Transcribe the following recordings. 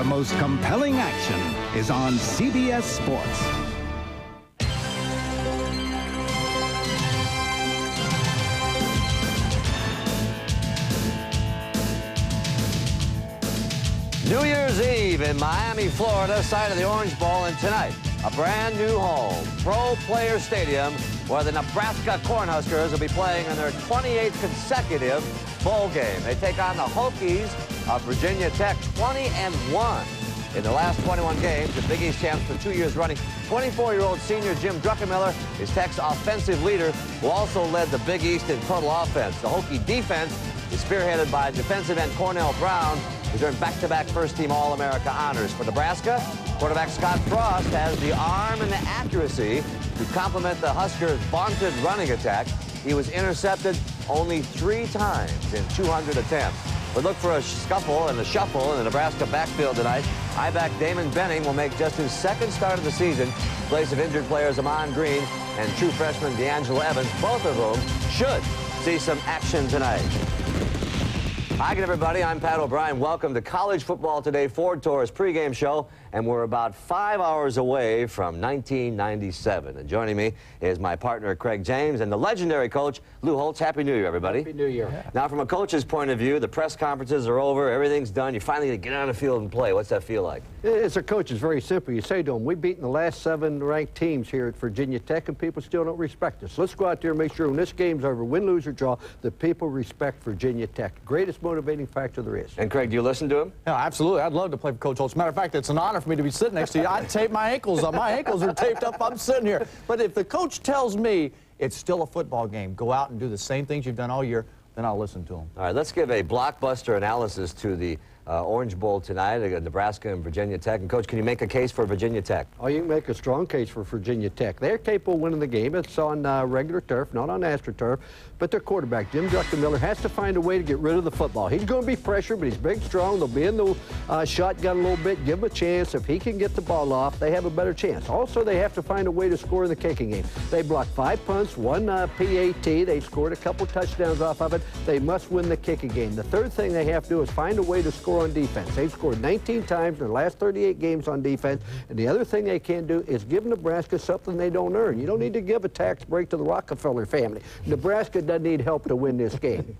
The most compelling action is on CBS Sports. New Year's Eve in Miami, Florida, site of the Orange Bowl, and tonight, a brand new home, Pro Player Stadium, where the Nebraska Cornhuskers will be playing in their 28th consecutive bowl game. They take on the Hokies of Virginia Tech, 20-1 in the last 21 games. The Big East champs for 2 years running. 24-year-old senior Jim Druckenmiller is Tech's offensive leader, who also led the Big East in total offense. The Hokie defense is spearheaded by defensive end Cornell Brown, who's earned back-to-back first-team All-America honors. For Nebraska, quarterback Scott Frost has the arm and the accuracy to complement the Huskers' vaunted running attack. He was intercepted only 3 times in 200 attempts. We look for a scuffle and a shuffle in the Nebraska backfield tonight. I-back Damon Benning will make just his second start of the season in place of injured players Amon Green and true freshman D'Angelo Evans, both of whom should see some action tonight. Hi again, everybody. I'm Pat O'Brien. Welcome to College Football Today, Ford Tour's pregame show, and we're about 5 hours away from 1997. And joining me is my partner, Craig James, and the legendary coach, Lou Holtz. Happy New Year, everybody. Happy New Year. Yeah. Now, from a coach's point of view, the press conferences are over, everything's done. You finally get on the field and play. What's that feel like? As a coach, it's very simple. You say to them, we've beaten the last 7 ranked teams here at Virginia Tech, and people still don't respect us. Let's go out there and make sure when this game's over, win, lose, or draw, that people respect Virginia Tech. Greatest motivating factor there is. And Craig, do you listen to him? Yeah, absolutely. I'd love to play for Coach Holtz. Matter of fact, it's an honor for me to be sitting next to you. I'd tape my ankles up. My ankles are taped up. I'm sitting here. But if the coach tells me it's still a football game, go out and do the same things you've done all year, then I'll listen to him. All right, let's give a blockbuster analysis to the Orange Bowl tonight, Nebraska and Virginia Tech. And, Coach, can you make a case for Virginia Tech? Oh, you can make a strong case for Virginia Tech. They're capable of winning the game. It's on regular turf, not on AstroTurf. But their quarterback, Jim Druckenmiller, has to find a way to get rid of the football. He's going to be pressured, but he's big, strong. They'll be in the shotgun a little bit. Give him a chance. If he can get the ball off, they have a better chance. Also, they have to find a way to score in the kicking game. They blocked 5 punts, 1 PAT. They scored a couple touchdowns off of it. They must win the kicking game. The third thing they have to do is find a way to score on defense. They've scored 19 times in their last 38 games on defense. And the other thing they can do is give Nebraska something they don't earn. You don't need to give a tax break to the Rockefeller family. Nebraska doesn't need help to win this game.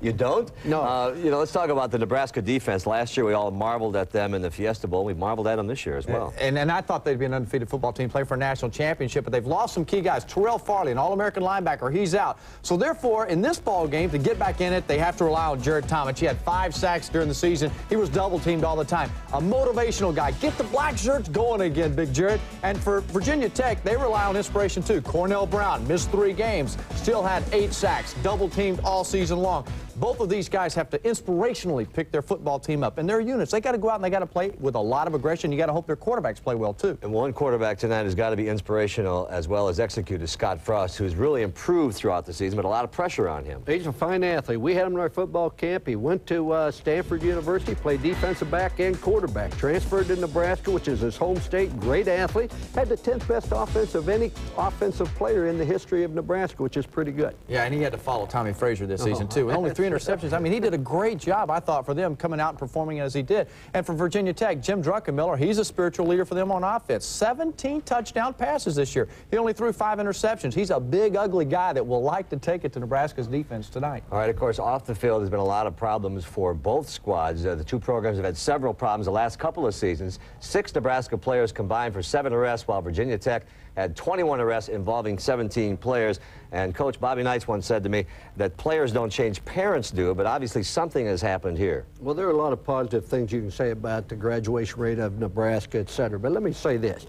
You don't? No. You know, let's talk about the Nebraska defense. Last year, we all marveled at them in the Fiesta Bowl. We marveled at them this year as well. And I thought they'd be an undefeated football team, play for a national championship, but they've lost some key guys. Terrell Farley, an All-American linebacker, he's out. So therefore, in this ball game, to get back in it, they have to rely on Jared Thomas. He had 5 sacks during the season. He was double-teamed all the time. A motivational guy. Get the black shirts going again, Big Jared. And for Virginia Tech, they rely on inspiration too. Cornell Brown missed 3 games, still had 8 sacks, double-teamed all season long. Both of these guys have to inspirationally pick their football team up. And their units, they got to go out and they got to play with a lot of aggression. You got to hope their quarterbacks play well, too. And one quarterback tonight has got to be inspirational as well as executed, Scott Frost, who's really improved throughout the season, but a lot of pressure on him. He's a fine athlete. We had him in our football camp. He went to Stanford University, played defensive back and quarterback. Transferred to Nebraska, which is his home state. Great athlete. Had the 10th best offense of any offensive player in the history of Nebraska, which is pretty good. Yeah, and he had to follow Tommy Frazier this season, too. Only 3 interceptions. I mean, he did a great job, I thought, for them coming out and performing as he did. And for Virginia Tech, Jim Druckenmiller, he's a spiritual leader for them on offense. 17 touchdown passes this year. He only threw 5 interceptions. He's a big, ugly guy that will like to take it to Nebraska's defense tonight. All right, of course, off the field, there's been a lot of problems for both squads. The 2 programs have had several problems the last couple of seasons. 6 Nebraska players combined for 7 arrests, while Virginia Tech had 21 arrests involving 17 players. And Coach Bobby Knights once said to me that players don't change, parents do, but obviously something has happened here. Well, there are a lot of positive things you can say about the graduation rate of Nebraska, et cetera. But let me say this.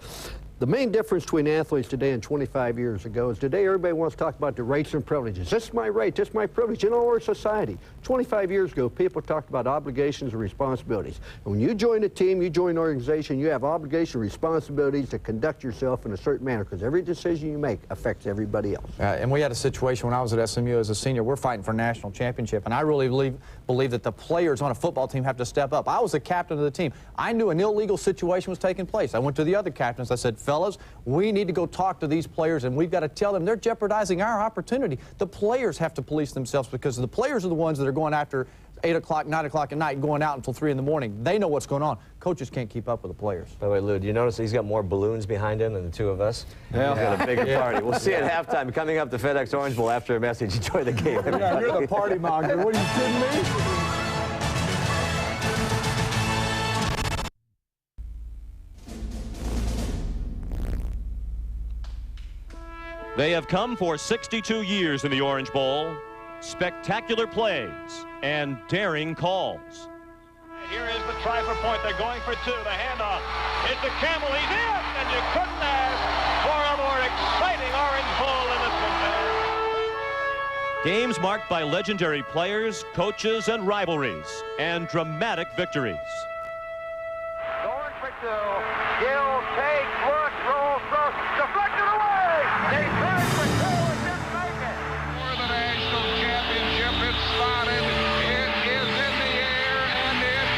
The main difference between athletes today and 25 years ago is today everybody wants to talk about the rights and privileges. This is my right, this is my privilege in our society. 25 years ago, people talked about obligations and responsibilities. And when you join a team, you join an organization, you have obligations and responsibilities to conduct yourself in a certain manner because every decision you make affects everybody else. And we had a situation when I was at SMU as a senior. We're fighting for a national championship, and I really believe that the players on a football team have to step up. I was the captain of the team. I knew an illegal situation was taking place. I went to the other captains. I said, fellas, we need to go talk to these players, and we've got to tell them they're jeopardizing our opportunity. The players have to police themselves because the players are the ones that are going after 8 o'clock, 9 o'clock at night, going out until 3 in the morning. They know what's going on. Coaches can't keep up with the players. By the way, Lou, do you notice he's got more balloons behind him than the two of us? Yeah. He's got a bigger party. We'll see at halftime coming up the FedEx Orange Bowl after a message. Enjoy the game. Yeah, you're the party monger. What are you kidding me? They have come for 62 years in the Orange Bowl. Spectacular plays and daring calls. Here is the try for point. They're going for two. The handoff. It's a Campbell. He's in, and you couldn't ask for a more exciting Orange Bowl in this one. Games marked by legendary players, coaches, and rivalries, and dramatic victories. Going for two. Gill takes, looks, rolls, throws, deflected away. They tried for two and didn't make it. For the national championship, it's slotted. It is in the air, and it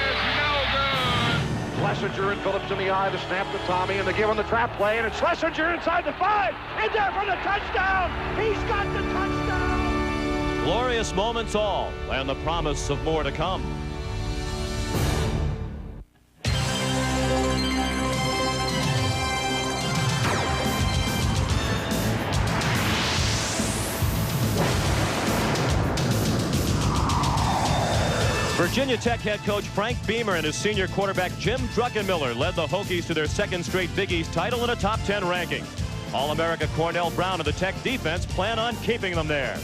is no good. Schlesinger and Phillips in the eye to snap to Tommy, and they give him the trap play, and it's Schlesinger inside the 5. In there for the touchdown. He's got the touchdown. Glorious moments all, and the promise of more to come. Virginia Tech head coach Frank Beamer and his senior quarterback Jim Druckenmiller led the Hokies to their second straight Big East title and a top 10 ranking. All-America Cornell Brown and the Tech defense plan on keeping them there.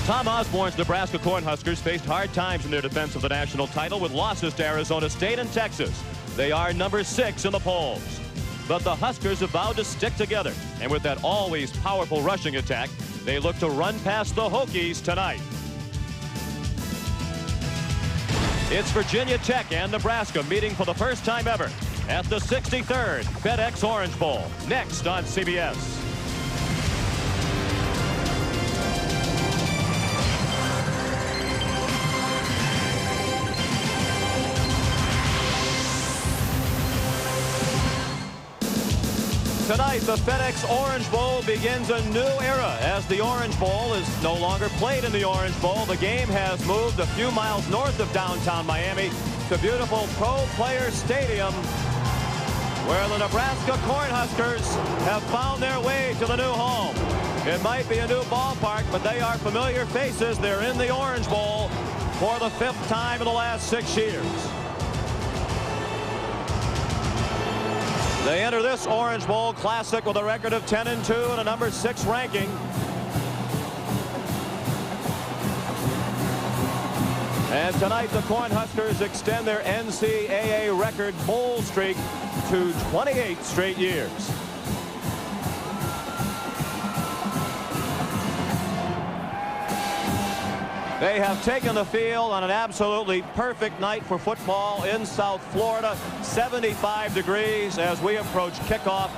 Tom Osborne's Nebraska Cornhuskers faced hard times in their defense of the national title with losses to Arizona State and Texas. They are number 6 in the polls. But the Huskers have vowed to stick together, and with that always powerful rushing attack, they look to run past the Hokies tonight. It's Virginia Tech and Nebraska meeting for the first time ever at the 63rd FedEx Orange Bowl, next on CBS. Tonight, the FedEx Orange Bowl begins a new era as the Orange Bowl is no longer played in the Orange Bowl. The game has moved a few miles north of downtown Miami to beautiful Pro Player Stadium, where the Nebraska Cornhuskers have found their way to the new home. It might be a new ballpark, but they are familiar faces. They're in the Orange Bowl for the 5th time in the last 6 years. They enter this Orange Bowl Classic with a record of 10-2 and a number 6 ranking. And tonight the Cornhuskers extend their NCAA record bowl streak to 28 straight years. They have taken the field on an absolutely perfect night for football in South Florida. 75 degrees as we approach kickoff.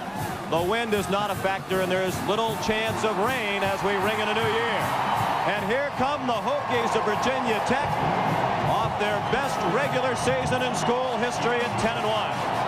The wind is not a factor, and there's little chance of rain as we ring in a new year. And here come the Hokies of Virginia Tech off their best regular season in school history at 10-1.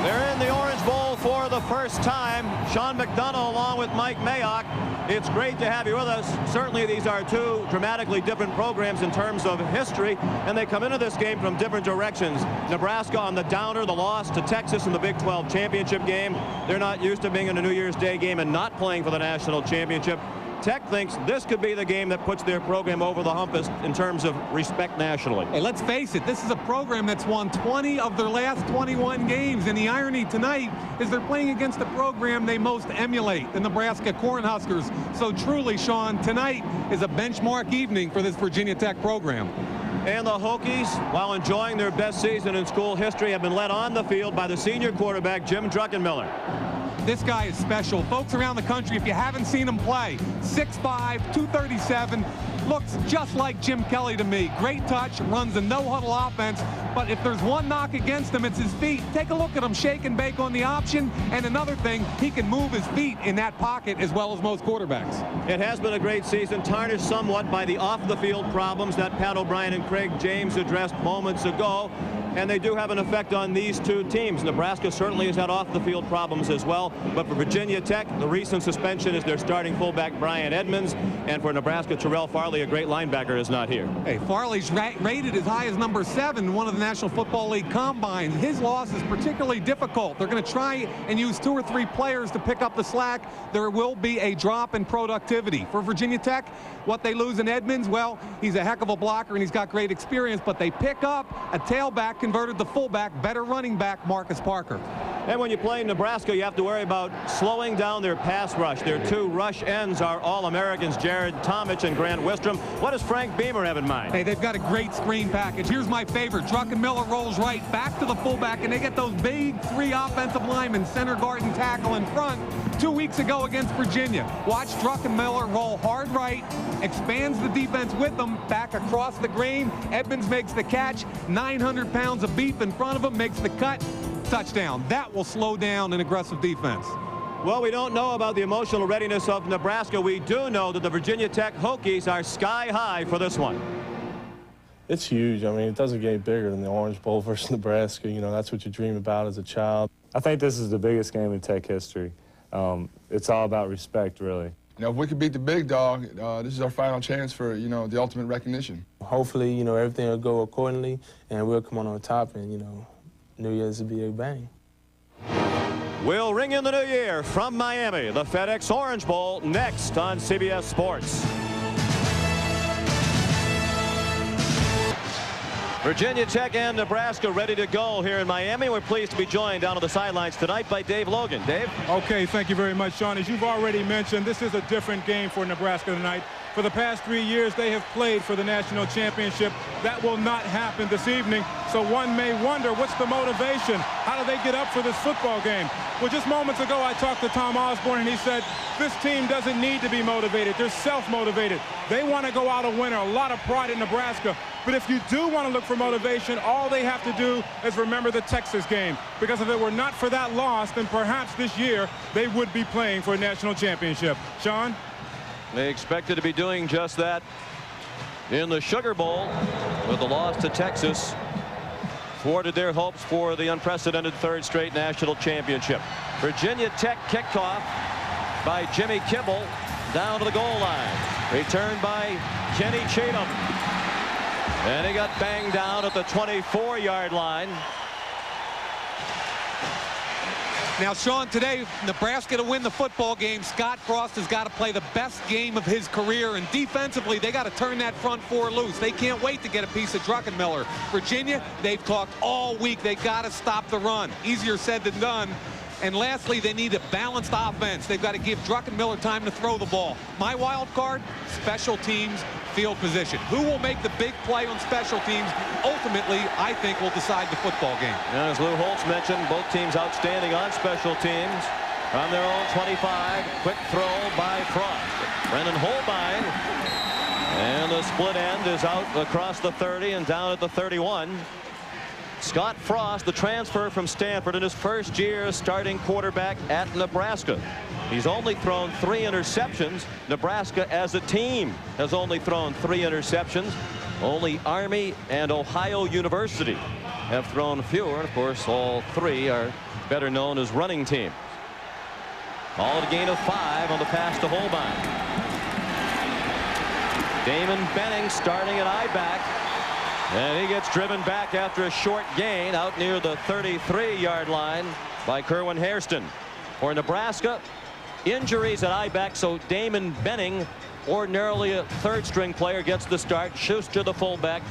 They're in the Orange Bowl for the first time. Sean McDonough along with Mike Mayock. It's great to have you with us. Certainly these are two dramatically different programs in terms of history, and they come into this game from different directions. Nebraska on the downer, the loss to Texas in the Big 12 championship game. They're not used to being in a New Year's Day game and not playing for the national championship. Tech thinks this could be the game that puts their program over the hump in terms of respect nationally. Hey, let's face it, this is a program that's won 20 of their last 21 games, and the irony tonight is they're playing against the program they most emulate, the Nebraska Cornhuskers. So truly, Sean, tonight is a benchmark evening for this Virginia Tech program. And the Hokies, while enjoying their best season in school history, have been led on the field by the senior quarterback, Jim Druckenmiller. This guy is special. Folks around the country, if you haven't seen him play, 6'5", 237, looks just like Jim Kelly to me. Great touch, runs a no-huddle offense, but if there's one knock against him, it's his feet. Take a look at him shake and bake on the option. And another thing, he can move his feet in that pocket as well as most quarterbacks. It has been a great season, tarnished somewhat by the off-the-field problems that Pat O'Brien and Craig James addressed moments ago. And they do have an effect on these two teams. Nebraska certainly has had off-the-field problems as well. But for Virginia Tech, the recent suspension is their starting fullback, Brian Edmonds. And for Nebraska, Terrell Farley, a great linebacker, is not here. Hey, Farley's rated as high as number 7 in one of the National Football League combines. His loss is particularly difficult. They're going to try and use 2 or 3 players to pick up the slack. There will be a drop in productivity. For Virginia Tech, what they lose in Edmonds, well, he's a heck of a blocker and he's got great experience, but they pick up a tailback converted to fullback, better running back, Marcus Parker. And when you play in Nebraska, you have to worry about slowing down their pass rush. Their 2 rush ends are All-Americans, Jared Tomich and Grant Wistrom. What does Frank Beamer have in mind? Hey, they've got a great screen package. Here's my favorite. Druckenmiller rolls right back to the fullback, and they get those big 3 offensive linemen, center guard and tackle in front 2 weeks ago against Virginia. Watch Druckenmiller roll hard right, expands the defense with them, back across the grain. Edmonds makes the catch. 900 pounds of beef in front of him, makes the cut. Touchdown. That will slow down an aggressive defense. Well, we don't know about the emotional readiness of Nebraska. We do know that the Virginia Tech Hokies are sky high for this one. It's huge. I mean, it doesn't get any bigger than the Orange Bowl versus Nebraska. You know, that's what you dream about as a child. I think this is the biggest game in Tech history. It's all about respect, really. You know, if we could beat the big dog, this is our final chance for, you know, the ultimate recognition. Hopefully, you know, everything will go accordingly, and we'll come on top, and, you know, New Year's will be a bang. We'll ring in the new year from Miami. The FedEx Orange Bowl next on CBS Sports. Virginia Tech and Nebraska ready to go here in Miami. We're pleased to be joined down on the sidelines tonight by Dave Logan. Dave? Okay, thank you very much, Sean. As you've already mentioned, this is a different game for Nebraska tonight. For the past 3 years, they have played for the national championship. That will not happen this evening. So one may wonder, what's the motivation? How do they get up for this football game? Well, just moments ago, I talked to Tom Osborne, and he said, this team doesn't need to be motivated. They're self-motivated. They want to go out a winner. A lot of pride in Nebraska. But if you do want to look for motivation, all they have to do is remember the Texas game. Because if it were not for that loss, then perhaps this year they would be playing for a national championship. Sean? They expected to be doing just that in the Sugar Bowl, with the loss to Texas thwarted their hopes for the unprecedented 3rd straight national championship. Virginia Tech kicked off by Jimmy Kibble down to the goal line. Returned by Kenny Cheatham. And he got banged down at the 24-yard line. Now, Sean, today, Nebraska to win the football game, Scott Frost has got to play the best game of his career, and defensively, they got to turn that front 4 loose. They can't wait to get a piece of Druckenmiller. Virginia, they've talked all week. They got to stop the run. Easier said than done. And lastly, they need a balanced offense. They've got to give Druckenmiller time to throw the ball. My wild card, special teams, field position. Who will make the big play on special teams ultimately, I think, will decide the football game. And as Lou Holtz mentioned, both teams outstanding on special teams. From their own 25, quick throw by Frost. Brennan Holbein. And the split end is out across the 30 and down at the 31. Scott Frost, the transfer from Stanford, in his first year starting quarterback at Nebraska. He's only thrown 3 interceptions. Nebraska as a team has only thrown 3 interceptions. Only Army and Ohio University have thrown fewer. Of course, all 3 are better known as running teams. All at a gain of 5 on the pass to Holbein. Damon Benning starting at I-back. And he gets driven back after a short gain out near the 33-yard line by Kerwin Hairston. For Nebraska, injuries at I-back, so Damon Benning, ordinarily a 3rd-string player, gets the start. Schuster, the fullback.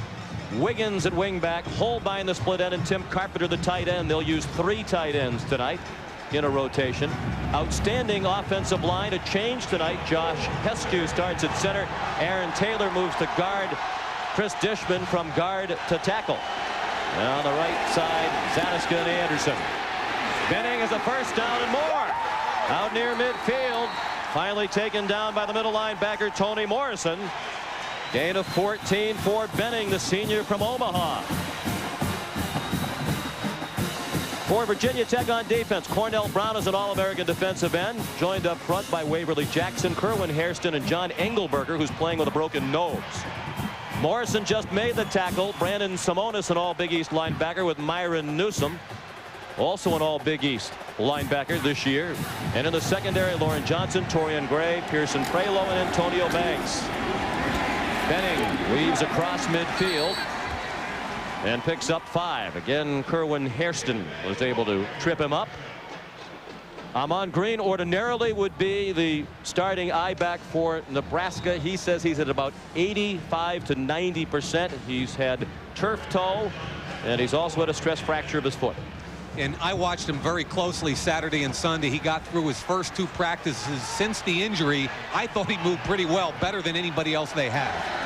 Wiggins at wingback. Holbein, the split end, and Tim Carpenter, the tight end. They'll use 3 tight ends tonight in a rotation. Outstanding offensive line. A change tonight. Josh Heskew starts at center. Aaron Taylor moves to guard. Chris Dishman from guard to tackle. And on the right side, Zaniska and Anderson. Benning is a first down and more. Out near midfield. Finally taken down by the middle linebacker, Tony Morrison. Gain of 14 for Benning, the senior from Omaha. For Virginia Tech on defense, Cornell Brown is an All-American defensive end, joined up front by Waverly Jackson, Kerwin Hairston, and John Engelberger, who's playing with a broken nose. Morrison just made the tackle. Brandon Simonis, an All-Big East linebacker, with Myron Newsom, also an All-Big East linebacker this year. And in the secondary, Lauren Johnson, Torian Gray, Pearson Prelo, and Antonio Banks. Benning weaves across midfield and picks up 5. Again, Kerwin Hairston was able to trip him up. Amon Green ordinarily would be the starting I-back for Nebraska. He says he's at about 85 to 90%. He's had turf toe, and he's also had a stress fracture of his foot. And I watched him very closely Saturday and Sunday. He got through his first 2 practices since the injury. I thought he moved pretty well, better than anybody else they have.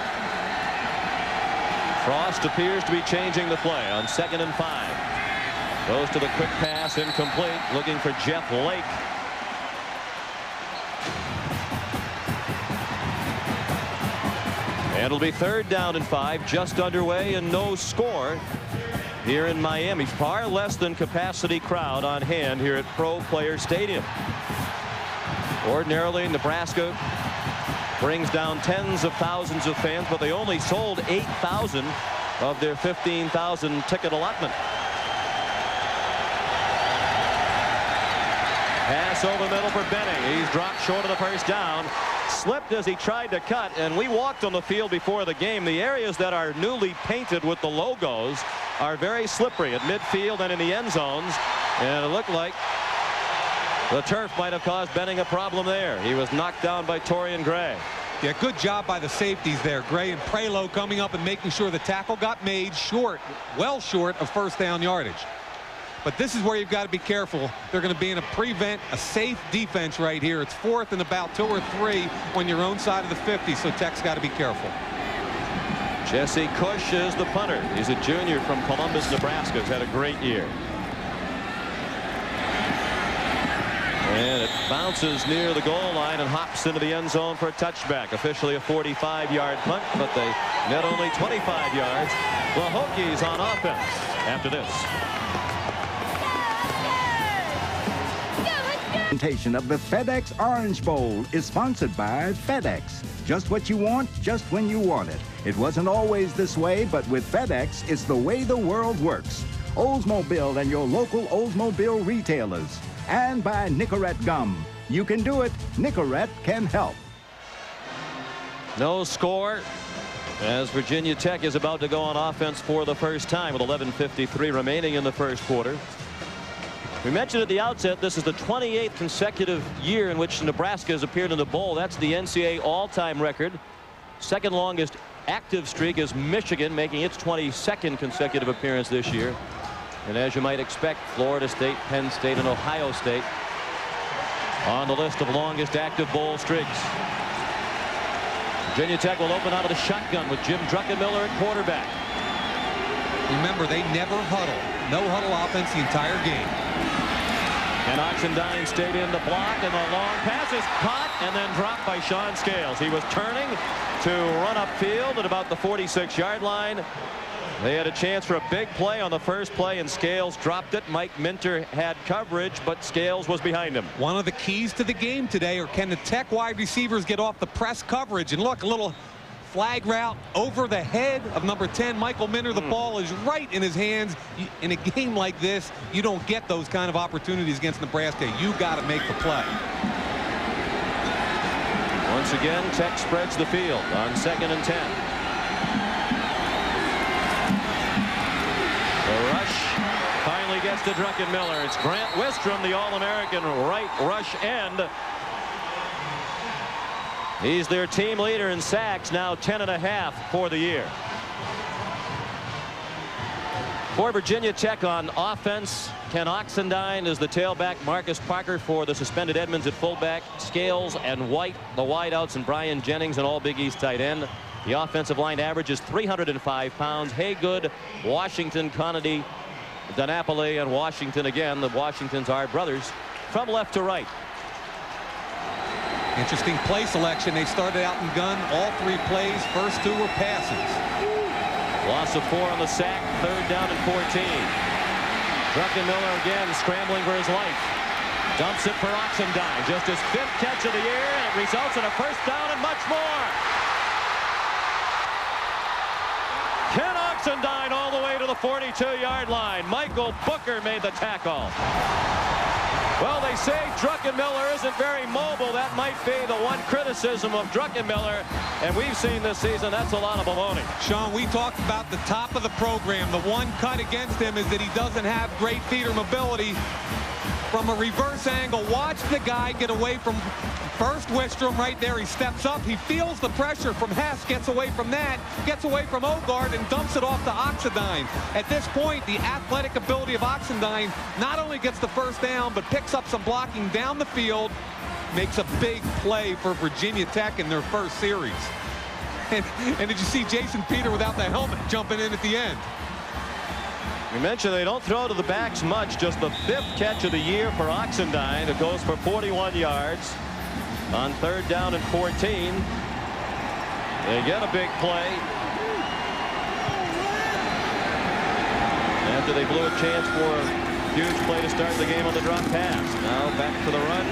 Frost appears to be changing the play on 2nd and 5. Goes to the quick pass, incomplete, looking for Jeff Lake. And it'll be 3rd down and 5, just underway, and no score here in Miami. Far less than capacity crowd on hand here at Pro Player Stadium. Ordinarily, Nebraska brings down tens of thousands of fans, but they only sold 8,000 of their 15,000 ticket allotment. Pass over middle for Benning. He's dropped short of the first down. Slipped as he tried to cut, and we walked on the field before the game. The areas that are newly painted with the logos are very slippery at midfield and in the end zones, and it looked like the turf might have caused Benning a problem there. He was knocked down by Torian Gray. Yeah, good job by the safeties there. Gray and Prelo coming up and making sure the tackle got made short, well short of first down yardage. But this is where you've got to be careful. They're going to be in a prevent, a safe defense right here. It's 4th and about 2 or 3 on your own side of the 50, so Tech's got to be careful. Jesse Cush is the punter. He's a junior from Columbus, Nebraska. He's had a great year. And it bounces near the goal line and hops into the end zone for a touchback. Officially a 45-yard punt, but they net only 25 yards. The Hokies on offense after this. Presentation of the FedEx Orange Bowl is sponsored by FedEx. Just what you want, just when you want it. It wasn't always this way, but with FedEx, it's the way the world works. Oldsmobile and your local Oldsmobile retailers. And by Nicorette Gum. You can do it. Nicorette can help. No score as Virginia Tech is about to go on offense for the first time with 11:53 remaining in the first quarter. We mentioned at the outset this is the 28th consecutive year in which Nebraska has appeared in the bowl. That's the NCAA all-time record. Second longest active streak is Michigan, making its 22nd consecutive appearance this year. And as you might expect, Florida State, Penn State, and Ohio State on the list of longest active bowl streaks. Virginia Tech will open out of the shotgun with Jim Druckenmiller at quarterback. Remember, they never huddle. No huddle offense the entire game. And Oxendine stayed in the block, and the long pass is caught and then dropped by Sean Scales. He was turning to run upfield at about the 46-yard line. They had a chance for a big play on the first play, and Scales dropped it. Mike Minter had coverage, but Scales was behind him. One of the keys to the game today, or can the Tech wide receivers get off the press coverage? And look, a little flag route over the head of number 10, Michael Minter. The ball is right in his hands. In a game like this, you don't get those kind of opportunities against Nebraska. You got to make the play. Once again, Tech spreads the field on 2nd and 10. The rush finally gets to Druckenmiller. It's Grant Wistrom, the All-American right rush end. He's their team leader in sacks, now 10.5 for the year. For Virginia Tech on offense, Ken Oxendine is the tailback. Marcus Parker for the suspended Edmonds at fullback. Scales and White, the wideouts, and Brian Jennings, an all-Big East tight end. The offensive line averages 305 pounds. Haygood, Washington, Conady, DiNapoli, and Washington again. The Washingtons are brothers from left to right. Interesting play selection. They started out in gun. All 3 plays. First 2 were passes. Loss of 4 on the sack. 3rd down and 14. Druckenmiller again scrambling for his life. Dumps it for Oxendine. Just his 5th catch of the year, and it results in a first down and much more. Ken Oxendine all the way to the 42-yard line. Michael Booker made the tackle. Well, they say Druckenmiller isn't very mobile. That might be the one criticism of Druckenmiller, and we've seen this season that's a lot of baloney. Sean, we talked about the top of the program. The one cut against him is that he doesn't have great feet or mobility. From a reverse angle, watch the guy get away from first Wistrom right there. He steps up. He feels the pressure from Hess, gets away from that, gets away from Ogard, and dumps it off to Oxendine. At this point, the athletic ability of Oxendine not only gets the first down, but picks up some blocking down the field, makes a big play for Virginia Tech in their first series. And did you see Jason Peter without the helmet jumping in at the end? We mentioned they don't throw to the backs much. Just the 5th catch of the year for Oxendine. It goes for 41 yards on 3rd down and 14. They get a big play after they blew a chance for a huge play to start the game on the drop pass. Now back to the run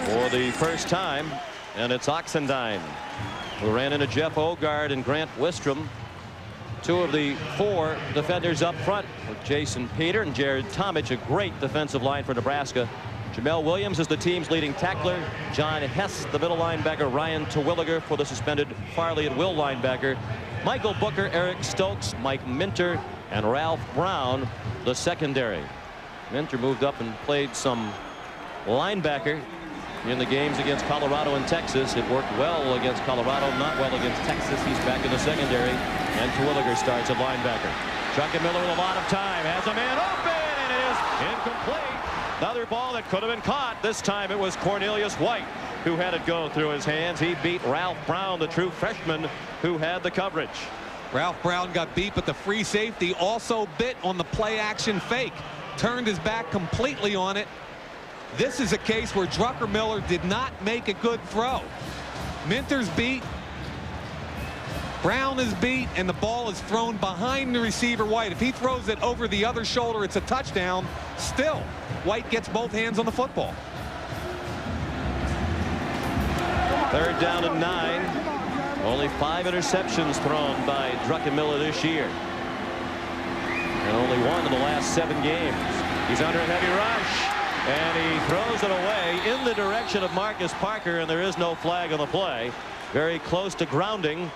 for the first time, and it's Oxendine who ran into Jeff Ogard and Grant Wistrom. 2 of the 4 defenders up front with Jason Peter and Jared Tomich, a great defensive line for Nebraska. Jamel Williams is the team's leading tackler. John Hess, the middle linebacker. Ryan Terwilliger for the suspended Farley at will linebacker. Michael Booker, Eric Stokes, Mike Minter, and Ralph Brown, the secondary. Minter moved up and played some linebacker in the games against Colorado and Texas. It worked well against Colorado, not well against Texas. He's back in the secondary, and Terwilliger starts at linebacker. Druckenmiller with a lot of time, has a man open, and it is incomplete. Another ball that could have been caught. This time it was Cornelius White who had it go through his hands. He beat Ralph Brown, the true freshman, who had the coverage. Ralph Brown got beat, but the free safety also bit on the play action fake. Turned his back completely on it. This is a case where Druckenmiller did not make a good throw. Minter's beat. Brown is beat, and the ball is thrown behind the receiver, White. If he throws it over the other shoulder, it's a touchdown. Still, White gets both hands on the football. 3rd down and 9. Only 5 interceptions thrown by Druckenmiller this year. And only 1 in the last 7 games. He's under a heavy rush. And he throws it away in the direction of Marcus Parker, and there is no flag on the play. Very close to grounding.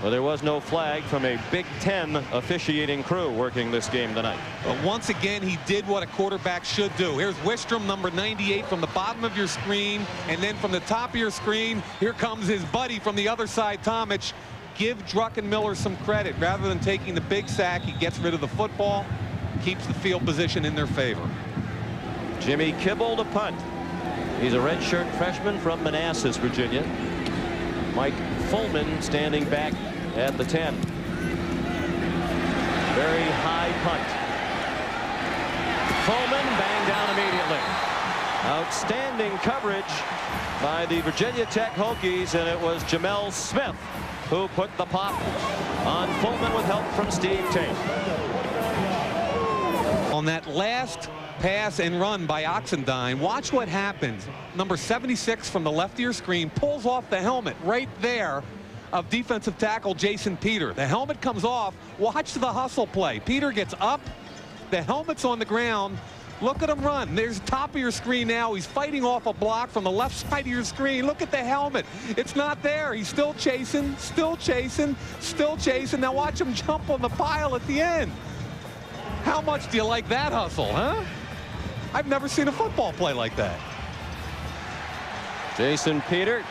Well, there was no flag from a Big Ten officiating crew working this game tonight. But once again, he did what a quarterback should do. Here's Wistrom, number 98, from the bottom of your screen, and then from the top of your screen, here comes his buddy from the other side, Tomich. Give Druckenmiller some credit. Rather than taking the big sack, he gets rid of the football, keeps the field position in their favor. Jimmy Kibble to punt. He's a redshirt freshman from Manassas, Virginia. Mike Fullman standing back at the 10. Very high punt. Fullman banged down immediately. Outstanding coverage by the Virginia Tech Hokies, and it was Jamel Smith who put the pop on Fullman with help from Steve Tate. On that last pass and run by Oxendine, watch what happens. Number 76 from the left of your screen pulls off the helmet right there of defensive tackle Jason Peter. The helmet comes off. Watch the hustle play. Peter gets up. The helmet's on the ground. Look at him run. There's the top of your screen now. He's fighting off a block from the left side of your screen. Look at the helmet. It's not there. He's still chasing, still chasing, still chasing. Now watch him jump on the pile at the end. How much do you like that hustle, huh? I've never seen a football play like that. Jason Peter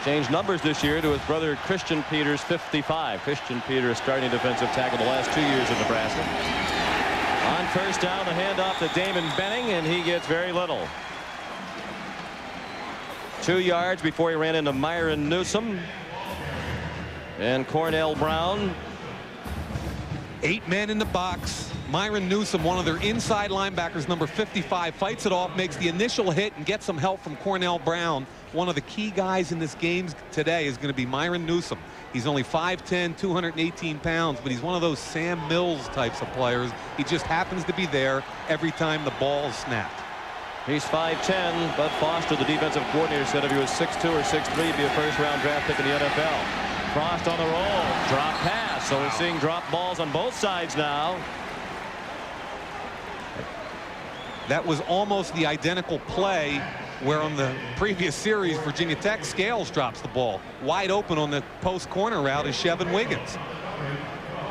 changed numbers this year to his brother Christian Peter's 55. Christian Peter starting defensive tackle the last 2 years in Nebraska. On first down, the handoff to Damon Benning, and he gets very little. 2 yards before he ran into Myron Newsom and Cornell Brown. 8 men in the box. Myron Newsom, one of their inside linebackers, number 55, fights it off, makes the initial hit, and gets some help from Cornell Brown. One of the key guys in this game today is going to be Myron Newsom. He's only 5'10", 218 pounds, but he's one of those Sam Mills types of players. He just happens to be there every time the ball is snapped. He's 5'10", Bud Foster, the defensive coordinator, said if he was 6'2" or 6'3", he'd be a first-round draft pick in the NFL. Frost on the roll, drop pass. So we're seeing drop balls on both sides now. That was almost the identical play where on the previous series Virginia Tech, Scales drops the ball. Wide open on the post corner route is Chevin Wiggins.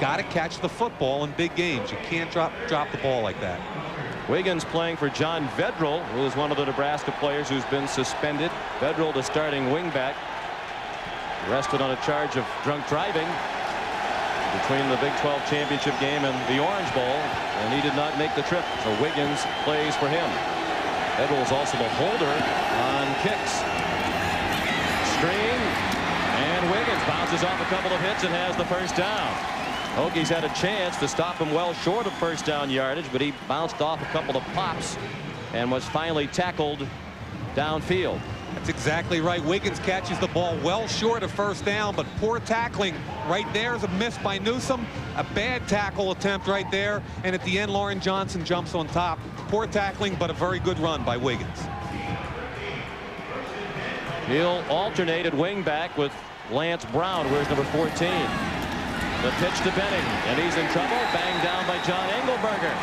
Got to catch the football in big games. You can't drop the ball like that. Wiggins playing for John Vedral, who is one of the Nebraska players who's been suspended. Vedral, the starting wingback, arrested on a charge of drunk driving between the Big 12 championship game and the Orange Bowl, and he did not make the trip, so Wiggins plays for him. Vedral is also the holder on kicks. Screen, and Wiggins bounces off a couple of hits and has the first down. Hokies had a chance to stop him well short of first down yardage, but he bounced off a couple of pops and was finally tackled downfield. That's exactly right. Wiggins catches the ball well short of first down, but poor tackling right there is a miss by Newsome. A bad tackle attempt right there, and at the end Lauren Johnson jumps on top. Poor tackling, but a very good run by Wiggins. He'll alternate at wingback with Lance Brown. Where's number 14? The pitch to Benning, and he's in trouble. Banged down by John Engelberger.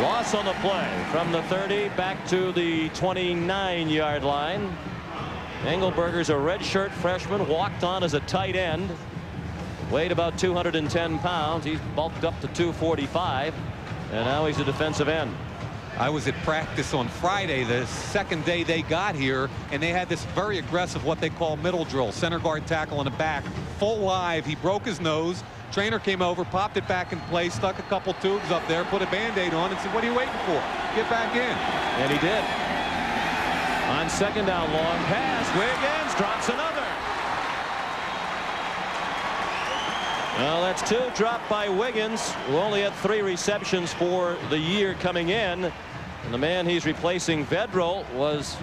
Loss on the play from the 30 back to the 29-yard line. Engelberger's a redshirt freshman, walked on as a tight end. Weighed about 210 pounds. He's bulked up to 245, and now he's a defensive end. I was at practice on Friday, the second day they got here, and they had this very aggressive what they call middle drill. Center guard tackle in the back, full live. He broke his nose. Trainer came over, popped it back in place, stuck a couple tubes up there, put a Band-Aid on, and said, "What are you waiting for? Get back in." And he did. On second down, long pass. Wiggins drops another. Well, that's two dropped by Wiggins, who only had 3 receptions for the year coming in. And the man he's replacing, Vedral, was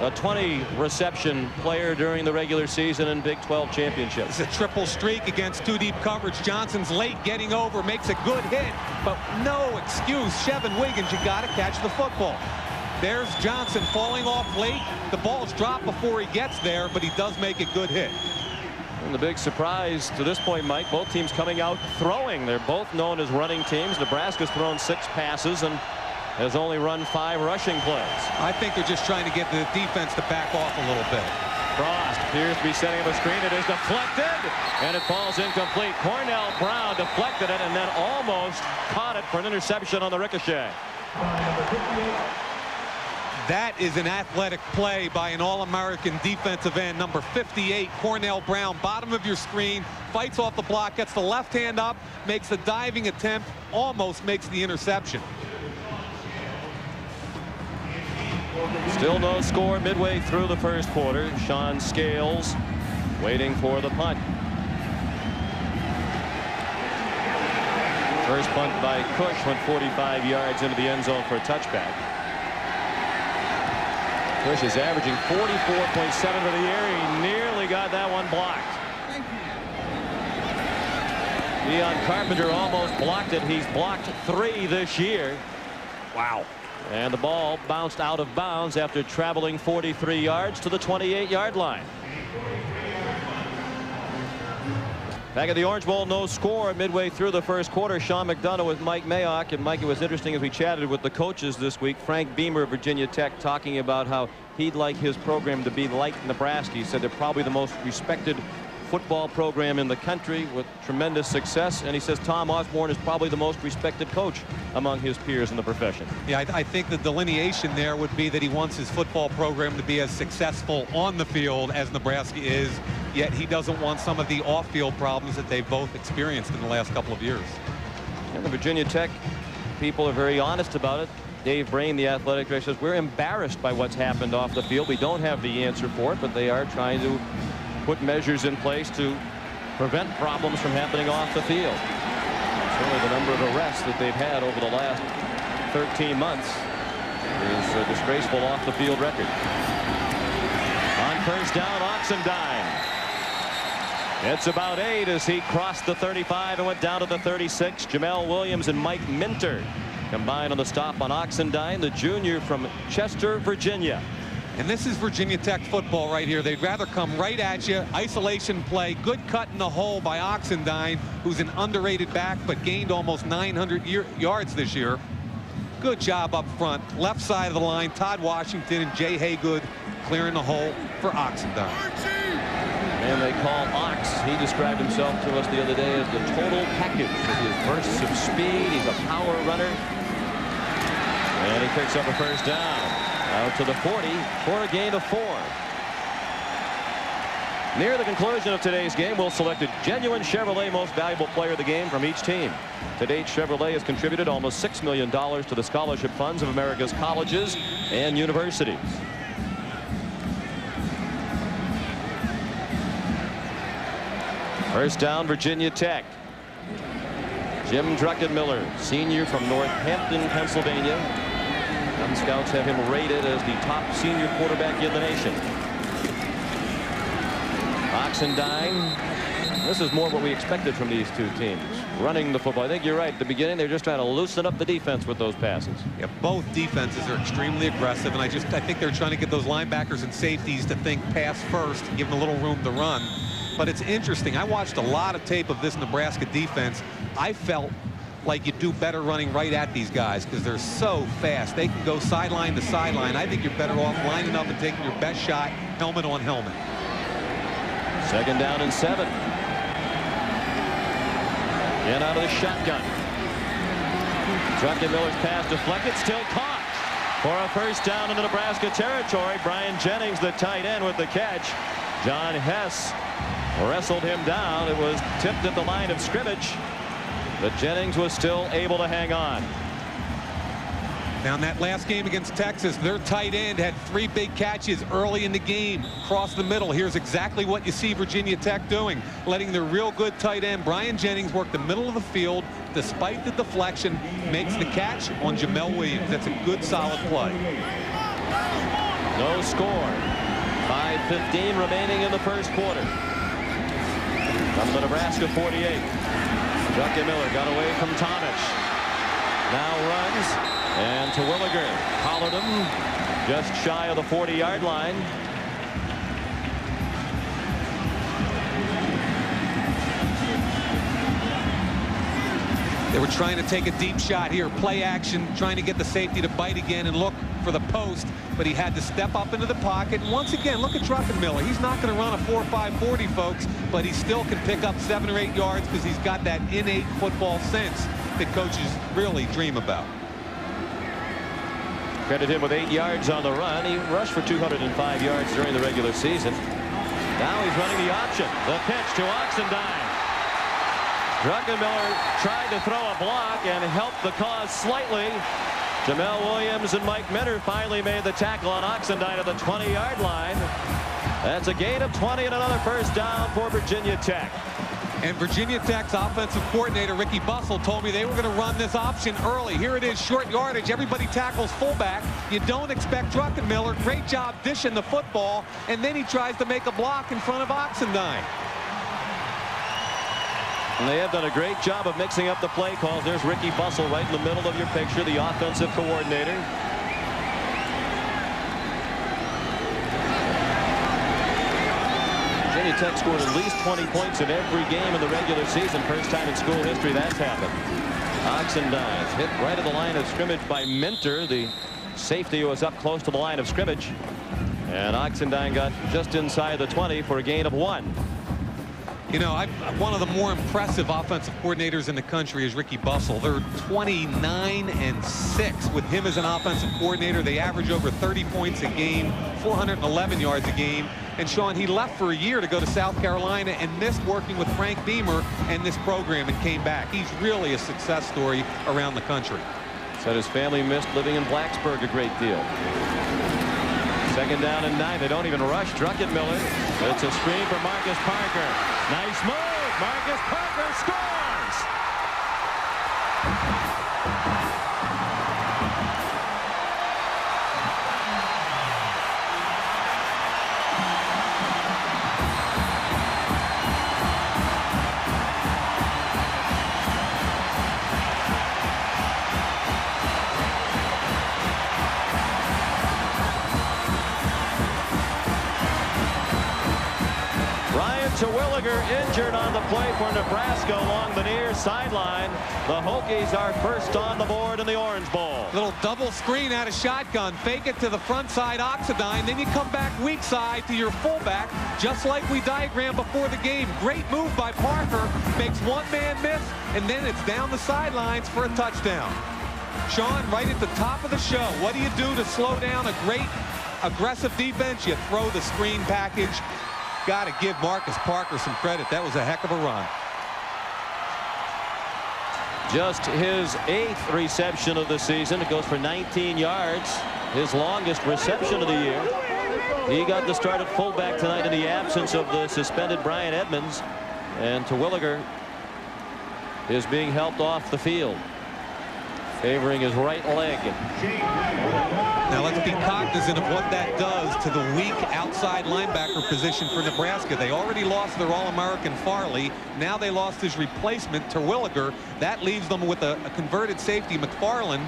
a 20 reception player during the regular season and Big 12 championship. It's a triple streak against 2 deep coverage. Johnson's late getting over, makes a good hit, but no excuse. Chevin Wiggins, you got to catch the football. There's Johnson falling off late. The ball's dropped before he gets there, but he does make a good hit. And the big surprise to this point, Mike, both teams coming out throwing. They're both known as running teams. Nebraska's thrown 6 passes and has only run 5 rushing plays. I think they're just trying to get the defense to back off a little bit. Frost appears to be setting up a screen. It is deflected, and it falls incomplete. Cornell Brown deflected it and then almost caught it for an interception on the ricochet. That is an athletic play by an All-American defensive end, number 58, Cornell Brown. Bottom of your screen, fights off the block, gets the left hand up, makes a diving attempt, almost makes the interception. Still no score midway through the first quarter. Sean Scales waiting for the punt. First punt by Cush went 45 yards into the end zone for a touchback. Cush is averaging 44.7 for the year. He nearly got that one blocked. Deion Carpenter almost blocked it. He's blocked 3 this year. Wow. And the ball bounced out of bounds after traveling 43 yards to the 28-yard line. Back at the Orange Bowl, no score midway through the first quarter. Sean McDonough with Mike Mayock. And Mike, it was interesting as we chatted with the coaches this week. Frank Beamer of Virginia Tech talking about how he'd like his program to be like Nebraska. He said they're probably the most respected football program in the country with tremendous success, and he says Tom Osborne is probably the most respected coach among his peers in the profession. Yeah, I think the delineation there would be that he wants his football program to be as successful on the field as Nebraska is, yet he doesn't want some of the off-field problems that they've both experienced in the last couple of years. And the Virginia Tech people are very honest about it. Dave Brain, the athletic director, says we're embarrassed by what's happened off the field. We don't have the answer for it, but they are trying to put measures in place to prevent problems from happening off the field. Certainly the number of arrests that they've had over the last 13 months is a disgraceful off the field record. On first down, Oxendine. It's about 8 as he crossed the 35 and went down to the 36. Jamel Williams and Mike Minter combined on the stop on Oxendine, the junior from Chester, Virginia. And this is Virginia Tech football right here. They'd rather come right at you. Isolation play. Good cut in the hole by Oxendine, who's an underrated back, but gained almost 900 yards this year. Good job up front. Left side of the line, Todd Washington and Jay Haygood clearing the hole for Oxendine. And they call Ox. He described himself to us the other day as the total package with his bursts of speed. He's a power runner. And he picks up a first down. Out to the 40 for a gain of 4. Near the conclusion of today's game, we'll select a genuine Chevrolet most valuable player of the game from each team. To date, Chevrolet has contributed almost $6 million to the scholarship funds of America's colleges and universities. First down, Virginia Tech. Jim Druckenmiller, senior from Northampton, Pennsylvania. Some scouts have him rated as the top senior quarterback in the nation. Oxendine, this is more what we expected from these two teams. Running the football. I think you're right. At the beginning, they're just trying to loosen up the defense with those passes. Yeah, both defenses are extremely aggressive, and I think they're trying to get those linebackers and safeties to think pass first, give them a little room to run. But it's interesting. I watched a lot of tape of this Nebraska defense. I felt like you do better running right at these guys because they're so fast. They can go sideline to sideline. I think you're better off lining up and taking your best shot helmet on helmet. Second down and 7. In out of the shotgun. Druckenmiller's pass deflected, still caught for a first down in the Nebraska territory. Brian Jennings, the tight end, with the catch. John Hess wrestled him down. It was tipped at the line of scrimmage, but Jennings was still able to hang on. Now in that last game against Texas, their tight end had 3 big catches early in the game across the middle. Here's exactly what you see Virginia Tech doing, letting their real good tight end Brian Jennings work the middle of the field despite the deflection, makes the catch on Jamel Williams. That's a good solid play. No score. 5:15 remaining in the first quarter. From the Nebraska 48. Druckenmiller got away from Tomich. Now runs. And to Williger. Collared him just shy of the 40-yard line. They were trying to take a deep shot here. Play action, trying to get the safety to bite again and look for the post. But he had to step up into the pocket. And once again, look at Druckenmiller. He's not going to run a 4.5 40, folks, but he still can pick up 7 or 8 yards because he's got that innate football sense that coaches really dream about. Credit him with 8 yards on the run. He rushed for 205 yards during the regular season. Now he's running the option. The pitch to Oxendine. Druckenmiller tried to throw a block and helped the cause slightly. Jamel Williams and Mike Minter finally made the tackle on Oxendine at the 20-yard line. That's a gain of 20 and another first down for Virginia Tech. And Virginia Tech's offensive coordinator, Ricky Bussell, told me they were going to run this option early. Here it is, short yardage. Everybody tackles fullback. You don't expect Druckenmiller. Great job dishing the football. And then he tries to make a block in front of Oxendine. And they have done a great job of mixing up the play calls. There's Ricky Bussell right in the middle of your picture, the offensive coordinator. Virginia Tech scored at least 20 points in every game in the regular season. First time in school history that's happened. Oxendine hit right at the line of scrimmage by Minter. The safety was up close to the line of scrimmage. And Oxendine got just inside the 20 for a gain of 1. You know, one of the more impressive offensive coordinators in the country is Ricky Bussell. They're 29-6 with him as an offensive coordinator. They average over 30 points a game, 411 yards a game. And Sean, he left for a year to go to South Carolina and missed working with Frank Beamer and this program and came back. He's really a success story around the country. Said his family missed living in Blacksburg a great deal. Second down and 9. They don't even rush Druckenmiller. It's a screen for Marcus Parker. Nice move. Marcus Parker scores. Terwilliger injured on the play for Nebraska along the near sideline. The Hokies are first on the board in the Orange Bowl. Little double screen out of shotgun. Fake it to the front side Oxendine. Then you come back weak side to your fullback, just like we diagrammed before the game. Great move by Parker. Makes one man miss, and then it's down the sidelines for a touchdown. Sean, right at the top of the show, what do you do to slow down a great aggressive defense? You throw the screen package. Got to give Marcus Parker some credit. That was a heck of a run. Just his 8th reception of the season. It goes for 19 yards. His longest reception of the year. He got the start at fullback tonight in the absence of the suspended Brian Edmonds. And Terwilliger is being helped off the field, favoring his right leg. Now let's be cognizant of what that does to the weak outside linebacker position for Nebraska. They already lost their All-American Farley. Now they lost his replacement, Terwilliger. That leaves them with a converted safety, McFarland,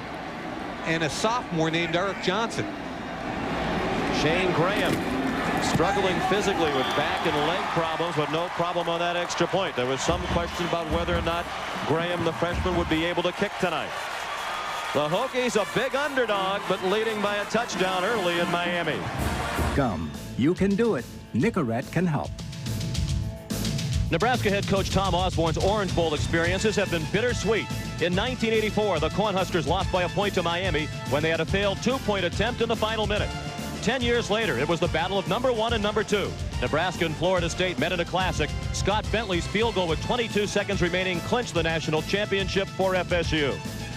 and a sophomore named Eric Johnson. Shane Graham struggling physically with back and leg problems, but no problem on that extra point. There was some question about whether or not Graham, the freshman, would be able to kick tonight. The Hokies a big underdog, but leading by a touchdown early in Miami. Come, you can do it. Nicorette can help. Nebraska head coach Tom Osborne's Orange Bowl experiences have been bittersweet. In 1984, the Cornhuskers lost by a point to Miami when they had a failed 2-point attempt in the final minute. 10 years later, it was the battle of number 1 and number 2. Nebraska and Florida State met in a classic. Scott Bentley's field goal with 22 seconds remaining clinched the national championship for FSU.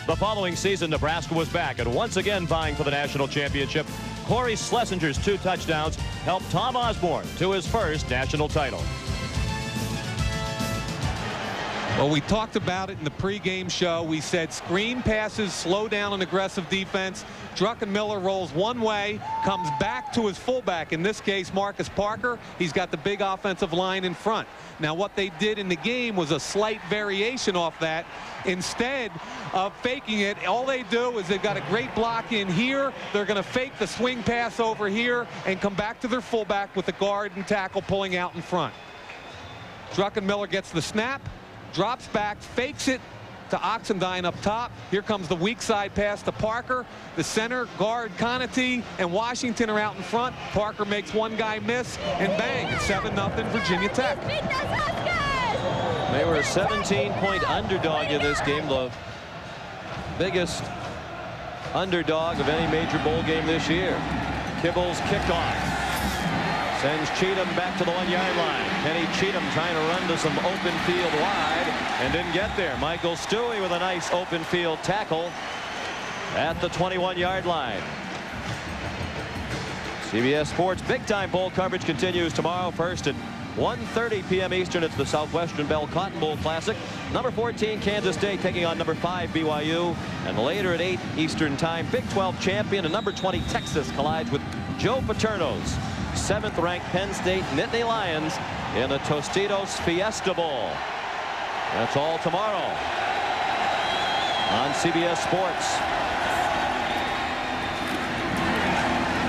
The following season, Nebraska was back and once again vying for the national championship. Corey Schlesinger's 2 touchdowns helped Tom Osborne to his first national title. Well, we talked about it in the pregame show. We said screen passes slow down an aggressive defense. Druckenmiller rolls one way, comes back to his fullback, in this case Marcus Parker. He's got the big offensive line in front. Now what they did in the game was a slight variation off that. Instead of faking it, all they do is they've got a great block in here. They're going to fake the swing pass over here and come back to their fullback with the guard and tackle pulling out in front. Druckenmiller gets the snap, drops back, fakes it to Oxendine up top. Here comes the weak side pass to Parker. The center, guard, Conatee, and Washington are out in front. Parker makes one guy miss, and bang, it's 7-0 Virginia Tech. They were a 17-point underdog in this game, the biggest underdog of any major bowl game this year. Kibble's kickoff sends Cheatham back to the 1-yard line. Kenny Cheatham trying to run to some open field wide and didn't get there. Michael Stewie with a nice open field tackle at the 21-yard line. CBS Sports Big Time Bowl coverage continues tomorrow. First at 1:30 p.m. Eastern, it's the Southwestern Bell Cotton Bowl Classic. Number 14 Kansas State taking on number 5 BYU, and later at 8 Eastern time, Big 12 champion and number 20 Texas collides with Joe Paterno's 7th-ranked Penn State Nittany Lions in the Tostitos Fiesta Bowl. That's all tomorrow on CBS Sports.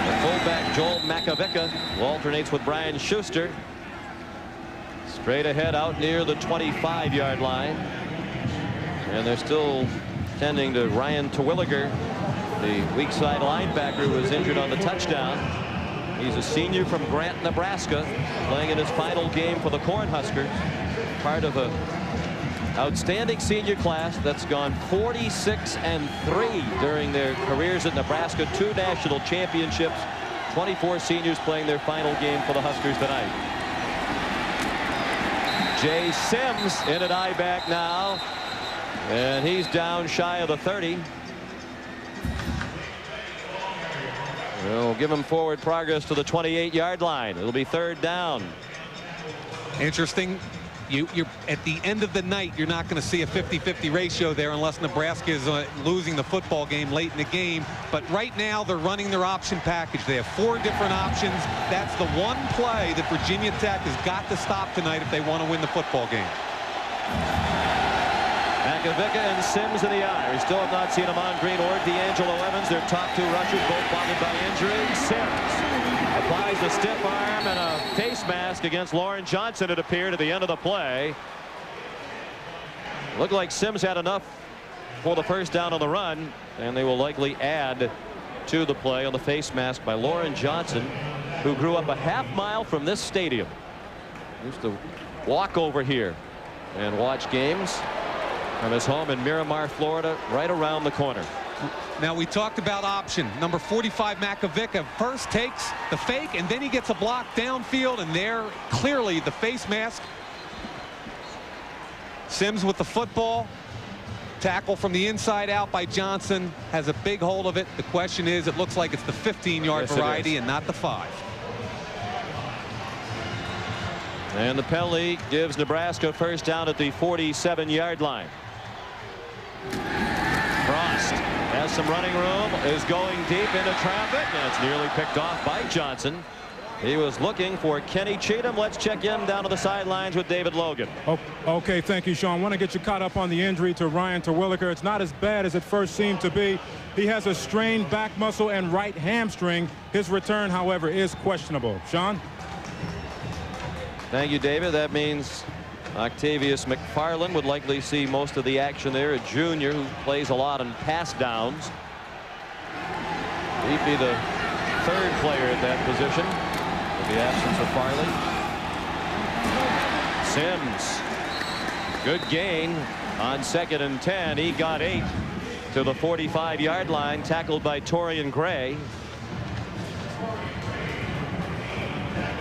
The fullback Joel Makovica alternates with Brian Schuster. Straight ahead out near the 25-yard line. And they're still tending to Ryan Terwilliger, the weak side linebacker who was injured on the touchdown. He's a senior from Grant, Nebraska, playing in his final game for the Cornhuskers. Part of an outstanding senior class that's gone 46-3 during their careers at Nebraska. 2 national championships. 24 seniors playing their final game for the Huskers tonight. Jay Sims in at I-back now, and he's down shy of the 30. We'll give him forward progress to the 28-yard line. It'll be 3rd down. Interesting. You're at the end of the night, you're not going to see a 50-50 ratio there unless Nebraska is losing the football game late in the game. But right now they're running their option package. They have 4 different options. That's the one play that Virginia Tech has got to stop tonight if they want to win the football game. McAvica and Sims in the eye. We still have not seen Amon Green or D'Angelo Evans, their top two rushers, both bothered by injury. Sims applies a stiff arm and a face mask against Lauren Johnson, it appeared, at the end of the play. Looked like Sims had enough for the first down on the run, and they will likely add to the play on the face mask by Lauren Johnson, who grew up a half-mile from this stadium. Used to walk over here and watch games from his home in Miramar, Florida, right around the corner. Now, we talked about option. Number 45, McAvica, first takes the fake, and then he gets a block downfield, and there, clearly, the face mask. Sims with the football. Tackle from the inside out by Johnson. Has a big hold of it. The question is, it looks like it's the 15-yard variety and not the 5. And the penalty gives Nebraska first down at the 47-yard line. Frost has some running room, is going deep into traffic, and it's nearly picked off by Johnson. He was looking for Kenny Cheatham. Let's check in down to the sidelines with David Logan. Okay, thank you, Sean. I want to get you caught up on the injury to Ryan Terwilliger. It's not as bad as it first seemed to be. He has a strained back muscle and right hamstring. His return, however, is questionable. Sean? Thank you, David. That means Octavius McFarland would likely see most of the action there, a junior who plays a lot on pass downs. He'd be the third player at that position with the absence of Farley. Sims, good gain on 2nd and 10. He got 8 to the 45-yard line, tackled by Torian Gray.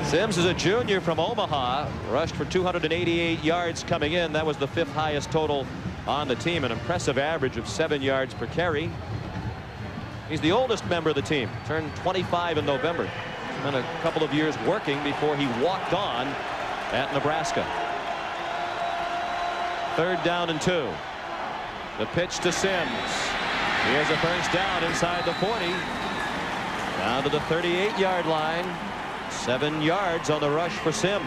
Sims is a junior from Omaha, rushed for 288 yards coming in. That was the 5th highest total on the team, an impressive average of 7 yards per carry. He's the oldest member of the team, turned 25 in November. Spent a couple of years working before he walked on at Nebraska. 3rd down and 2. The pitch to Sims. He has a first down inside the 40. Down to the 38-yard line. 7 yards on the rush for Sims.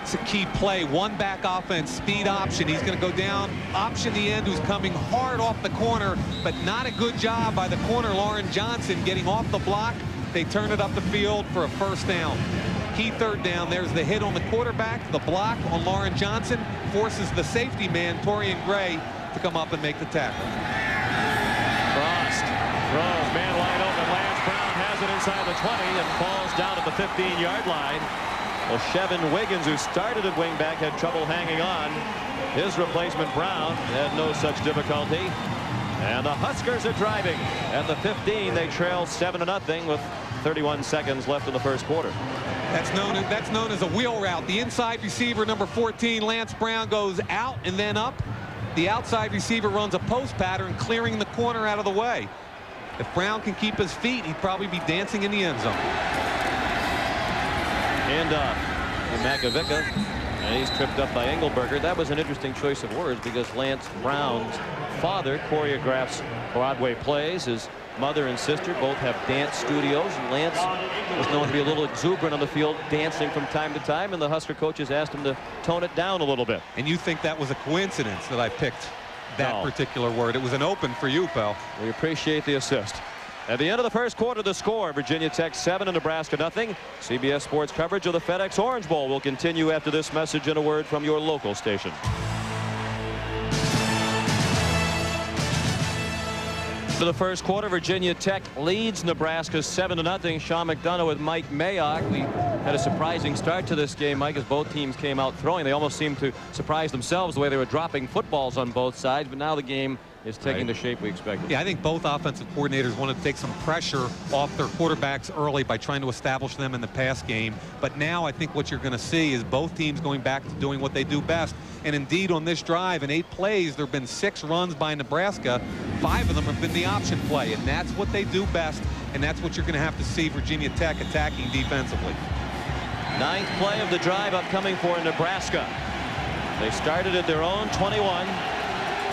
It's a key play. One back offense, speed option. He's going to go down, option the end, who's coming hard off the corner, but not a good job by the corner, Lauren Johnson, getting off the block. They turn it up the field for a first down. Key 3rd down. There's the hit on the quarterback. The block on Lauren Johnson forces the safety man, Torian Gray, to come up and make the tackle. Frost throws, man wide open. Lance Brown has it inside the 20 and falls down at the 15-yard line. Well, Chevin Wiggins, who started at wingback, had trouble hanging on. His replacement, Brown, had no such difficulty. And the Huskers are driving. At the 15, they trail 7-0 with 31 seconds left in the first quarter. That's known as a wheel route. The inside receiver, number 14, Lance Brown, goes out and then up. The outside receiver runs a post pattern, clearing the corner out of the way. If Brown can keep his feet, he'd probably be dancing in the end zone. And McAvica, and he's tripped up by Engelberger. That was an interesting choice of words because Lance Brown's father choreographs Broadway plays. His mother and sister both have dance studios. Lance was known to be a little exuberant on the field, dancing from time to time, and the Husker coaches asked him to tone it down a little bit. And you think that was a coincidence that I picked that particular word? It was an open for you, pal. We appreciate the assist. At the end of the first quarter, the score, Virginia Tech 7 and Nebraska 0. CBS Sports coverage of the FedEx Orange Bowl will continue after this message and a word from your local station. To the first quarter, Virginia Tech leads Nebraska 7-0. Sean McDonough with Mike Mayock. We had a surprising start to this game, Mike, as both teams came out throwing. They almost seemed to surprise themselves the way they were dropping footballs on both sides, but now the game is taking the shape we expected. Yeah, I think both offensive coordinators wanted to take some pressure off their quarterbacks early by trying to establish them in the pass game. But now I think what you're going to see is both teams going back to doing what they do best. And indeed, on this drive, in 8 plays, there have been 6 runs by Nebraska. 5 of them have been the option play, and that's what they do best. And that's what you're going to have to see Virginia Tech attacking defensively. 9th play of the drive upcoming for Nebraska. They started at their own 21.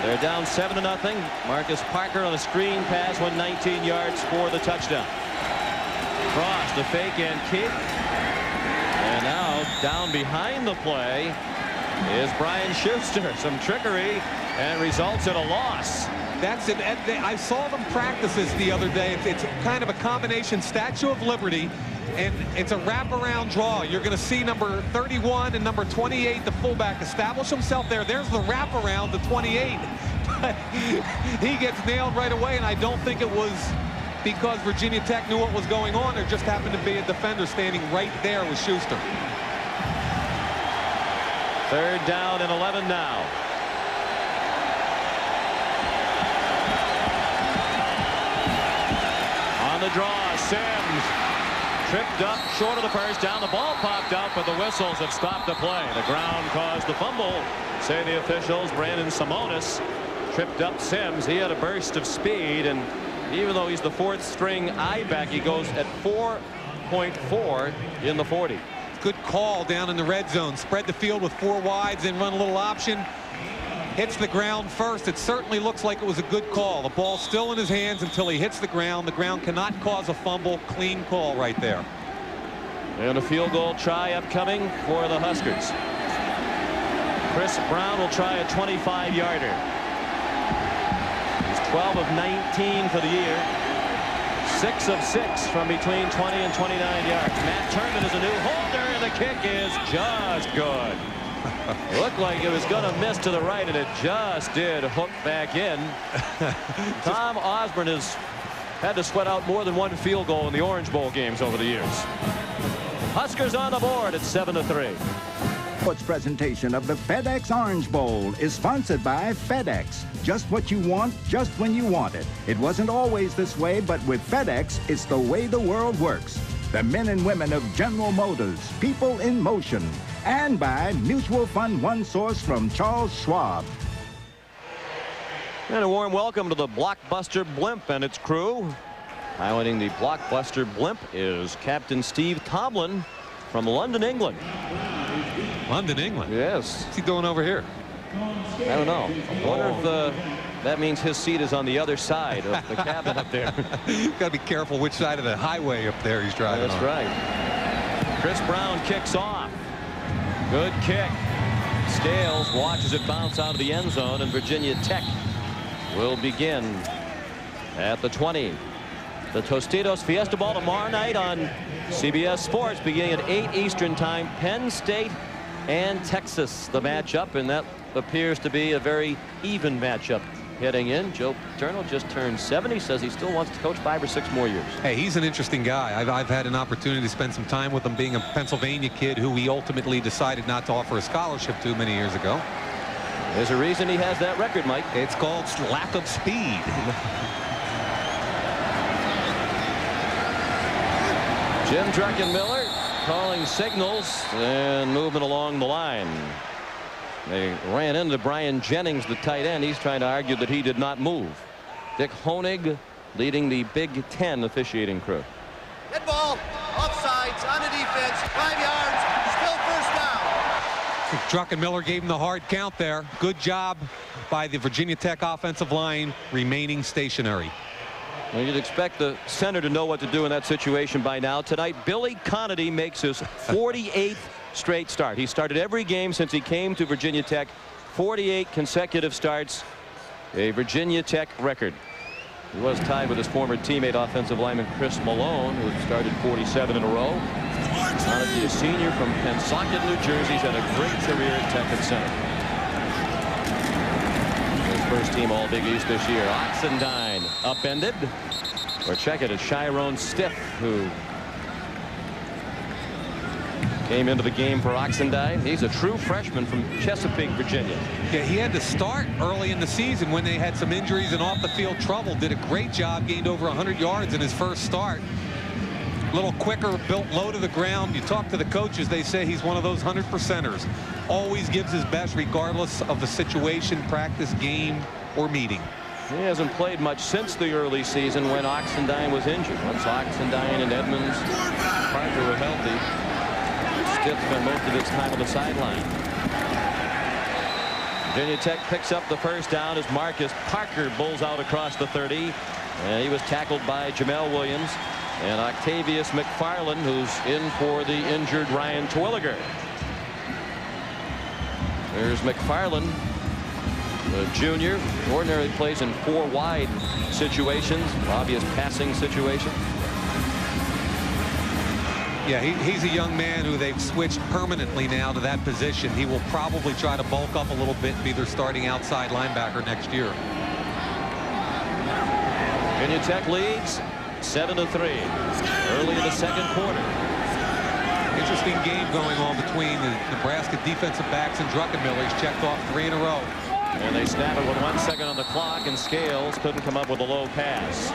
They're down 7-0. Marcus Parker on a screen pass, went 19 yards for the touchdown. Frost, the fake and kick. And now down behind the play is Brian Schuster. Some trickery, and it results in a loss. That's it. I saw them practice this the other day. It's kind of a combination Statue of Liberty, and it's a wraparound draw. You're going to see number 31 and number 28, the fullback, establish himself there. There's the wraparound, the 28. But he gets nailed right away, and I don't think it was because Virginia Tech knew what was going on. There just happened to be a defender standing right there with Schuster. 3rd down and 11 now. On the draw, Sims tripped up short of the first down. The ball popped out, but the whistles have stopped the play. The ground caused the fumble, say the officials. Brandon Simonis tripped up Sims. He had a burst of speed, and even though he's the 4th string I-back, he goes at 4.4 in the 40. Good call down in the red zone. Spread the field with 4 wides and run a little option. Hits the ground first. It certainly looks like it was a good call. The ball's still in his hands until he hits the ground. The ground cannot cause a fumble. Clean call right there. And a field goal try upcoming for the Huskers. Chris Brown will try a 25-yarder. He's 12 of 19 for the year. 6 of 6 from between 20 and 29 yards. Matt Turman is a new holder, and the kick is just good. Looked like it was going to miss to the right, and it just did hook back in. Tom Osborne has had to sweat out more than 1 field goal in the Orange Bowl games over the years. Huskers on the board at 7-3. Sports presentation of the FedEx Orange Bowl is sponsored by FedEx. Just what you want, just when you want it. It wasn't always this way, but with FedEx, it's the way the world works. The men and women of General Motors, people in motion. And by Mutual Fund One Source from Charles Schwab. And a warm welcome to the Blockbuster Blimp and its crew. Piloting the Blockbuster Blimp is Captain Steve Tomlin from London, England. London, England? Yes. What's he doing over here? I don't know. I wonder if that means his seat is on the other side of the cabin up there. Got to be careful which side of the highway up there he's driving That's on. right. Chris Brown kicks off. Good kick. Scales watches it bounce out of the end zone, and Virginia Tech will begin at the 20. The Tostitos Fiesta Bowl tomorrow night on CBS Sports beginning at 8 Eastern time. Penn State and Texas the matchup, and that appears to be a very even matchup heading in. Joe Paterno just turned 70, says he still wants to coach 5 or 6 more years. Hey, he's an interesting guy. I've had an opportunity to spend some time with him, being a Pennsylvania kid who he ultimately decided not to offer a scholarship to many years ago. There's a reason he has that record, Mike. It's called lack of speed. Jim Druckenmiller calling signals and movement along the line. They ran into Brian Jennings, the tight end. He's trying to argue that he did not move. Dick Honig leading the Big Ten officiating crew. Dead ball, offsides, on the defense, 5 yards, still first down. Druckenmiller gave him the hard count there. Good job by the Virginia Tech offensive line remaining stationary. Well, you'd expect the center to know what to do in that situation by now. Tonight, Billy Conity makes his 48th straight start. He started every game since he came to Virginia Tech. 48 consecutive starts, a Virginia Tech record. He was tied with his former teammate, offensive lineman Chris Malone, who started 47 in a row. Conity, a senior from Pennsauken, New Jersey, has had a great career at Tech and center. His first team All Big East this year. Oxendine upended. Or check it, it's Chiron Stiff, who came into the game for Oxendine. He's a true freshman from Chesapeake, Virginia. Yeah, he had to start early in the season when they had some injuries and off the field trouble. Did a great job, gained over 100 yards in his first start. A little quicker, built low to the ground. You talk to the coaches, they say he's one of those 100%ers. Always gives his best regardless of the situation, practice, game, or meeting. He hasn't played much since the early season when Oxendine was injured. Once Oxendine and Edmonds Parker were healthy, Stiff spent most of his time on the sideline. Virginia Tech picks up the first down as Marcus Parker bulls out across the 30. And he was tackled by Jamel Williams and Octavius McFarland, who's in for the injured Ryan Terwilliger. There's McFarland, the junior, ordinarily plays in 4 wide situations, obvious passing situations. Yeah, he's a young man who they've switched permanently now to that position. He will probably try to bulk up a little bit and be their starting outside linebacker next year. Virginia Tech leads 7-3 early in the second quarter. Interesting game going on between the Nebraska defensive backs and Druckenmiller. He's checked off 3 in a row. And they snap it with 1 second on the clock, and Scales couldn't come up with a low pass.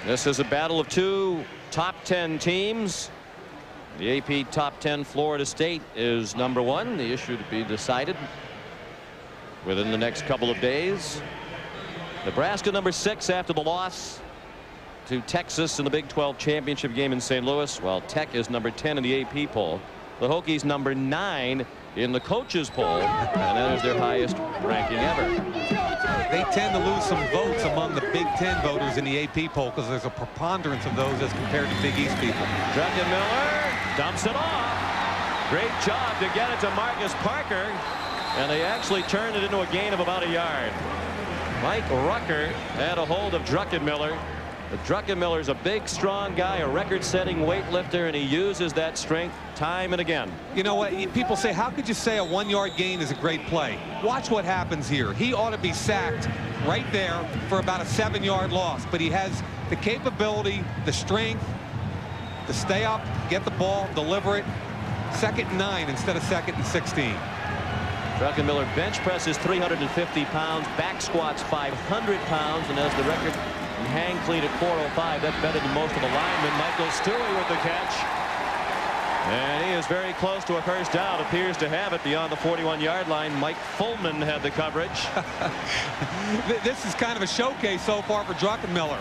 This is a battle of 2 top 10 teams. The AP top 10 Florida State is #1. The issue to be decided within the next couple of days. Nebraska #6 after the loss to Texas in the Big 12 championship game in St. Louis, while Tech is #10 in the AP poll. The Hokies #9 in the coaches poll, and that is their highest ranking ever. They tend to lose some votes among the Big Ten voters in the AP poll because there's a preponderance of those as compared to Big East people. Druckenmiller dumps it off. Great job to get it to Marcus Parker, and they actually turned it into a gain of about a yard. Mike Rucker had a hold of Druckenmiller. But Druckenmiller's a big, strong guy, a record-setting weightlifter, and he uses that strength time and again. You know what? People say, how could you say a 1-yard gain is a great play? Watch what happens here. He ought to be sacked right there for about a 7-yard loss, but he has the capability, the strength to stay up, get the ball, deliver it. 2nd and 9 instead of 2nd and 16. Druckenmiller bench presses 350 pounds, back squats 500 pounds, and has the record hang clean at 405. That's better than most of the linemen. Michael Stewie with the catch. And he is very close to a first down. Appears to have it beyond the 41-yard line. Mike Fullman had the coverage. This is kind of a showcase so far for Druckenmiller.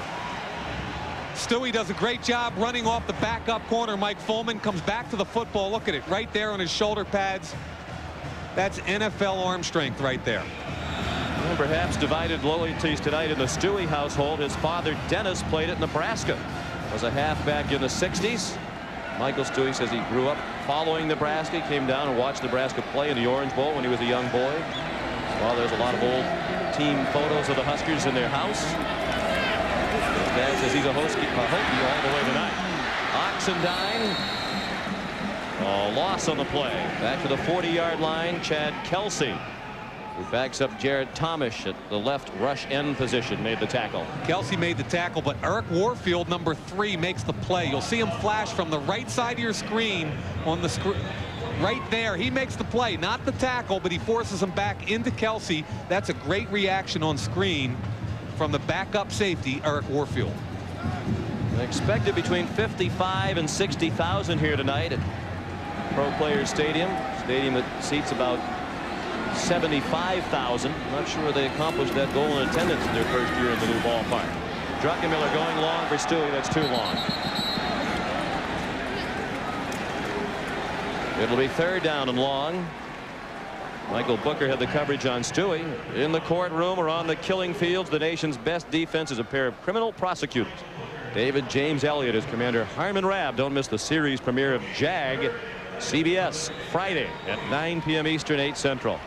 Stewie does a great job running off the backup corner. Mike Fullman comes back to the football. Look at it right there on his shoulder pads. That's NFL arm strength right there. And perhaps divided loyalties tonight in the Stewie household. His father, Dennis, played at Nebraska. Was a halfback in the 60s. Michael Stewie says he grew up following Nebraska. He came down and watched Nebraska play in the Orange Bowl when he was a young boy. Well, there's a lot of old team photos of the Huskers in their house. His dad says he's a Hokie all the way tonight. Oxendine. A loss on the play. Back to the 40-yard line, Chad Kelsey, who backs up Jared Thomas at the left rush end position, made the tackle. Kelsey made the tackle, but Eric Warfield, #3, makes the play. You'll see him flash from the right side of your screen on the screen. Right there, he makes the play, not the tackle, but he forces him back into Kelsey. That's a great reaction on screen from the backup safety, Eric Warfield. Expected between 55 and 60,000 here tonight at Pro Players Stadium that seats about 75,000. Not sure they accomplished that goal in attendance in their first year in the new ballpark. Druckenmiller going long for Stewie. That's too long. It'll be 3rd down and long. Michael Booker had the coverage on Stewie. In the courtroom or on the killing fields, the nation's best defense is a pair of criminal prosecutors. David James Elliott as Commander Harmon Rabb. Don't miss the series premiere of JAG, CBS, Friday at 9 p.m. Eastern, 8 Central.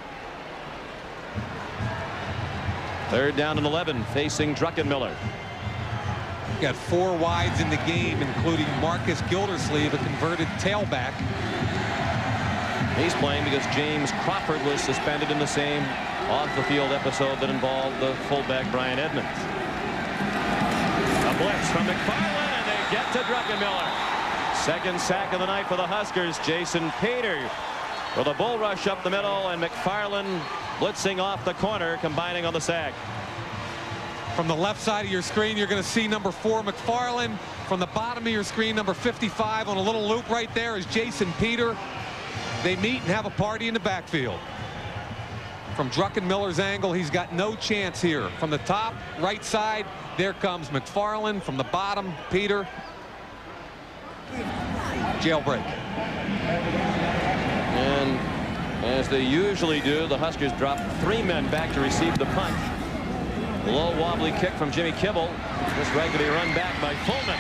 3rd down and 11 facing Druckenmiller. Got 4 wides in the game, including Marcus Gildersleeve, a converted tailback. He's playing because James Crawford was suspended in the same off-the-field episode that involved the fullback Brian Edmonds. A blitz from McFarland, and they get to Druckenmiller. 2nd sack of the night for the Huskers. Jason Peter with a bull rush up the middle, and McFarland blitzing off the corner, combining on the sack. From the left side of your screen, you're going to see #4 McFarland. From the bottom of your screen, #55 on a little loop right there is Jason Peter. They meet and have a party in the backfield. From Druckenmiller's angle, he's got no chance here. From the top right side, there comes McFarland. From the bottom, Peter. Jailbreak. And as they usually do, the Huskers drop 3 men back to receive the punt. A low wobbly kick from Jimmy Kibble. This right to be run back by Fullman.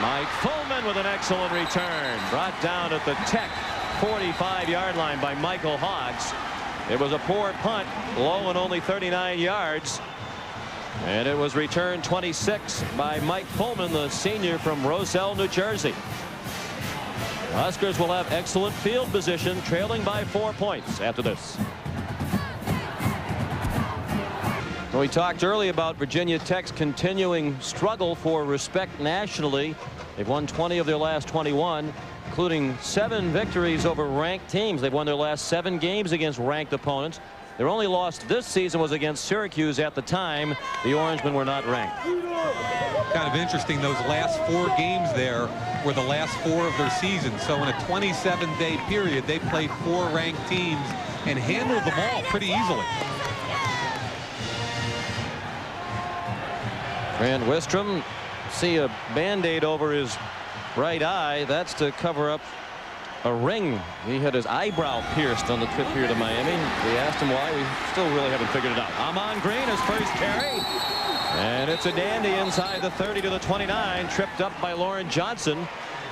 Mike Fullman with an excellent return. Brought down at the Tech 45-yard line by Michael Hoggs. It was a poor punt, low and only 39 yards. And it was returned 26 by Mike Fullman, the senior from Roselle, New Jersey. The Huskers will have excellent field position, trailing by 4 points after this. We talked earlier about Virginia Tech's continuing struggle for respect nationally. They've won 20 of their last 21, including 7 victories over ranked teams. They've won their last 7 games against ranked opponents. Their only loss this season was against Syracuse. At the time, the Orangemen were not ranked. Kind of interesting, those last 4 games there were the last 4 of their season. So in a 27-day period, they played 4 ranked teams and handled them all pretty easily. Grant Wistrom, see a Band-Aid over his right eye. That's to cover up a ring. He had his eyebrow pierced on the trip here to Miami. We asked him why. We still really haven't figured it out. Amon Green, his first carry. And it's a dandy inside the 30 to the 29, tripped up by Lauren Johnson.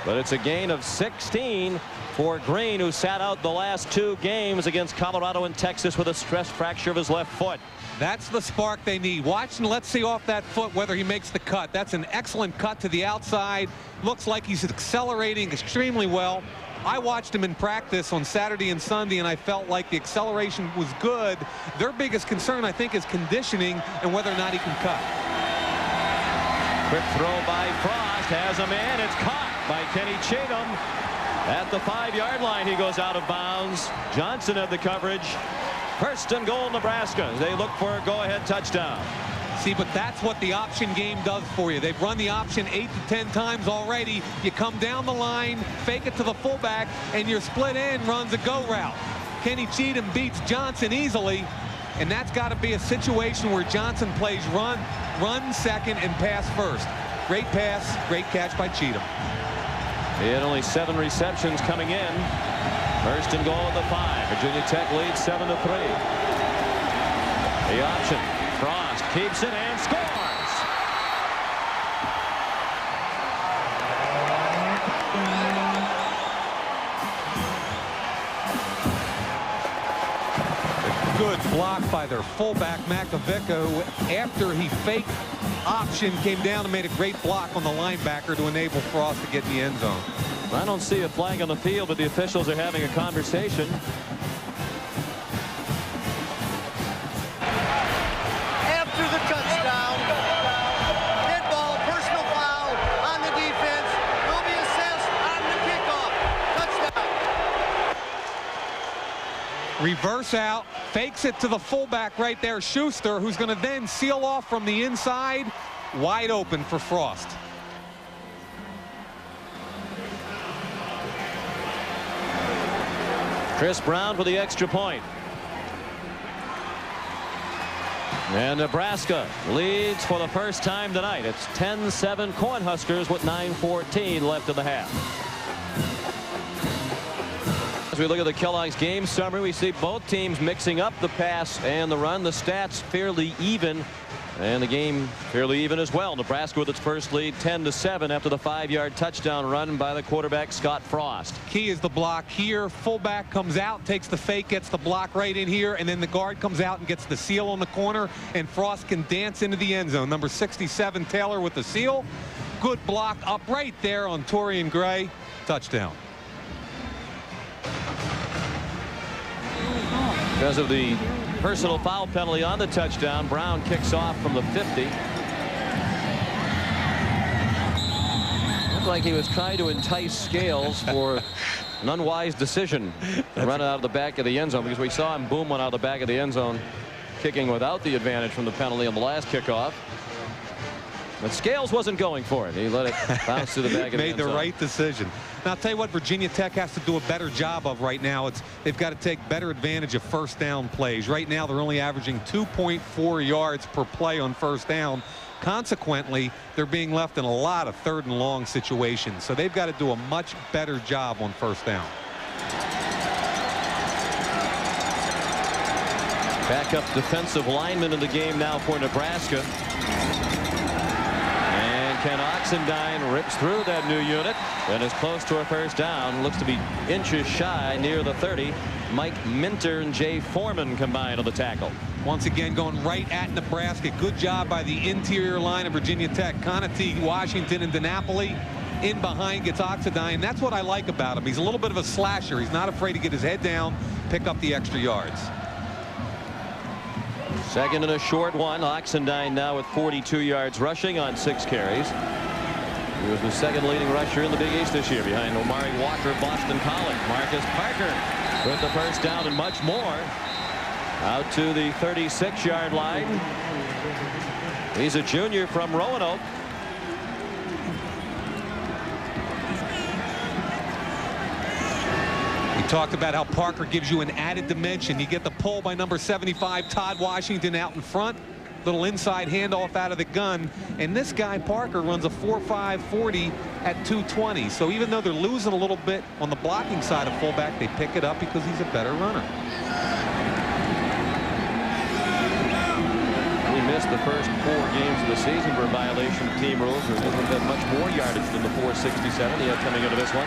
But it's a gain of 16 for Green, who sat out the last 2 games against Colorado and Texas with a stress fracture of his left foot. That's the spark they need. Watch and let's see off that foot whether he makes the cut. That's an excellent cut to the outside. Looks like he's accelerating extremely well. I watched him in practice on Saturday and Sunday, and I felt like the acceleration was good. Their biggest concern, I think, is conditioning and whether or not he can cut. Quick throw by Frost, has a man. It's caught by Kenny Cheatham. At the 5-yard line, he goes out of bounds. Johnson had the coverage. First and goal, Nebraska. They look for a go-ahead touchdown. See, but that's what the option game does for you. They've run the option 8 to 10 times already. You come down the line, fake it to the fullback, and your split end runs a go route. Kenny Cheatham beats Johnson easily, and that's got to be a situation where Johnson plays run second and pass first. Great pass, great catch by Cheatham. He had only 7 receptions coming in. First and goal at the 5. Virginia Tech leads 7-3. The option. Frost keeps it and scores. Good block by their fullback, Makovica, who after he faked option came down and made a great block on the linebacker to enable Frost to get in the end zone. I don't see a flag on the field, but the officials are having a conversation. After the touchdown, dead ball, personal foul on the defense, will be assessed on the kickoff. Touchdown. Reverse out, fakes it to the fullback right there, Schuster, who's going to then seal off from the inside, wide open for Frost. Chris Brown for the extra point. And Nebraska leads for the first time tonight. It's 10-7 Cornhuskers with 9:14 left in the half. As we look at the Kellogg's game summary, we see both teams mixing up the pass and the run. The stats fairly even, and the game fairly even as well. Nebraska with its first lead 10-7 after the 5-yard touchdown run by the quarterback Scott Frost. Key is the block here. Fullback comes out, takes the fake, gets the block right in here, and then the guard comes out and gets the seal on the corner, and Frost can dance into the end zone. Number 67 Taylor with the seal. Good block up right there on Torian Gray. Touchdown. Because of the personal foul penalty on the touchdown, Brown kicks off from the 50. Looked like he was trying to entice Scales for an unwise decision to run it out of the back of the end zone, because we saw him boom one out of the back of the end zone, kicking without the advantage from the penalty on the last kickoff. But Scales wasn't going for it. He let it bounce to the back of the end zone. Made the right decision. Now, I'll tell you what Virginia Tech has to do a better job of right now. They've got to take better advantage of first down plays. Right now, they're only averaging 2.4 yards per play on first down. Consequently, they're being left in a lot of 3rd and long situations. So they've got to do a much better job on first down. Backup defensive lineman in the game now for Nebraska. Ken Oxendine rips through that new unit and is close to a first down. Looks to be inches shy near the 30. Mike Minter and Jay Foreman combined on the tackle. Once again, going right at Nebraska. Good job by the interior line of Virginia Tech. Conatee, Washington, and DiNapoli. In behind gets Oxendine. That's what I like about him. He's a little bit of a slasher. He's not afraid to get his head down, pick up the extra yards. Second and a short one. Oxendine now with 42 yards rushing on 6 carries. He was the second leading rusher in the Big East this year behind Omari Walker of Boston College. Marcus Parker with the first down and much more. Out to the 36-yard line. He's a junior from Roanoke. We talked about how Parker gives you an added dimension. You get the pull by number 75, Todd Washington, out in front. Little inside handoff out of the gun. And this guy, Parker, runs a 4.5 40 at 220. So even though they're losing a little bit on the blocking side of fullback, they pick it up because he's a better runner. We missed the first 4 games of the season for violation of team rules. There hasn't been much more yardage than the 467 he had coming into this one.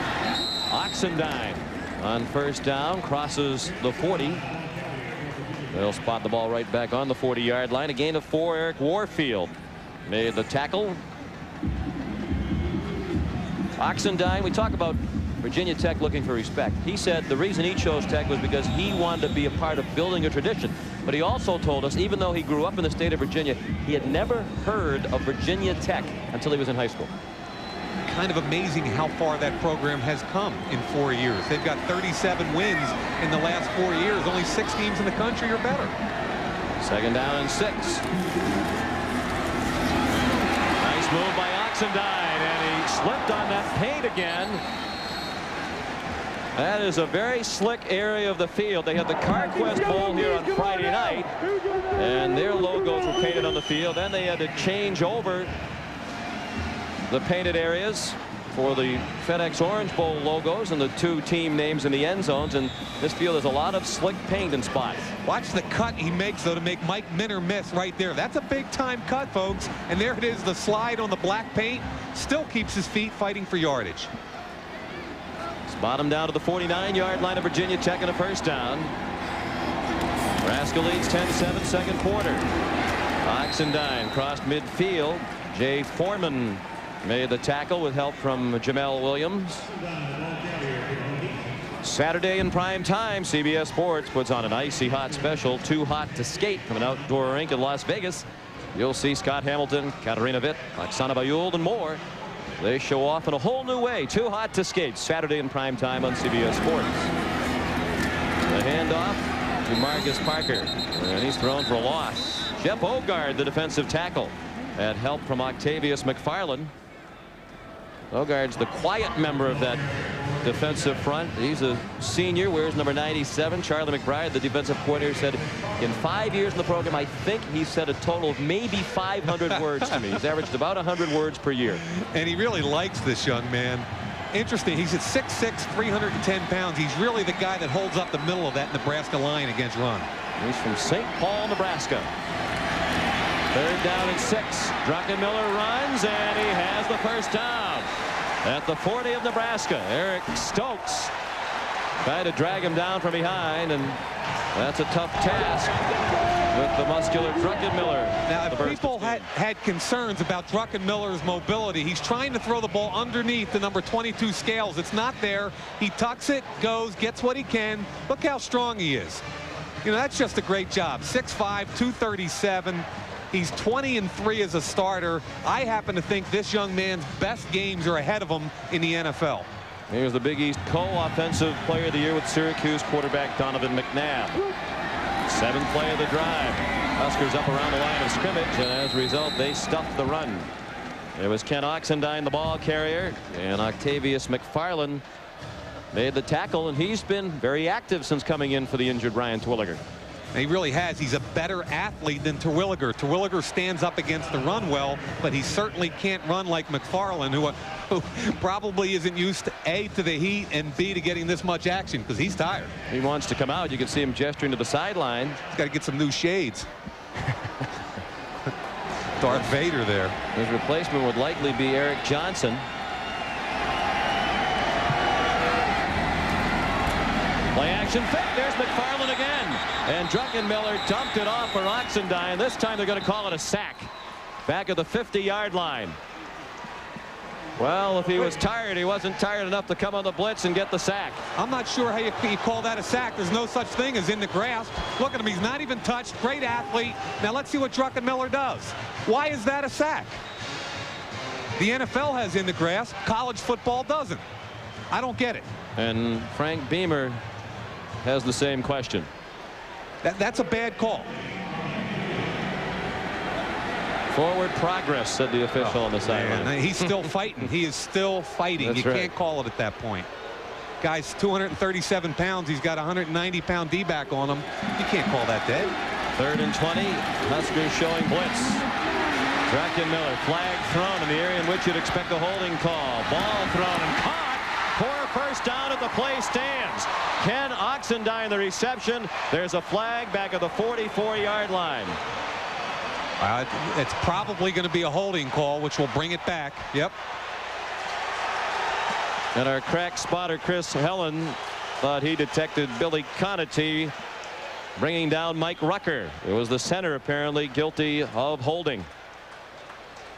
Oxendine on first down crosses the 40. They'll spot the ball right back on the 40-yard line. A gain of 4. Eric Warfield made the tackle. Oxendine, we talk about Virginia Tech looking for respect. He said the reason he chose Tech was because he wanted to be a part of building a tradition. But he also told us, even though he grew up in the state of Virginia, he had never heard of Virginia Tech until he was in high school. Kind of amazing how far that program has come in 4 years. They've got 37 wins in the last 4 years. Only 6 teams in the country are better. Second down and 6. Nice move by Oxendine, and he slipped on that paint again. That is a very slick area of the field. They had the CarQuest Bowl here on Friday night, and their logos were painted on the field. Then they had to change over the painted areas for the FedEx Orange Bowl logos and the 2 team names in the end zones. And this field has a lot of slick paint in spots. Watch the cut he makes, though, to make Mike Minter miss right there. That's a big-time cut, folks. And there it is, the slide on the black paint. Still keeps his feet fighting for yardage. Spot him down to the 49-yard line of Virginia Tech and a first down. Nebraska leads 10-7 second quarter. Oxendine crossed midfield. Jay Foreman made the tackle with help from Jamel Williams. Saturday in prime time, CBS Sports puts on an icy hot special, Too Hot to Skate, from an outdoor rink in Las Vegas. You'll see Scott Hamilton, Katarina Witt, Oksana Bayul, and more. They show off in a whole new way. Too Hot to Skate, Saturday in prime time on CBS Sports. The handoff to Marcus Parker, and he's thrown for a loss. Jeff Ogard, the defensive tackle, had help from Octavius McFarland. Ogard's the quiet member of that defensive front. He's a senior, wears number 97. Charlie McBride, the defensive coordinator, said in 5 years in the program, I think he said a total of maybe 500 words to me. He's averaged about 100 words per year. And he really likes this young man. Interesting, he's at 6'6", 310 pounds. He's really the guy that holds up the middle of that Nebraska line against run. He's from St. Paul, Nebraska. Third down and 6. Druckenmiller runs, and he has the first down at the 40 of Nebraska. Eric Stokes tried to drag him down from behind, and that's a tough task with the muscular Druckenmiller. Now, if people had concerns about Druckenmiller's mobility, he's trying to throw the ball underneath the number 22 scales. It's not there. He tucks it, goes, gets what he can. Look how strong he is. You know, that's just a great job. 6'5", 237. He's 20-3 as a starter. I happen to think this young man's best games are ahead of him in the NFL. Here's the Big East co-offensive player of the year with Syracuse quarterback Donovan McNabb. 7th play of the drive. Huskers up around the line of scrimmage, and as a result, they stuffed the run. It was Ken Oxendine, the ball carrier, and Octavius McFarland made the tackle, and he's been very active since coming in for the injured Brian Terwilliger. He really has. He's a better athlete than Terwilliger. Terwilliger stands up against the run well, but he certainly can't run like McFarland, who probably isn't used to A, to the heat, and B, to getting this much action, because he's tired. He wants to come out. You can see him gesturing to the sideline. He's got to get some new shades. Darth Vader there. His replacement would likely be Eric Johnson. Play action fake. There's McFarland again. And Druckenmiller dumped it off for Oxendine. This time they're going to call it a sack. Back at the 50-yard line. Well, if he was tired, he wasn't tired enough to come on the blitz and get the sack. I'm not sure how you call that a sack. There's no such thing as in the grasp. Look at him. He's not even touched. Great athlete. Now let's see what Druckenmiller does. Why is that a sack? The NFL has in the grasp. College football doesn't. I don't get it. And Frank Beamer has the same question. That's a bad call. Forward progress, said the official on the sideline. He's still fighting. He is still fighting. That's you right. can't call it at that point. Guy's 237 pounds. He's got a 190-pound D-back on him. You can't call that dead. 3rd and 20. Huskers showing blitz. Druckenmiller, flag thrown in the area in which you'd expect a holding call. Ball thrown and caught. For first down at the play stands. Ken Oxendine the reception. There's a flag back at the 44-yard line. It's probably going to be a holding call, which will bring it back. Yep. And our crack spotter Chris Helen thought he detected Billy Conatee bringing down Mike Rucker. It was the center apparently guilty of holding.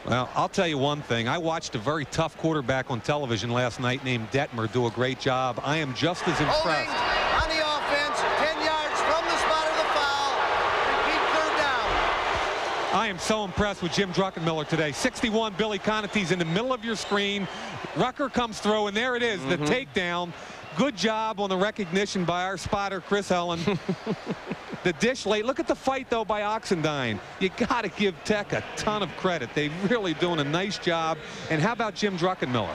Well, I'll tell you one thing. I watched a very tough quarterback on television last night named Detmer do a great job. I am just as impressed. Holding on the offense, 10 yards from the spot of the foul. Repeat 3rd down. I am so impressed with Jim Druckenmiller today. 61, Billy Conatee's in the middle of your screen. Rucker comes through, and there it is, the takedown. Good job on the recognition by our spotter, Chris Helen. The dish late. Look at the fight, though, by Oxendine. You got to give Tech a ton of credit. They're really doing a nice job. And how about Jim Druckenmiller?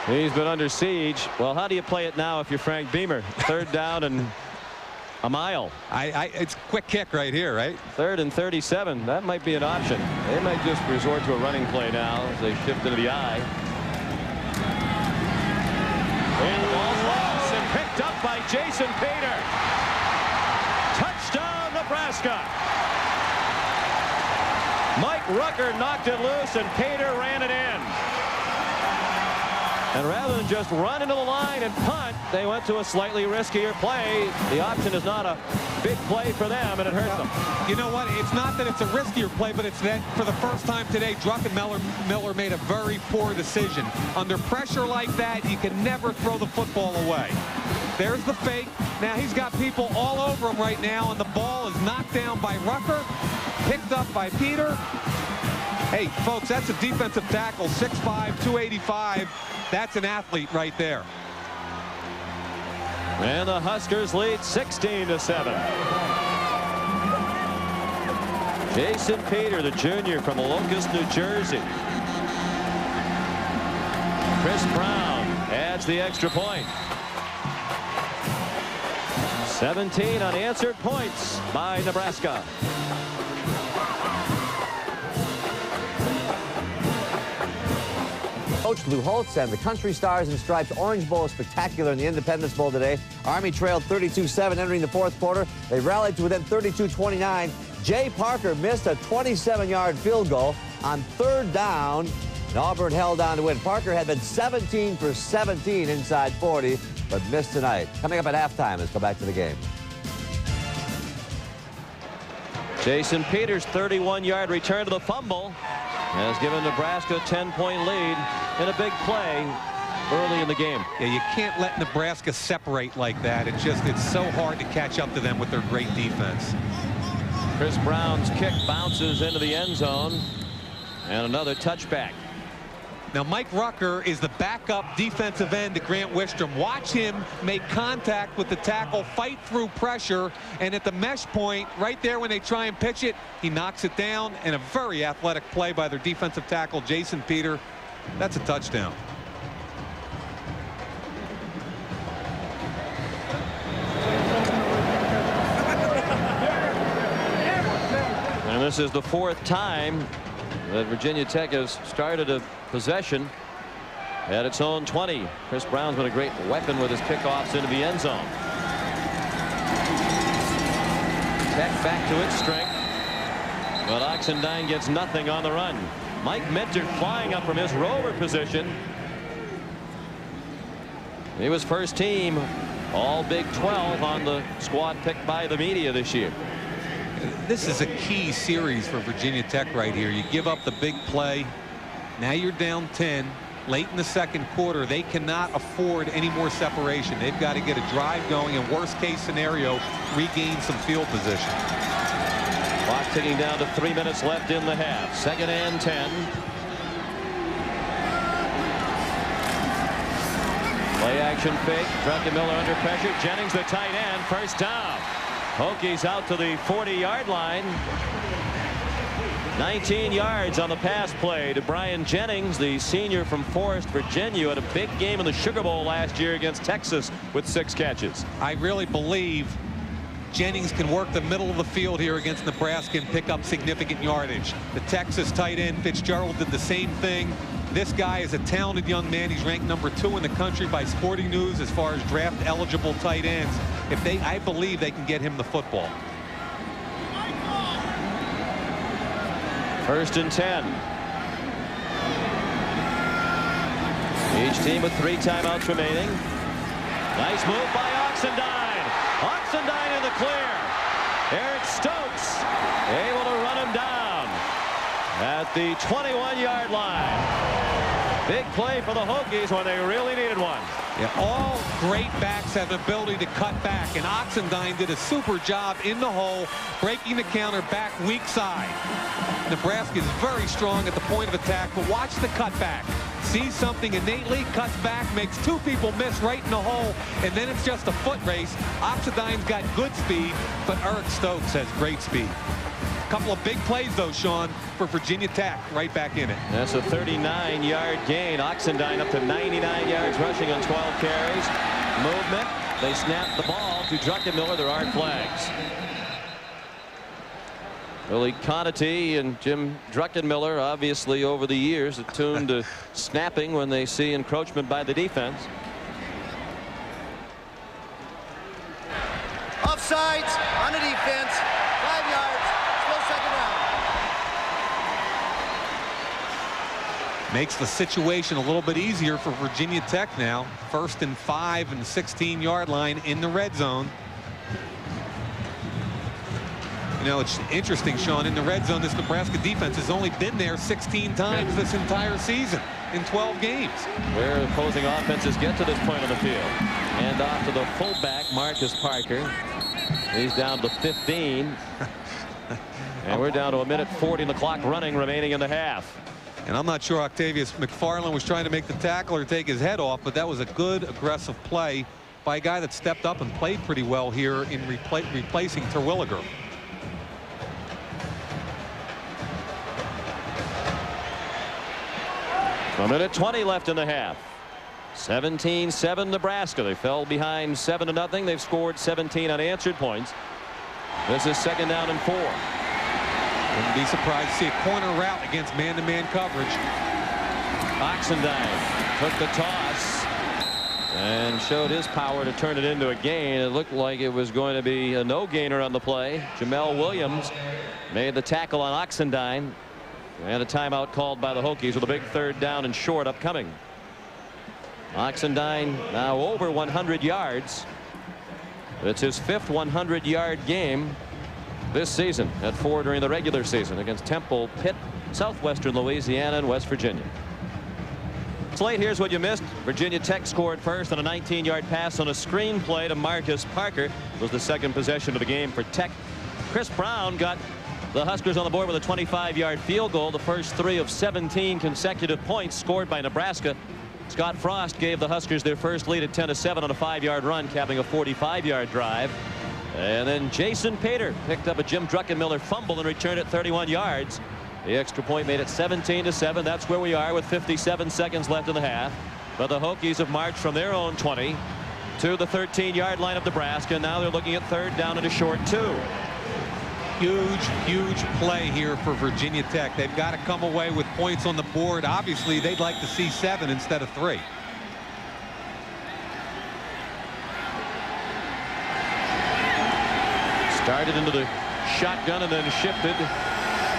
He's been under siege. Well, how do you play it now if you're Frank Beamer? 3rd down and a mile. It's a quick kick right here, right? 3rd and 37. That might be an option. They might just resort to a running play now as they shift into the eye. And the ball's lost and picked up by Jason Peter. Touchdown, Nebraska. Mike Rucker knocked it loose and Peter ran it in. And rather than just run into the line and punt, they went to a slightly riskier play. The option is not a big play for them, and it hurts them. You know what? It's not that it's a riskier play, but it's that for the first time today, Druckenmiller made a very poor decision. Under pressure like that, you can never throw the football away. There's the fake. Now he's got people all over him right now, and the ball is knocked down by Rucker, picked up by Peter. Hey, folks, that's a defensive tackle, 6'5", 285. That's an athlete right there. And the Huskers lead 16-7. Jason Peter, the junior from Locust, New Jersey. Chris Brown adds the extra point. 17 unanswered points by Nebraska. Coach Lou Holtz and the Country Stars and Stripes Orange Bowl is spectacular in the Independence Bowl today. Army trailed 32-7 entering the 4th quarter. They rallied to within 32-29. Jay Parker missed a 27-yard field goal on 3rd down, and Auburn held on to win. Parker had been 17 for 17 inside 40, but missed tonight. Coming up at halftime, let's go back to the game. Jason Peters' 31-yard return to the fumble has given Nebraska a 10-point lead in a big play early in the game. Yeah, you can't let Nebraska separate like that. It's so hard to catch up to them with their great defense. Chris Brown's kick bounces into the end zone, and another touchback. Now, Mike Rucker is the backup defensive end to Grant Wistrom. Watch him make contact with the tackle, fight through pressure, and at the mesh point, right there when they try and pitch it, he knocks it down, and a very athletic play by their defensive tackle, Jason Peter. That's a touchdown. And this is the 4th time that Virginia Tech has started a possession at its own 20. Chris Brown's been a great weapon with his kickoffs into the end zone. Tech back to its strength. But Oxendine gets nothing on the run. Mike Minter flying up from his rover position. He was first team all Big 12 on the squad picked by the media this year. This is a key series for Virginia Tech right here. You give up the big play. Now you're down 10. Late in the second quarter, they cannot afford any more separation. They've got to get a drive going, and worst case scenario, regain some field position. Clock ticking down to 3 minutes left in the half. 2nd and 10. Play action fake. Druckenmiller under pressure. Jennings the tight end. First down. Hokies out to the 40-yard line. 19 yards on the pass play to Brian Jennings, the senior from Forest, Virginia, had a big game in the Sugar Bowl last year against Texas with 6 catches. I really believe Jennings can work the middle of the field here against Nebraska and pick up significant yardage. The Texas tight end Fitzgerald did the same thing. This guy is a talented young man. He's ranked number 2 in the country by Sporting News as far as draft eligible tight ends. I believe they can get him the football. 1st and 10. Each team with 3 timeouts remaining. Nice move by Oxendine. Oxendine in the clear. Eric Stokes able to run him down at the 21-yard line. Big play for the Hokies when they really needed one. Yeah, all great backs have the ability to cut back, and Oxendine did a super job in the hole, breaking the counter back weak side. Nebraska is very strong at the point of attack, but watch the cutback. Sees something innately, cuts back, makes 2 people miss right in the hole, and then it's just a foot race. Oxendine's got good speed, but Eric Stokes has great speed. Couple of big plays, though, Sean, for Virginia Tech, right back in it. That's a 39-yard gain. Oxendine up to 99 yards rushing on 12 carries. Movement. They snap the ball to Druckenmiller. There are flags. Willie Conatee and Jim Druckenmiller, obviously over the years, attuned to snapping when they see encroachment by the defense. Offsides on the defense. 5 yards. Still 2nd down. Makes the situation a little bit easier for Virginia Tech now. 1st and 5 and the 16-yard line in the red zone. You know, it's interesting, Sean, in the red zone, this Nebraska defense has only been there 16 times this entire season in 12 games. Where opposing offenses get to this point on the field. And off to the fullback, Marcus Parker. He's down to 15. And we're down to 1:40 and the clock running remaining in the half. And I'm not sure Octavius McFarland was trying to make the tackle or take his head off, but that was a good aggressive play by a guy that stepped up and played pretty well here in replacing Terwilliger. A 1:20 left in the half. 17-7 Nebraska. They fell behind 7-0. They've scored 17 unanswered points. This is 2nd down and 4. Wouldn't be surprised to see a corner route against man-to-man coverage. Oxendine took the toss and showed his power to turn it into a gain. It looked like it was going to be a no-gainer on the play. Jamel Williams made the tackle on Oxendine. And a timeout called by the Hokies with a big 3rd down and short upcoming. Oxendine now over 100 yards. It's his 5th 100-yard game this season at 4 during the regular season against Temple, Pitt, Southwestern Louisiana, and West Virginia. Slate, here's what you missed. Virginia Tech scored first on a 19-yard pass on a screen play to Marcus Parker. It was the 2nd possession of the game for Tech. Chris Brown got the Huskers on the board with a 25-yard field goal, the first 3 of 17 consecutive points scored by Nebraska. Scott Frost gave the Huskers their first lead at 10-7 on a 5-yard run, capping a 45-yard drive. And then Jason Pater picked up a Jim Druckenmiller fumble and returned it 31 yards. The extra point made it 17-7. That's where we are with 57 seconds left in the half. But the Hokies have marched from their own 20 to the 13-yard line of Nebraska. Now they're looking at 3rd down and a short 2. Huge play here for Virginia Tech. They've got to come away with points on the board. Obviously, they'd like to see 7 instead of 3. Started into the shotgun and then shifted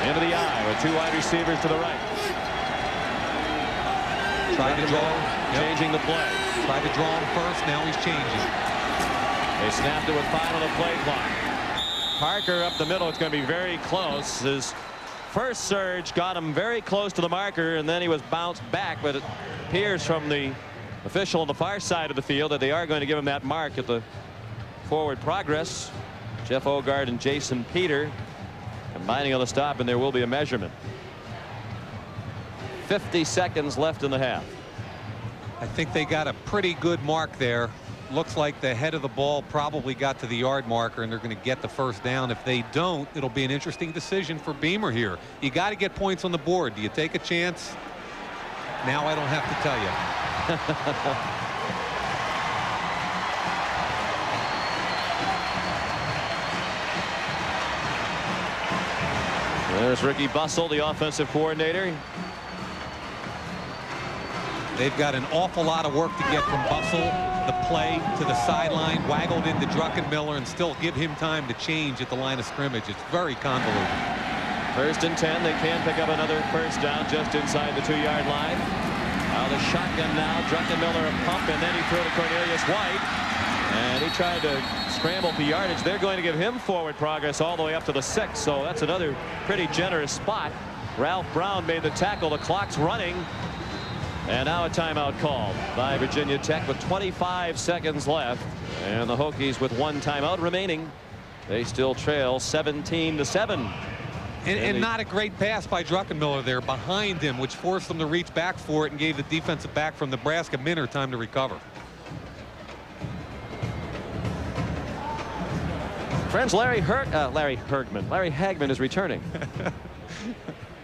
Into the eye with 2 wide receivers to the right. Tried to draw. Changing the play. Tried to draw him first. Now he's changing. They snapped it with 5 on the play clock. Parker up the middle. It's going to be very close. His first surge got him very close to the marker, and then he was bounced back. But it appears from the official on the far side of the field that they are going to give him that mark at the forward progress. Jeff Ogard and Jason Peter combining on the stop, and there will be a measurement. 50 seconds left in the half. I think they got a pretty good mark there. Looks like the head of the ball probably got to the yard marker, and they're going to get the first down. If they don't, it'll be an interesting decision for Beamer here. You got to get points on the board. Do you take a chance? Now I don't have to tell you. There's Ricky Bussell, the offensive coordinator. They've got an awful lot of work to get from Bussell. The play to the sideline, waggled into Druckenmiller, and still give him time to change at the line of scrimmage. It's very convoluted. 1st and 10. They can pick up another first down just inside the 2-yard line. Now the shotgun now. Druckenmiller a pump, and then he threw to Cornelius White. And he tried to scramble for yardage. They're going to give him forward progress all the way up to the 6. So that's another pretty generous spot. Ralph Brown made the tackle. The clock's running. And now a timeout called by Virginia Tech with 25 seconds left. And the Hokies with 1 timeout remaining. They still trail 17-7. And not a great pass by Druckenmiller there behind him, which forced them to reach back for it and gave the defensive back from Nebraska, Minner, time to recover. Friends, Larry Hagman is returning.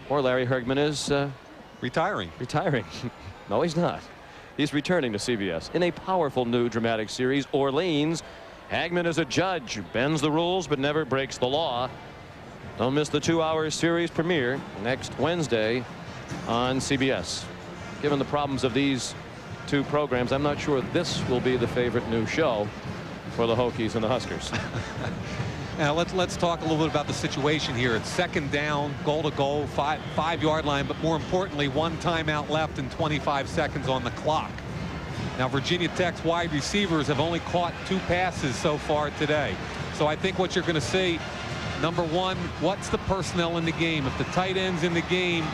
Or Larry Hergman is retiring. No, he's not. He's returning to CBS in a powerful new dramatic series, Orleans. Hagman is a judge who bends the rules but never breaks the law. Don't miss the 2-hour series premiere next Wednesday on CBS. Given the problems of these 2 programs, I'm not sure this will be the favorite new show for the Hokies and the Huskers. Now let's talk a little bit about the situation here. It's 2nd down, goal to goal, 5-yard line, but more importantly, 1 timeout left and 25 seconds on the clock. Now Virginia Tech's wide receivers have only caught 2 passes so far today. So I think what you're going to see, number 1, what's the personnel in the game? If the tight end's in the game,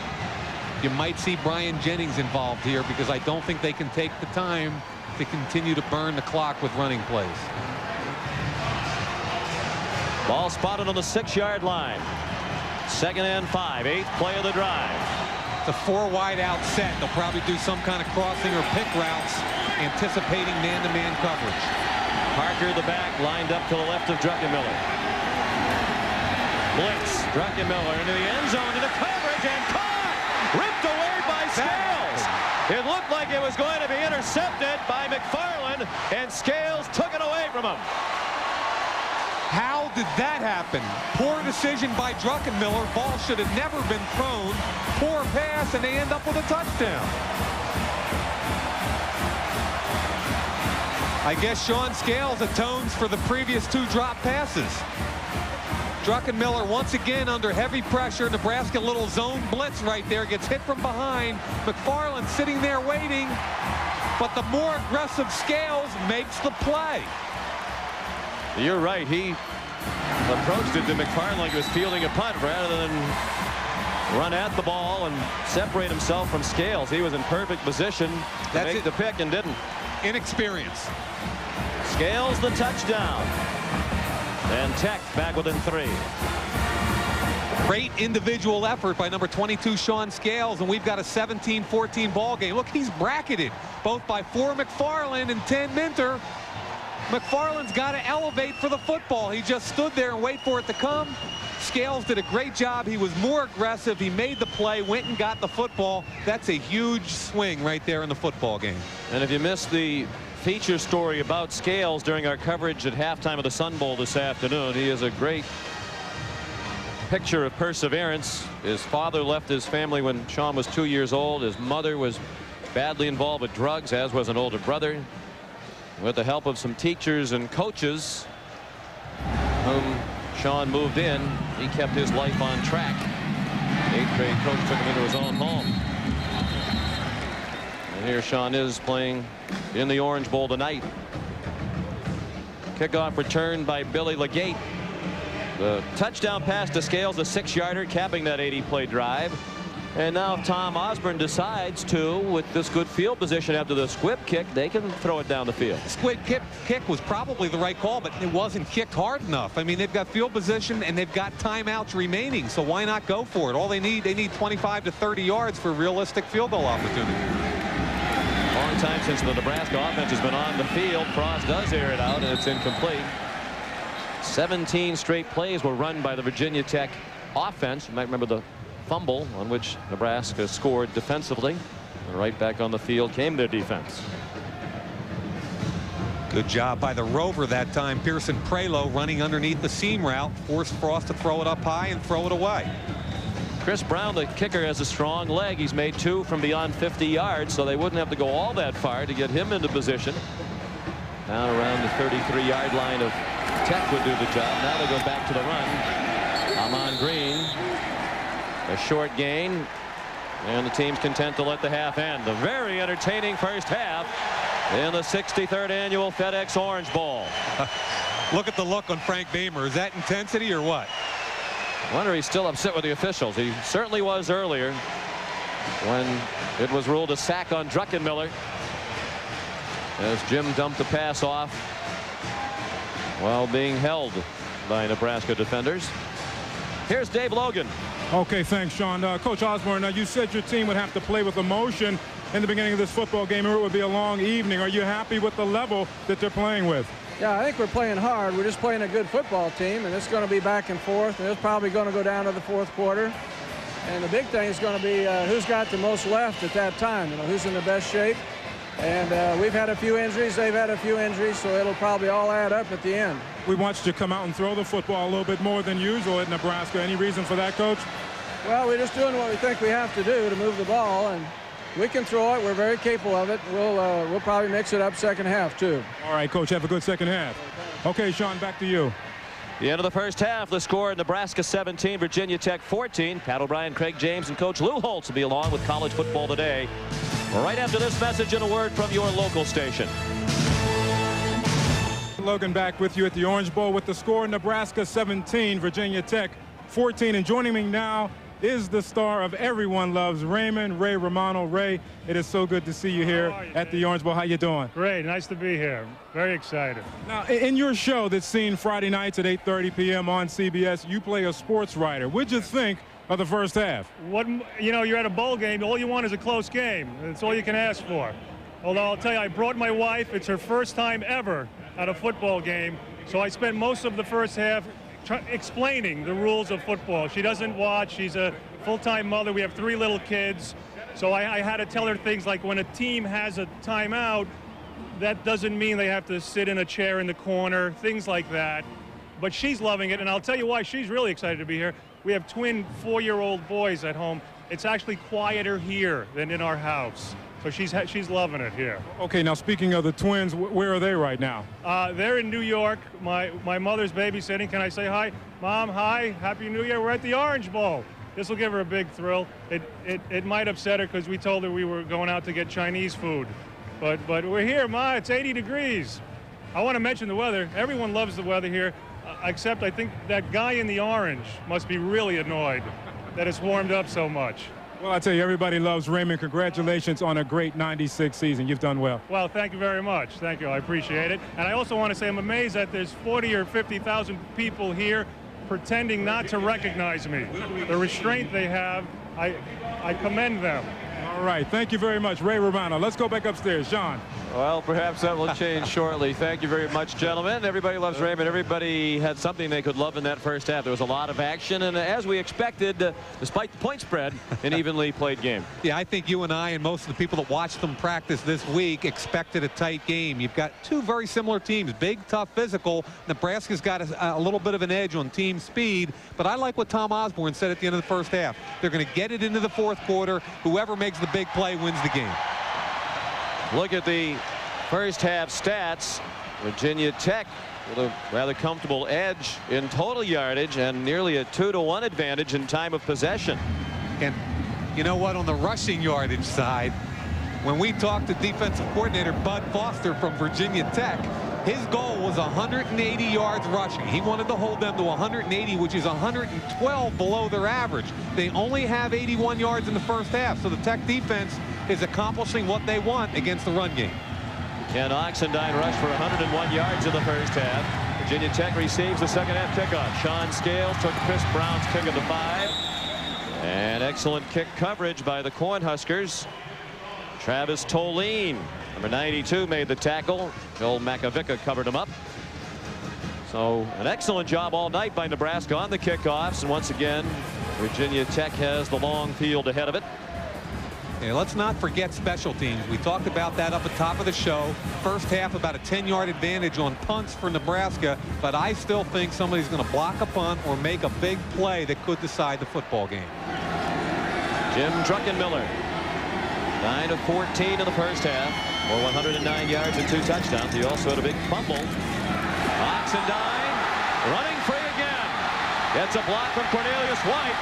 you might see Brian Jennings involved here, because I don't think they can take the time to continue to burn the clock with running plays. Ball spotted on the 6-yard line. 2nd and 5. 8th play of the drive. It's a 4-wide out set. They'll probably do some kind of crossing or pick routes, anticipating man-to-man coverage. Parker, the back, lined up to the left of Druckenmiller. Blitz. Druckenmiller into the end zone, into coverage, and caught! Ripped away by Scales. It looked like it was going to be intercepted by McFarland, and Scales took it away from him. How did that happen? Poor decision by Druckenmiller. Ball should have never been thrown. Poor pass, and they end up with a touchdown. I guess Sean Scales atones for the previous 2 drop passes. Druckenmiller once again under heavy pressure. Nebraska little zone blitz right there. Gets hit from behind. McFarland sitting there waiting. But the more aggressive Scales makes the play. You're right. He approached it to McFarland like he was fielding a punt rather than run at the ball and separate himself from Scales. He was in perfect position to make the pick and didn't. Inexperience. Scales the touchdown. And Tech back within 3. Great individual effort by number 22 Sean Scales, and we've got a 17-14 ball game. Look, he's bracketed both by 4 McFarland and 10 Minter. McFarland's got to elevate for the football. He just stood there and wait for it to come. Scales did a great job. He was more aggressive. He made the play, went and got the football. That's a huge swing right there in the football game. And if you missed the feature story about Scales during our coverage at halftime of the Sun Bowl this afternoon, he is a great picture of perseverance. His father left his family when Sean was 2 years old. His mother was badly involved with drugs, as was an older brother. With the help of some teachers and coaches whom Sean moved in, he kept his life on track. Eighth grade coach took him into his own home. And here Sean is playing in the Orange Bowl tonight. Kickoff return by Billy Legate. The touchdown pass to Scales, a 6-yarder, capping that 80-play drive. And now if Tom Osborne decides to, with this good field position after the squib kick, they can throw it down the field. Squib kick was probably the right call, but it wasn't kicked hard enough. I mean, they've got field position and they've got timeouts remaining, so why not go for it? All they need 25 to 30 yards for realistic field goal opportunity. Long time since the Nebraska offense has been on the field. Frost does air it out, and it's incomplete. 17 straight plays were run by the Virginia Tech offense. You might remember the fumble on which Nebraska scored defensively. And right back on the field came their defense. Good job by the Rover that time. Pearson Prelo running underneath the seam route, forced Frost to throw it up high and throw it away. Chris Brown, the kicker, has a strong leg. He's made 2 from beyond 50 yards, so they wouldn't have to go all that far to get him into position. Down around the 33-yard line of Tech would do the job. Now they go back to the run. Amon Green, a short gain, and the team's content to let the half end. A very entertaining first half in the 63rd annual FedEx Orange Bowl. Look at the look on Frank Beamer. Is that intensity or what? I wonder he's still upset with the officials. He certainly was earlier when it was ruled a sack on Druckenmiller as Jim dumped the pass off while being held by Nebraska defenders. Here's Dave Logan. Okay, thanks, Sean. Coach Osborne, you said your team would have to play with emotion in the beginning of this football game, or it would be a long evening. Are you happy with the level that they're playing with? Yeah, I think we're playing hard. We're just playing a good football team, and it's going to be back and forth, and it's probably going to go down to the fourth quarter. And the big thing is going to be who's got the most left at that time, who's in the best shape. And we've had a few injuries, they've had a few injuries, so it'll probably all add up at the end. We watched you come out and throw the football a little bit more than usual at Nebraska. Any reason for that, Coach? Well, we're just doing what we think we have to do to move the ball, and we can throw it. We're very capable of it. We'll probably mix it up second half, too. All right, Coach, have a good second half. Okay, Sean, back to you. The end of the first half, the score: Nebraska 17, Virginia Tech 14. Pat O'Brien, Craig James, and Coach Lou Holtz will be along with College Football Today right after this message and a word from your local station. Logan back with you at the Orange Bowl with the score: Nebraska 17, Virginia Tech 14. And joining me now is the star of Everyone Loves Raymond, Ray Romano. Ray, it is so good to see you here at the Orange Bowl. How you doing? Great. Nice to be here. Very excited. Now, in your show that's seen Friday nights at 8:30 p.m. on CBS, you play a sports writer. What'd you think of the first half? You're at a bowl game. All you want is a close game. That's all you can ask for. Although I'll tell you, I brought my wife. It's her first time ever at a football game. So I spent most of the first half explaining the rules of football. She doesn't watch. She's a full-time mother. We have 3 little kids. So I had to tell her things like when a team has a timeout, that doesn't mean they have to sit in a chair in the corner, things like that. But she's loving it, and I'll tell you why she's really excited to be here. We have twin 4-year-old boys at home. It's actually quieter here than in our house. So she's loving it here. Okay, now speaking of the twins, where are they right now? They're in New York. My mother's babysitting. Can I say hi? Mom, hi. Happy New Year. We're at the Orange Bowl. This will give her a big thrill. It might upset her because we told her we were going out to get Chinese food. But we're here, Ma. It's 80 degrees. I want to mention the weather. Everyone loves the weather here, except I think that guy in the orange must be really annoyed that it's warmed up so much. Well, I tell you, everybody loves Raymond. Congratulations on a great '96 season. You've done well. Well, thank you very much. Thank you. I appreciate it. And I also want to say I'm amazed that there's 40 or 50,000 people here pretending not to recognize me. The restraint they have, I commend them. All right. Thank you very much, Ray Romano. Let's go back upstairs. Sean. Well, perhaps that will change shortly. Thank you very much, gentlemen. Everybody loves Raymond. Everybody had something they could love in that first half. There was a lot of action, and as we expected, despite the point spread, an evenly played game. Yeah, I think you and I and most of the people that watched them practice this week expected a tight game. You've got 2 very similar teams, big, tough, physical. Nebraska's got a little bit of an edge on team speed, but I like what Tom Osborne said at the end of the first half. They're going to get it into the fourth quarter. Whoever makes the big play wins the game. Look at the first half stats. Virginia Tech with a rather comfortable edge in total yardage and nearly a 2-to-1 advantage in time of possession. And you know what, on the rushing yardage side, when we talked to defensive coordinator Bud Foster from Virginia Tech, his goal was 180 yards rushing. He wanted to hold them to 180, which is 112 below their average. They only have 81 yards in the first half, so the Tech defense is accomplishing what they want against the run game. Ken Oxendine rushed for 101 yards in the first half. Virginia Tech receives the second half kickoff. Sean Scales took Chris Brown's kick of the 5. And excellent kick coverage by the Cornhuskers. Travis Toline, number 92, made the tackle. Joel Makovica covered him up. So an excellent job all night by Nebraska on the kickoffs. And once again, Virginia Tech has the long field ahead of it. And let's not forget special teams. We talked about that up at the top of the show. First half, about a 10-yard advantage on punts for Nebraska. But I still think somebody's going to block a punt or make a big play that could decide the football game. Jim Druckenmiller, 9 of 14 in the first half, for 109 yards and 2 touchdowns. He also had a big fumble. Oxendine running free again. Gets a block from Cornelius White.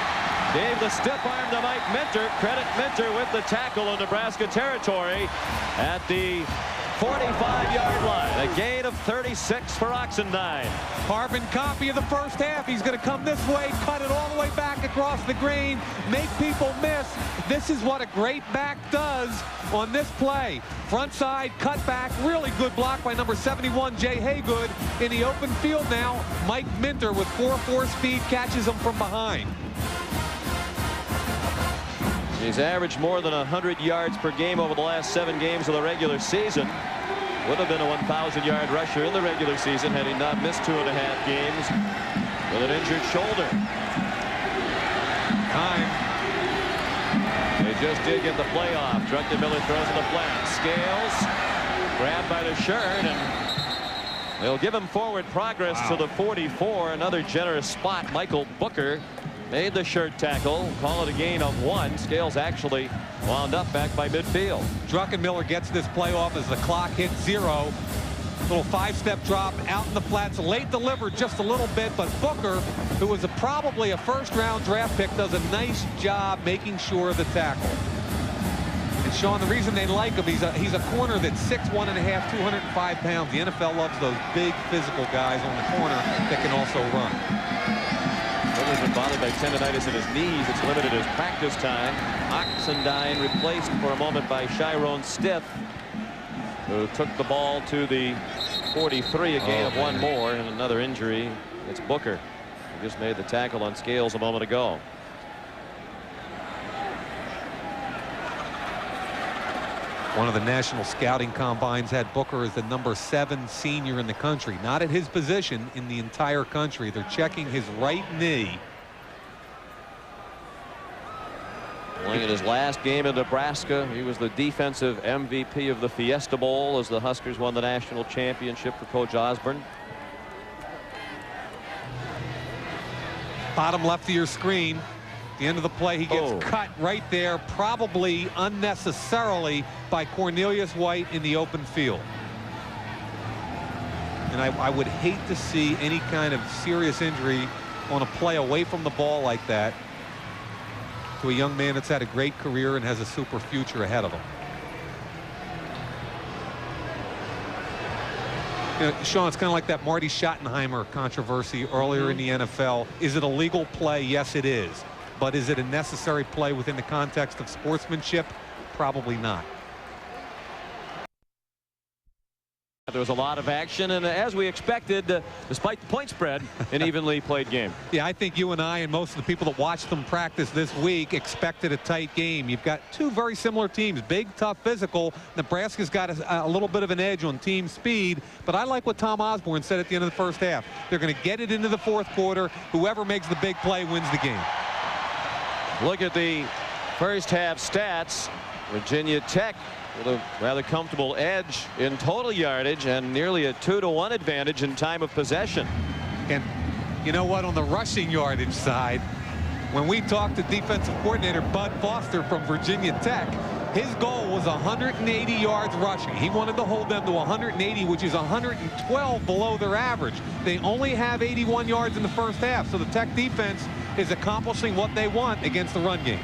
Gave the stiff arm to Mike Minter. Credit Minter with the tackle in Nebraska territory at the 45-yard line. A gain of 36 for Oxendine. Carbon copy of the first half. He's going to come this way, cut it all the way back across the green, make people miss. This is what a great back does on this play. Front side, cut back, really good block by number 71, Jay Haygood. In the open field now, Mike Minter with 4.4 speed catches him from behind. He's averaged more than 100 yards per game over the last 7 games of the regular season. Would have been a 1,000-yard rusher in the regular season had he not missed 2.5 games with an injured shoulder. Time. They just did get the playoff. Druckenmiller throws in the flat. Scales grabbed by the shirt, and they'll give him forward progress to the 44. Another generous spot. Michael Booker made the shirt tackle. Call it a gain of 1. Scales actually wound up back by midfield. Druckenmiller gets this play off as the clock hits 0. Little 5-step drop out in the flats. Late delivered just a little bit, but Booker, who was probably a first-round draft pick, does a nice job making sure of the tackle. And Sean, the reason they like him, he's a corner that's 6'1.5", 205 pounds. The NFL loves those big physical guys on the corner that can also run. Miller's been bothered by tendonitis in his knees. It's limited his practice time. Oxendine replaced for a moment by Chiron Stith, who took the ball to the 43, a gain of 1 more, and another injury. It's Booker, who just made the tackle on Scales a moment ago. One of the national scouting combines had Booker as the number 7 senior in the country. Not at his position in the entire country. They're checking his right knee. Playing in his last game in Nebraska, he was the defensive MVP of the Fiesta Bowl as the Huskers won the national championship for Coach Osborne. Bottom left of your screen. The end of the play, he gets cut right there, probably unnecessarily, by Cornelius White in the open field. And I would hate to see any kind of serious injury on a play away from the ball like that to a young man that's had a great career and has a super future ahead of him. You know, Sean, it's kind of like that Marty Schottenheimer controversy earlier in the NFL. Is it a legal play? Yes, it is. But is it a necessary play within the context of sportsmanship? Probably not. There was a lot of action, and as we expected, despite the point spread, an evenly played game. Yeah, I think you and I and most of the people that watched them practice this week expected a tight game. You've got 2 very similar teams, big, tough, physical. Nebraska's got a little bit of an edge on team speed, but I like what Tom Osborne said at the end of the first half. They're going to get it into the 4th quarter. Whoever makes the big play wins the game. Look at the first half stats. Virginia Tech with a rather comfortable edge in total yardage and nearly a 2-to-1 advantage in time of possession. And you know what, on the rushing yardage side, when we talked to defensive coordinator Bud Foster from Virginia Tech, his goal was 180 yards rushing. He wanted to hold them to 180, which is 112 below their average. They only have 81 yards in the first half, so the Tech defense is accomplishing what they want against the run game.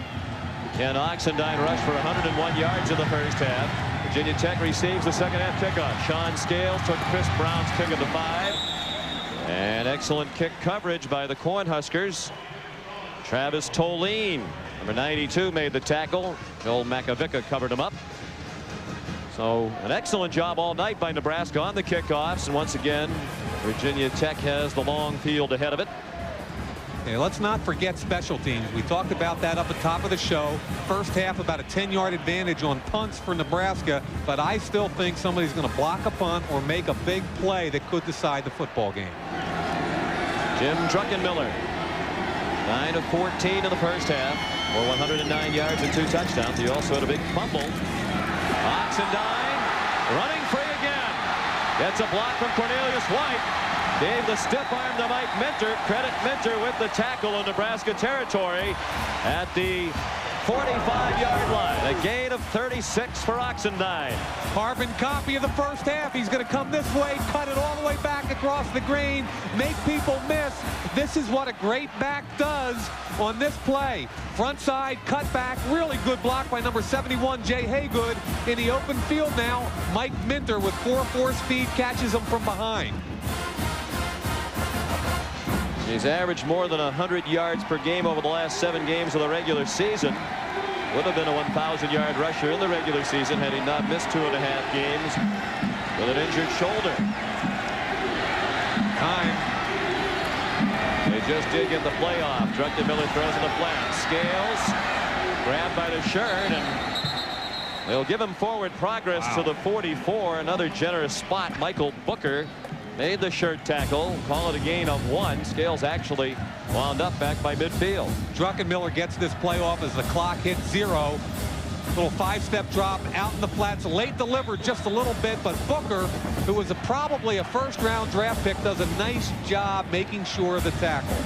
Ken Oxendine rushed for 101 yards in the first half. Virginia Tech receives the second half kickoff. Sean Scales took Chris Brown's kick of the 5. And excellent kick coverage by the Cornhuskers. Travis Toline, number 92, made the tackle. Joel Makovica covered him up. So an excellent job all night by Nebraska on the kickoffs. And once again, Virginia Tech has the long field ahead of it. Okay, let's not forget special teams. We talked about that up at the top of the show. First half, about a 10-yard advantage on punts for Nebraska, but I still think somebody's going to block a punt or make a big play that could decide the football game. Jim Druckenmiller, 9 of 14 in the first half, for 109 yards and 2 touchdowns. He also had a big fumble. Oxendine running free again. Gets a block from Cornelius White. Gave the stiff arm to Mike Minter. Credit Minter with the tackle in Nebraska territory at the 45-yard line. A gain of 36 for Oxendine. Carbon copy of the first half. He's going to come this way, cut it all the way back across the green, make people miss. This is what a great back does on this play. Front side, cut back, really good block by number 71, Jay Haygood. In the open field now, Mike Minter with 4.4 speed catches him from behind. He's averaged more than 100 yards per game over the last 7 games of the regular season. Would have been a 1,000-yard rusher in the regular season had he not missed 2.5 games with an injured shoulder. Time. They just did get the playoff. Druckenmiller throws in the flat. Scales grabbed by the shirt, and they'll give him forward progress to the 44. Another generous spot. Michael Booker made the shirt tackle. Call it a gain of 1. Scales actually wound up back by midfield. Druckenmiller gets this play off as the clock hits 0. Little 5-step drop out in the flats. Late delivered just a little bit, but Booker, who was probably a first-round draft pick, does a nice job making sure of the tackle.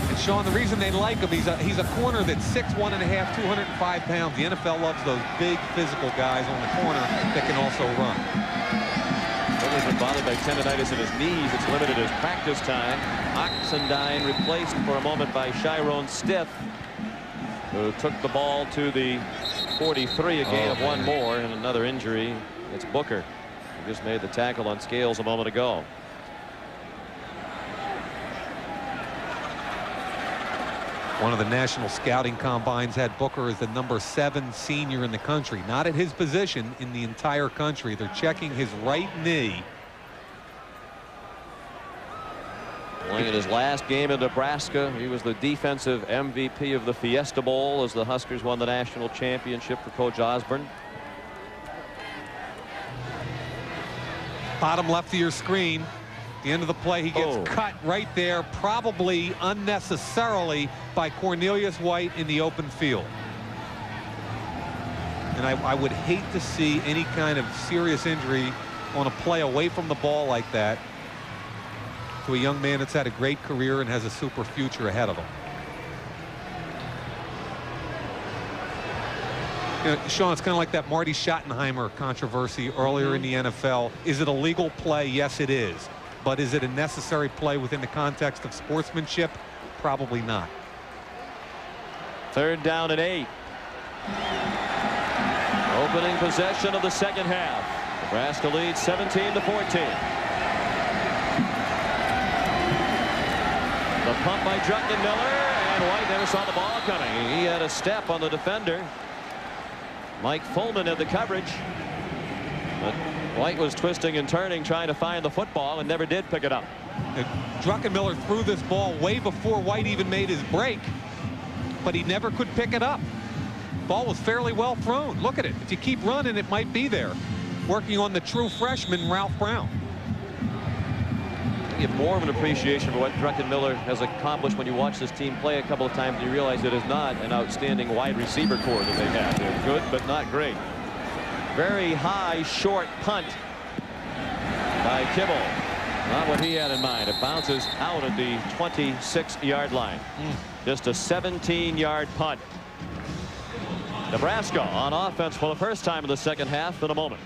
And Sean, the reason they like him, he's a corner that's 6'1.5", 205 pounds. The NFL loves those big physical guys on the corner that can also run. Booker's been bothered by tendonitis in his knees. It's limited his practice time. Oxendine replaced for a moment by Chiron Stiff, who took the ball to the 43, a gain of 1 more, and another injury. It's Booker, who just made the tackle on Scales a moment ago. One of the national scouting combines had Booker as the number 7 senior in the country. Not at his position in the entire country. They're checking his right knee. Playing in his last game in Nebraska, he was the defensive MVP of the Fiesta Bowl as the Huskers won the national championship for Coach Osborne. Bottom left of your screen. The end of the play, he gets cut right there, probably unnecessarily, by Cornelius White in the open field. And I would hate to see any kind of serious injury on a play away from the ball like that to a young man that's had a great career and has a super future ahead of him. You know, Sean, it's kind of like that Marty Schottenheimer controversy earlier in the NFL. Is it a legal play? Yes, it is. But is it a necessary play within the context of sportsmanship? Probably not. 3rd down and 8. Opening possession of the second half. Nebraska leads 17-14. The pump by Druckenmiller, and White never saw the ball coming. He had a step on the defender. Mike Fullman had the coverage, but White was twisting and turning, trying to find the football, and never did pick it up. Druckenmiller threw this ball way before White even made his break, but he never could pick it up. Ball was fairly well thrown. Look at it. If you keep running, it might be there. Working on the true freshman, Ralph Brown. You have more of an appreciation for what Druckenmiller has accomplished when you watch this team play a couple of times, and you realize it is not an outstanding wide receiver core that they have. They're good, but not great. Very high, short punt by Kibble. Not what he had in mind. It bounces out at the 26-yard line. Just a 17-yard punt. Nebraska on offense for the first time in the second half in a moment.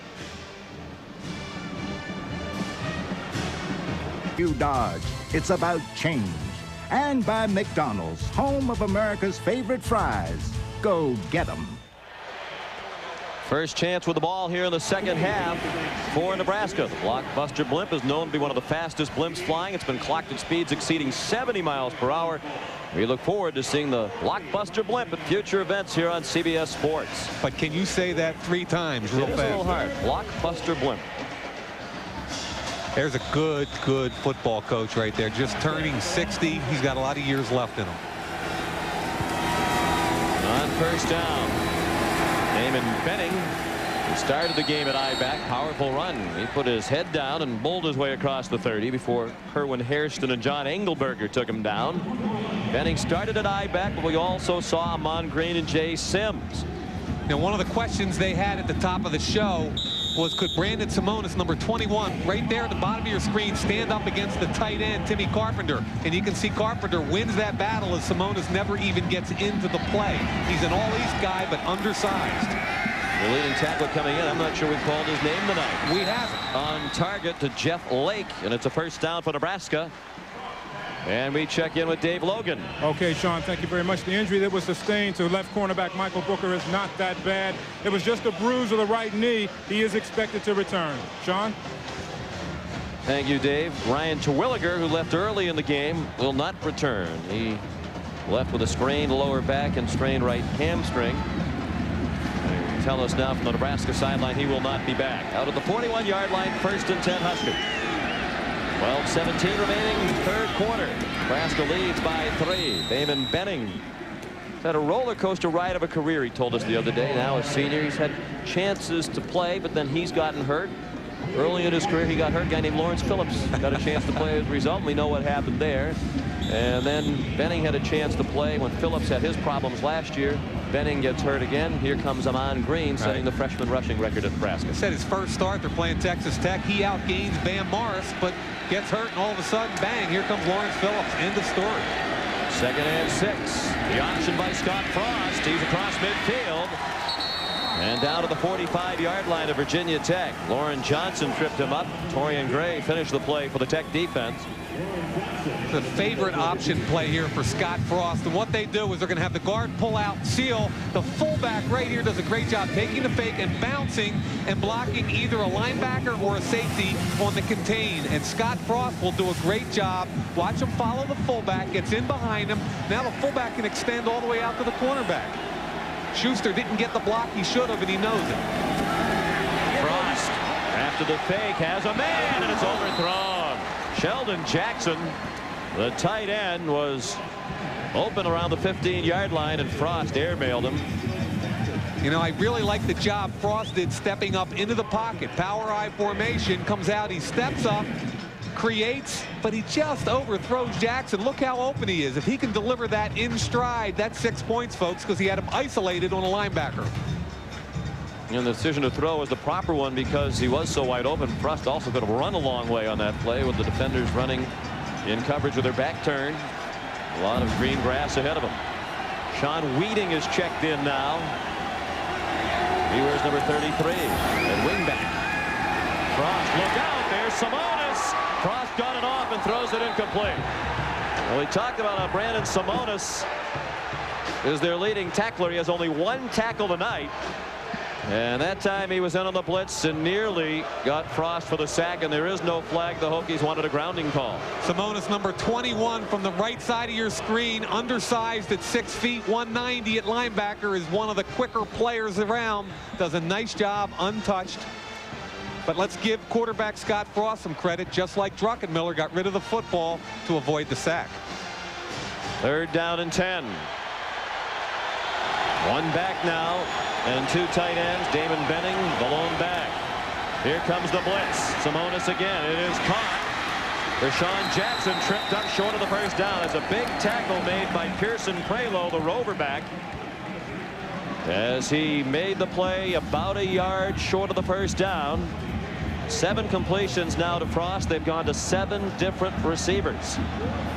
You Dodge. It's about change. And by McDonald's, home of America's favorite fries. Go get 'em. First chance with the ball here in the second half for Nebraska. The blockbuster blimp is known to be one of the fastest blimps flying. It's been clocked at speeds exceeding 70 miles per hour. We look forward to seeing the blockbuster blimp at future events here on CBS Sports. But can you say that 3 times real fast? It's a little hard. Blockbuster blimp. There's a good football coach right there. Just turning 60. He's got a lot of years left in him. On first down, Damon Benning, who started the game at I-back, powerful run. He put his head down and bowled his way across the 30 before Kerwin Hairston and John Engelberger took him down. Benning started at I-back, but we also saw Amon Green and Jay Sims. Now, one of the questions they had at the top of the show was, could Brandon Simonis, number 21, right there at the bottom of your screen, stand up against the tight end, Timmy Carpenter? And you can see Carpenter wins that battle as Simonis never even gets into the play. He's an all-East guy, but undersized. The leading tackler coming in, I'm not sure we called his name tonight. We haven't. On target to Jeff Lake, and it's a first down for Nebraska. And we check in with Dave Logan. Okay, Sean, thank you very much. The injury that was sustained to left cornerback Michael Booker is not that bad. It was just a bruise of the right knee. He is expected to return. Sean? Thank you, Dave. Ryan Terwilliger, who left early in the game, will not return. He left with a sprained lower back and strained right hamstring. They tell us now from the Nebraska sideline he will not be back. Out at the 41-yard line, 1st and 10 Huskers. 12:17 remaining, third quarter. Nebraska leads by 3. Damon Benning had a roller coaster ride of a career, he told us the other day. Now a senior, he's had chances to play, but then he's gotten hurt. Early in his career, he got hurt. A guy named Lawrence Phillips got a chance to play as a result. We know what happened there. And then Benning had a chance to play when Phillips had his problems last year. Benning gets hurt again. Here comes Amon Green, setting the freshman rushing record at Nebraska. Said his first start, they're playing Texas Tech. He outgains Bam Morris, but gets hurt, and all of a sudden, bang, here comes Lawrence Phillips. End of story. 2nd and 6. The option by Scott Frost. He's across midfield. And down to the 45-yard line of Virginia Tech. Lauren Johnson tripped him up. Torian Gray finished the play for the Tech defense. The favorite option play here for Scott Frost. And what they do is they're going to have the guard pull out, seal. The fullback right here does a great job taking the fake and bouncing and blocking either a linebacker or a safety on the contain. And Scott Frost will do a great job. Watch him follow the fullback, gets in behind him. Now the fullback can extend all the way out to the cornerback. Schuster didn't get the block he should have, and he knows it. Frost, after the fake, has a man, and it's overthrown. Sheldon Jackson, the tight end, was open around the 15-yard line, and Frost airmailed him. You know, I really like the job Frost did stepping up into the pocket. Power I formation, comes out, he steps up, creates, but he just overthrows Jackson. Look how open he is. If he can deliver that in stride, that's 6 points, folks, because he had him isolated on a linebacker. And the decision to throw was the proper one because he was so wide open. Frost also could have run a long way on that play with the defenders running in coverage with their back turned. A lot of green grass ahead of him. Sean Weeding is checked in now. He wears number 33 at wingback. Frost, look out, there's Simonis. Frost got it off and throws it incomplete. Well, we talked about how Brandon Simonis is their leading tackler. He has only 1 tackle tonight. And that time he was in on the blitz and nearly got Frost for the sack, and there is no flag. The Hokies wanted a grounding call. Simonis, number 21 from the right side of your screen, undersized at 6 feet, 190 at linebacker, is one of the quicker players around. Does a nice job untouched. But let's give quarterback Scott Frost some credit. Just like Druckenmiller got rid of the football to avoid the sack. 3rd down and 10. 1 back now. And 2 tight ends. Damon Benning, the lone back. Here comes the blitz. Simonis again. It is caught. Rashawn Jackson tripped up short of the first down. It's a big tackle made by Pearson Prelo, the rover back, as he made the play about a yard short of the first down. 7 completions now to Frost. They've gone to 7 different receivers.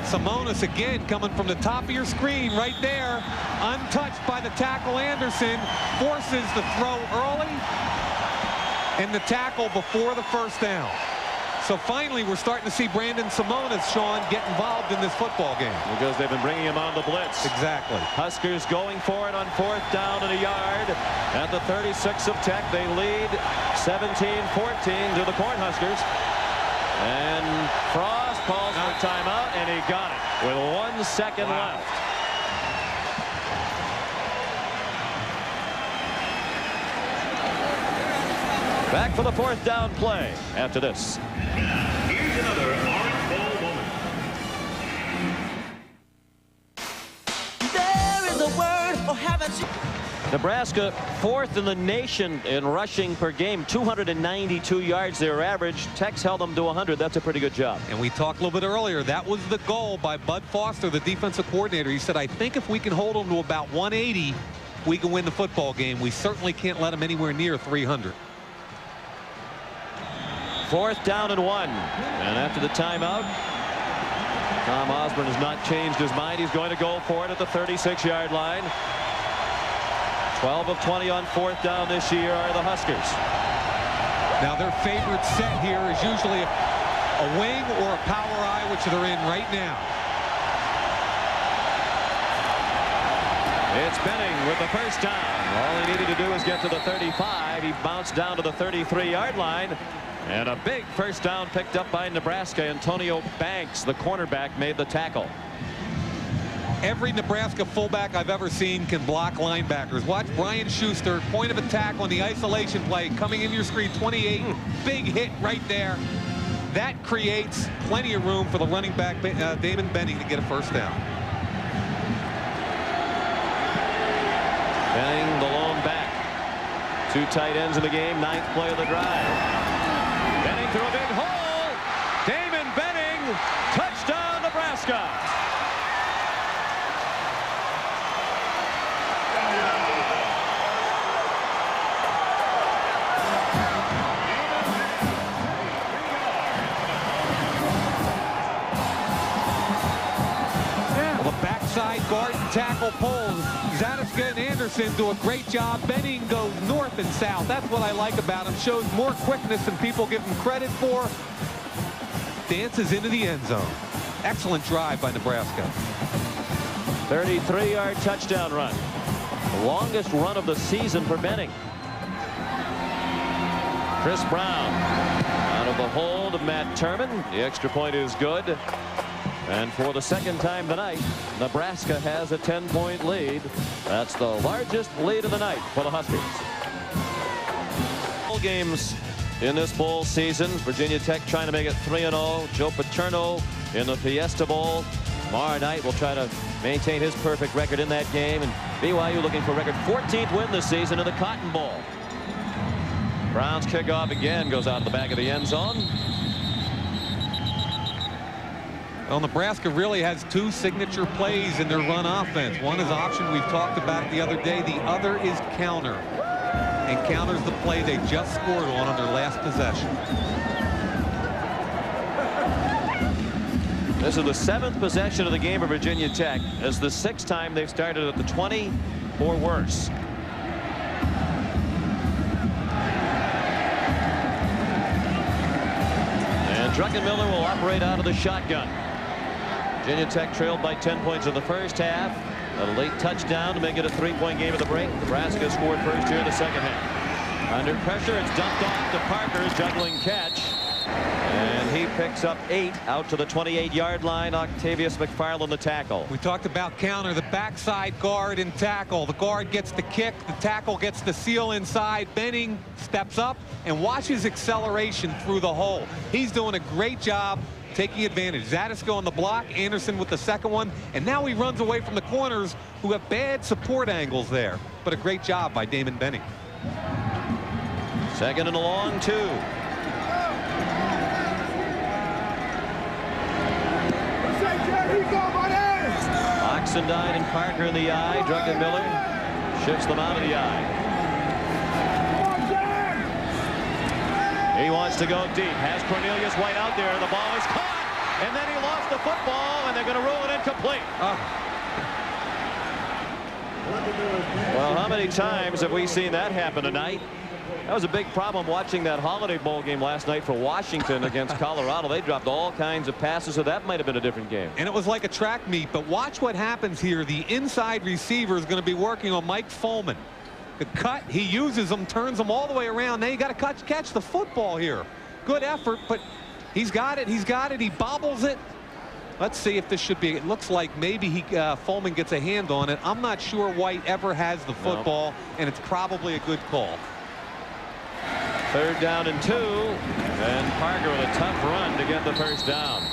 Simonis again coming from the top of your screen right there, untouched by the tackle. Anderson forces the throw early and the tackle before the first down. So finally, we're starting to see Brandon Simonis, Sean, get involved in this football game. Because they've been bringing him on the blitz. Exactly. Huskers going for it on 4th down and a yard. At the 36 of Tech, they lead 17-14 to the Cornhuskers. And Frost calls for timeout, and he got it with 1 second left. Back for the 4th down play after this. Here's another Orange Bowl moment. There is a word, or haven't you? Nebraska 4th in the nation in rushing per game, 292 yards their average. Tech's held them to 100. That's a pretty good job. And we talked a little bit earlier, that was the goal by Bud Foster, the defensive coordinator. He said, I think if we can hold them to about 180, we can win the football game. We certainly can't let them anywhere near 300. 4th down and 1. And after the timeout, Tom Osborne has not changed his mind. He's going to go for it at the 36-yard line. 12 of 20 on 4th down this year are the Huskers. Now their favorite set here is usually a wing or a power eye, which they're in right now. It's Benning with the first down. All he needed to do was get to the 35. He bounced down to the 33-yard line. And a big first down picked up by Nebraska. Antonio Banks, the cornerback, made the tackle. Every Nebraska fullback I've ever seen can block linebackers. Watch Brian Schuster, point of attack on the isolation play, coming in your screen, 28, big hit right there. That creates plenty of room for the running back, Damon Benning, to get a first down. Benning, the lone back. 2 tight ends in the game, 9th play of the drive. Benning through a big hole. Damon Benning, touchdown Nebraska. Well, the backside guard and tackle pulls. Zadiska and Anderson do a great job. Benning goes north and south. That's what I like about him. Shows more quickness than people give him credit for. Dances into the end zone. Excellent drive by Nebraska. 33-yard touchdown run. The longest run of the season for Benning. Chris Brown out of the hold of Matt Turman. The extra point is good. And for the second time tonight, Nebraska has a 10-point lead. That's the largest lead of the night for the Huskers. Bowl games in this bowl season. Virginia Tech trying to make it 3-0. Joe Paterno in the Fiesta Bowl. Tomorrow night will try to maintain his perfect record in that game. And BYU looking for record 14th win this season in the Cotton Bowl. Brown's kickoff again goes out of the back of the end zone. Well, Nebraska really has 2 signature plays in their run offense. One is option, we've talked about it the other day. The other is counter. And counter's the play they just scored on their last possession. This is the 7th possession of the game of Virginia Tech. As the 6th time they've started at the 20 or worse. And Druckenmiller will operate out of the shotgun. Virginia Tech trailed by 10 points in the first half. A late touchdown to make it a 3-point game at the break. Nebraska scored first here in the second half. Under pressure, it's dumped off to Parker's juggling catch. And he picks up 8 out to the 28-yard line. Octavius McFarland the tackle. We talked about counter, the backside guard and tackle. The guard gets the kick, the tackle gets the seal inside. Benning steps up and watches acceleration through the hole. He's doing a great job taking advantage. Zadiska on the block, Anderson with the second one, and now he runs away from the corners who have bad support angles there. But a great job by Damon Benning. 2nd and a long 2. Oxendine and Parker in the eye. Druckenmiller shifts them out of the eye. He wants to go deep. Has Cornelius White out there. The ball is caught. And then he lost the football, and they're going to rule it incomplete. Well, how many times have we seen that happen tonight? That was a big problem watching that Holiday Bowl game last night for Washington against Colorado. They dropped all kinds of passes, so that might have been a different game. And it was like a track meet, but watch what happens here. The inside receiver is going to be working on Mike Foreman. The cut, he uses them, turns them all the way around. Now you got to catch the football here. Good effort, but he's got it. He's got it. He bobbles it. Let's see if this should be. It looks like maybe Foreman gets a hand on it. I'm not sure White ever has the football, and it's probably a good call. 3rd down and 2, and Parker with a tough run to get the first down.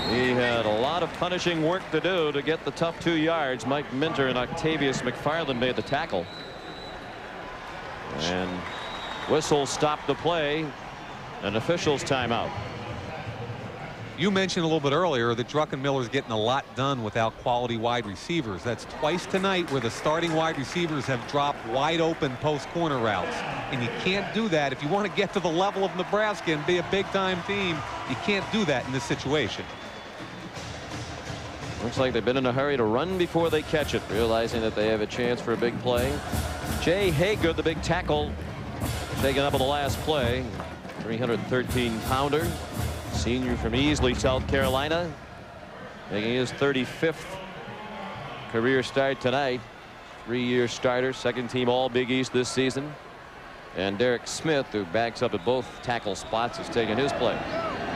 He had a lot of punishing work to do to get the tough 2 yards. Mike Minter and Octavius McFarland made the tackle. And whistle stopped the play. An official's timeout. You mentioned a little bit earlier that Druckenmiller's getting a lot done without quality wide receivers. That's twice tonight where the starting wide receivers have dropped wide open post corner routes. And you can't do that if you want to get to the level of Nebraska and be a big time team. You can't do that in this situation. Looks like they've been in a hurry to run before they catch it, realizing that they have a chance for a big play. Jay Haygood, the big tackle, taken up on the last play. 313-pounder. Senior from Easley, South Carolina, making his 35th career start tonight. 3-year starter, 2nd team All Big East this season. And Derek Smith, who backs up at both tackle spots, has taken his place.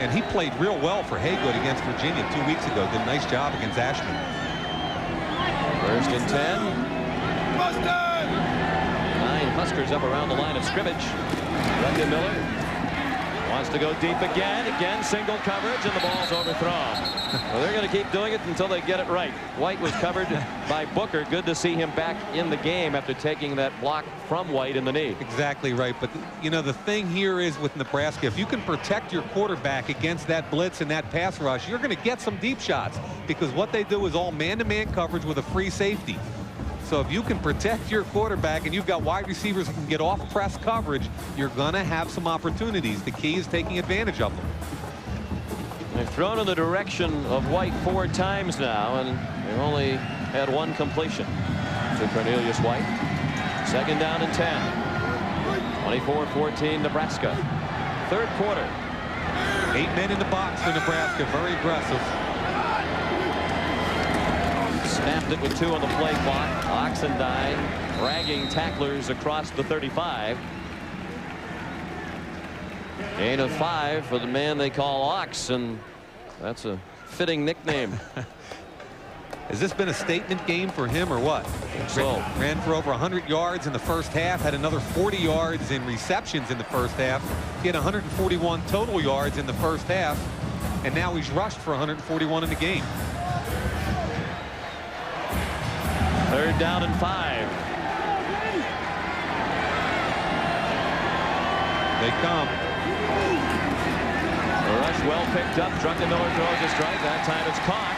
And he played real well for Haygood against Virginia 2 weeks ago. Did a nice job against Ashman. 1st and 10. 9 Huskers up around the line of scrimmage. Druckenmiller wants to go deep again single coverage, and the ball's overthrown. Well, they're going to keep doing it until they get it right. White was covered by Booker. Good to see him back in the game after taking that block from White in the knee. Exactly right. But you know, the thing here is with Nebraska, if you can protect your quarterback against that blitz and that pass rush, you're going to get some deep shots, because what they do is all man-to-man coverage with a free safety. So if you can protect your quarterback and you've got wide receivers who can get off press coverage, you're going to have some opportunities. The key is taking advantage of them. They've thrown in the direction of White 4 times now, and they've only had 1 completion to Cornelius White. 2nd down and 10. 24-14 Nebraska. 3rd quarter. 8 men in the box for Nebraska. Very aggressive. Snapped it with 2 on the play clock. Oxendine dragging tacklers across the 35. Gain of 5 for the man they call Ox, and that's a fitting nickname. Has this been a statement game for him or what? So ran for over 100 yards in the first half, had another 40 yards in receptions in the first half. He had 141 total yards in the first half, and now he's rushed for 141 in the game. 3rd down and 5. They come. The rush well picked up. Druckenmiller throws a strike. That time it's caught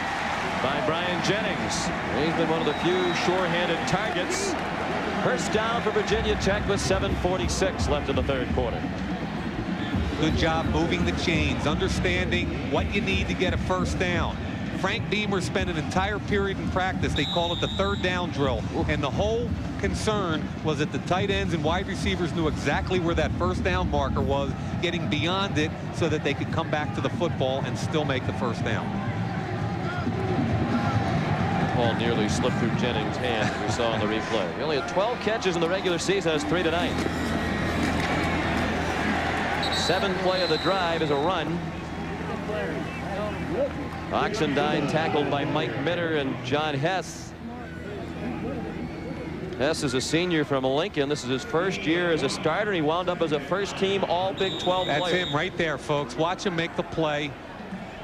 by Brian Jennings. He's been one of the few sure-handed targets. First down for Virginia Tech with 7:46 left in the 3rd quarter. Good job moving the chains, understanding what you need to get a first down. Frank Beamer spent an entire period in practice. They call it the 3rd down drill. And the whole concern was that the tight ends and wide receivers knew exactly where that first down marker was, getting beyond it so that they could come back to the football and still make the first down. Ball nearly slipped through Jennings' hand, as we saw on the replay. He only had 12 catches in the regular season, has 3 tonight. 7th play of the drive is a run. Oxendine tackled by Mike Minter and John Hess. Hess is a senior from Lincoln. This is his first year as a starter. He wound up as a first-team All-Big 12 player. That's him right there, folks. Watch him make the play.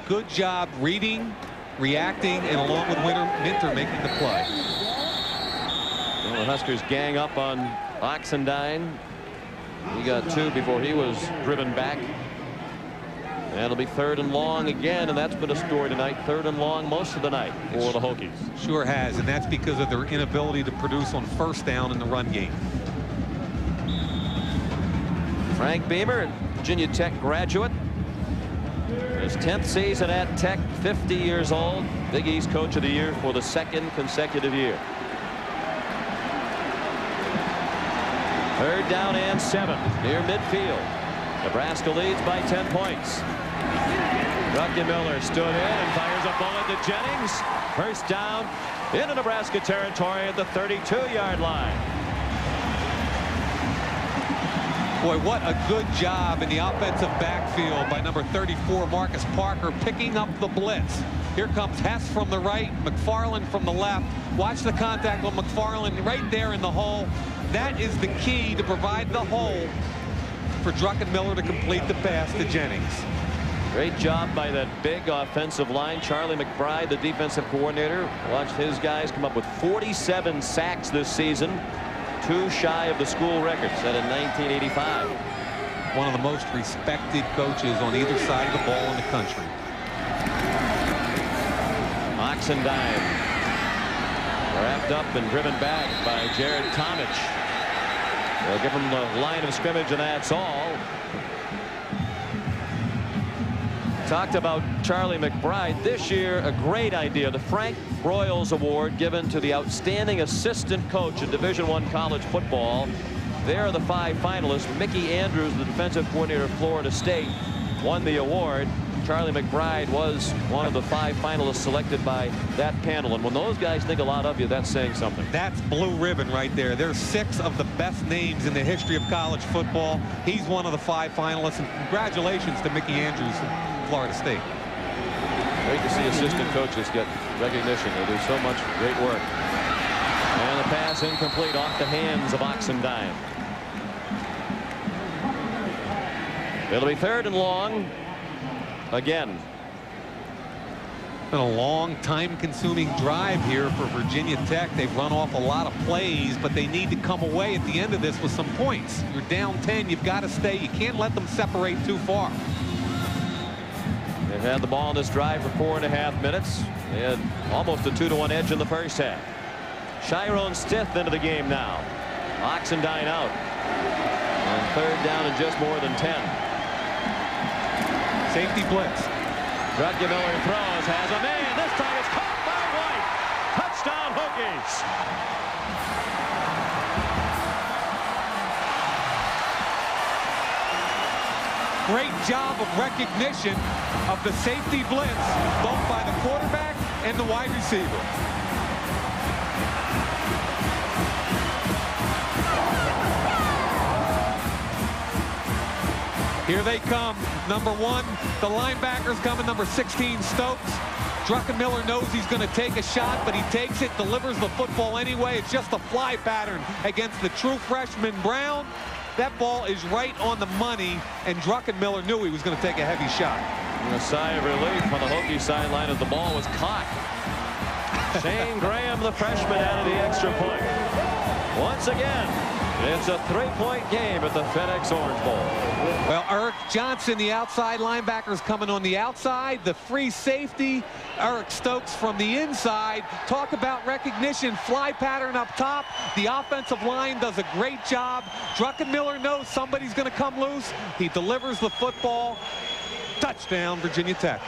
Good job reading, reacting, and along with Minter making the play. Well, the Huskers gang up on Oxendine. He got 2 before he was driven back. And it'll be 3rd and long again, and that's been a story tonight. 3rd and long most of the night for the Hokies. Sure has, and that's because of their inability to produce on first down in the run game. Frank Beamer, Virginia Tech graduate. His 10th season at Tech, 50 years old. Big East Coach of the Year for the 2nd consecutive year. 3rd down and 7 near midfield. Nebraska leads by 10 points. Druckenmiller stood in and fires a bullet to Jennings. 1st down into Nebraska territory at the 32-yard line. Boy, what a good job in the offensive backfield by number 34, Marcus Parker, picking up the blitz. Here comes Hess from the right, McFarland from the left. Watch the contact with McFarland right there in the hole. That is the key to provide the hole for Druckenmiller to complete the pass to Jennings. Great job by that big offensive line. Charlie McBride, the defensive coordinator, watched his guys come up with 47 sacks this season. 2 shy of the school record set in 1985. One of the most respected coaches on either side of the ball in the country. Oxendine wrapped up and driven back by Jared Tomich. They'll give him the line of scrimmage, and that's all. Talked about Charlie McBride this year. A great idea, the Frank Broyles Award given to the outstanding assistant coach in Division I college football. There are the 5 finalists. Mickey Andrews, the defensive coordinator of Florida State, won the award. Charlie McBride was one of the 5 finalists selected by that panel. And when those guys think a lot of you, that's saying something. That's blue ribbon right there. There's 6 of the best names in the history of college football. He's one of the 5 finalists. And congratulations to Mickey Andrews from Florida State. Great to see assistant coaches get recognition. They do so much great work. And the pass incomplete off the hands of Oxendine. It'll be 3rd and long. Again. Been a long time-consuming drive here for Virginia Tech. They've run off a lot of plays, but they need to come away at the end of this with some points. You're down 10. You've got to stay. You can't let them separate too far. They've had the ball in this drive for 4.5 minutes. They had almost a 2-to-1 edge in the first half. Chiron Stith into the game now. Oxendine out. On 3rd down and just more than 10. Safety blitz. Druckenmiller throws, has a man. This time it's caught by White. Touchdown Hokies. Great job of recognition of the safety blitz, both by the quarterback and the wide receiver. Here they come. Number 1, the linebackers coming, number 16, Stokes. Druckenmiller knows he's going to take a shot, but he takes it, delivers the football anyway. It's just a fly pattern against the true freshman Brown. That ball is right on the money, and Druckenmiller knew he was going to take a heavy shot. And a sigh of relief on the Hokie sideline as the ball was caught. Shane Graham, the freshman, out of the extra point. Once again, it's a 3-point game at the FedEx Orange Bowl. Well, Eric Johnson, the outside linebackers coming on the outside. The free safety, Eric Stokes from the inside. Talk about recognition. Fly pattern up top. The offensive line does a great job. Druckenmiller knows somebody's going to come loose. He delivers the football. Touchdown, Virginia Tech.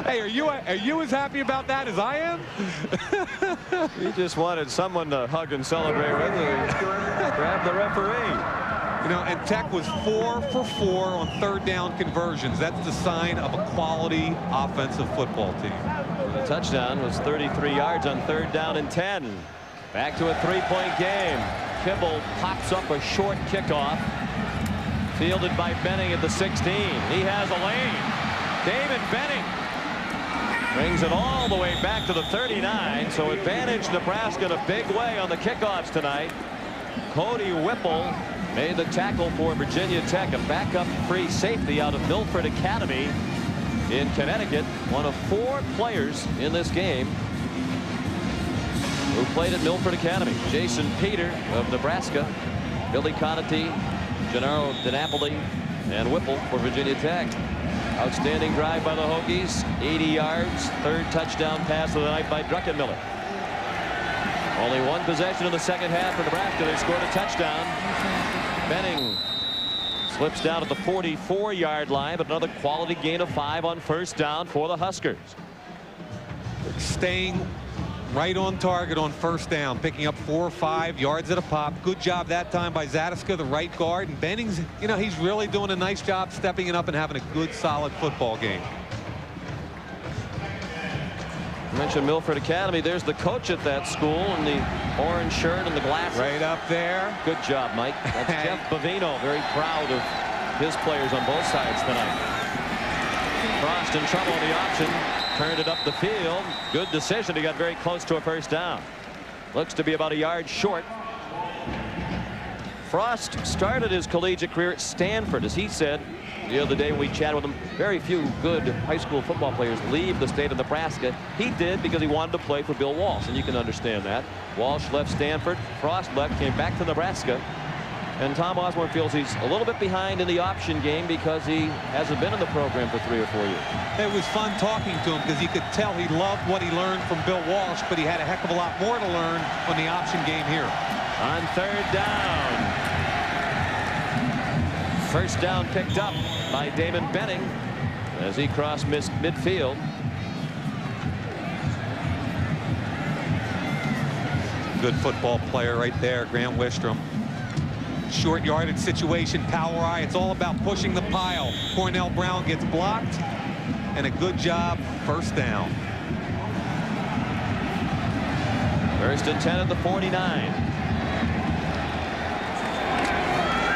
Hey, are you as happy about that as I am? He just wanted someone to hug and celebrate with and grab the referee. You know, and Tech was 4 for 4 on 3rd down conversions. That's the sign of a quality offensive football team. The touchdown was 33 yards on 3rd down and 10. Back to a 3-point game. Kimball pops up a short kickoff. Fielded by Benning at the 16. He has a lane. David Benning brings it all the way back to the 39. So advantage Nebraska in a big way on the kickoffs tonight. Cody Whipple made the tackle for Virginia Tech, a backup free safety out of Milford Academy in Connecticut. One of 4 players in this game who played at Milford Academy. Jason Peter of Nebraska, Billy Conatee, Gennaro DiNapoli, and Whipple for Virginia Tech. Outstanding drive by the Hokies. 80 yards. 3rd touchdown pass of the night by Druckenmiller. Only 1 possession in the second half for Nebraska. They scored a touchdown. Benning slips down at the 44-yard line, but another quality gain of 5 on 1st down for the Huskers. Staying Right on target on first down, picking up 4 or 5 yards at a pop. Good job that time by Zadiska, the right guard. And Bennings, you know, he's really doing a nice job stepping it up and having a good, solid football game. You mentioned Milford Academy. There's the coach at that school in the orange shirt and the glasses. Right up there. Good job, Mike. That's Jeff Bavino. Very proud of his players on both sides tonight. Frost in trouble on the option. Turned it up the field. Good decision. He got very close to a first down. Looks to be about a yard short. Frost started his collegiate career at Stanford. As he said the other day when we chatted with him, very few good high school football players leave the state of Nebraska. He did because he wanted to play for Bill Walsh, and you can understand that. Walsh left Stanford. Frost left, came back to Nebraska. And Tom Osborne feels he's a little bit behind in the option game because he hasn't been in the program for 3 or 4 years. It was fun talking to him because you could tell he loved what he learned from Bill Walsh, but he had a heck of a lot more to learn on the option game here. On third down. First down picked up by Damon Benning as he crossed midfield. Good football player right there, Grant Wistrom. Short yardage situation, power eye. It's all about pushing the pile. Cornell Brown gets blocked, and a good job, first down. First and 10 at the 49.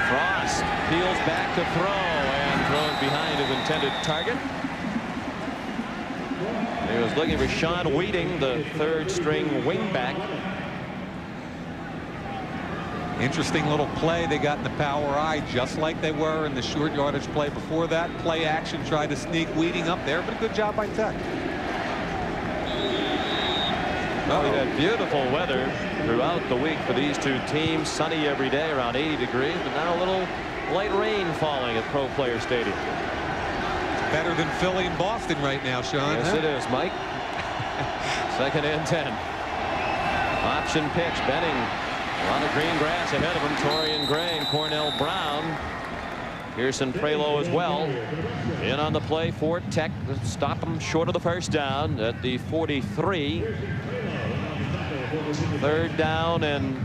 Frost peels back to throw and throws behind his intended target. He was looking for Sean Wheating, the third string wingback. Interesting little play they got in the power eye, just like they were in the short yardage play before that. Play action, tried to sneak Wheating up there, but a good job by Tech. Well, we had beautiful weather throughout the week for these two teams. Sunny every day, around 80 degrees, but now a little light rain falling at Pro Player Stadium. Better than Philly and Boston right now, Sean. Yes, it is, Mike. Second and 10. Option pitch, Benning. A lot of green grass ahead of him. Torian Gray and Cornell Brown. Pearson Prelo as well. In on the play for Tech to stop him short of the first down at the 43. Third down and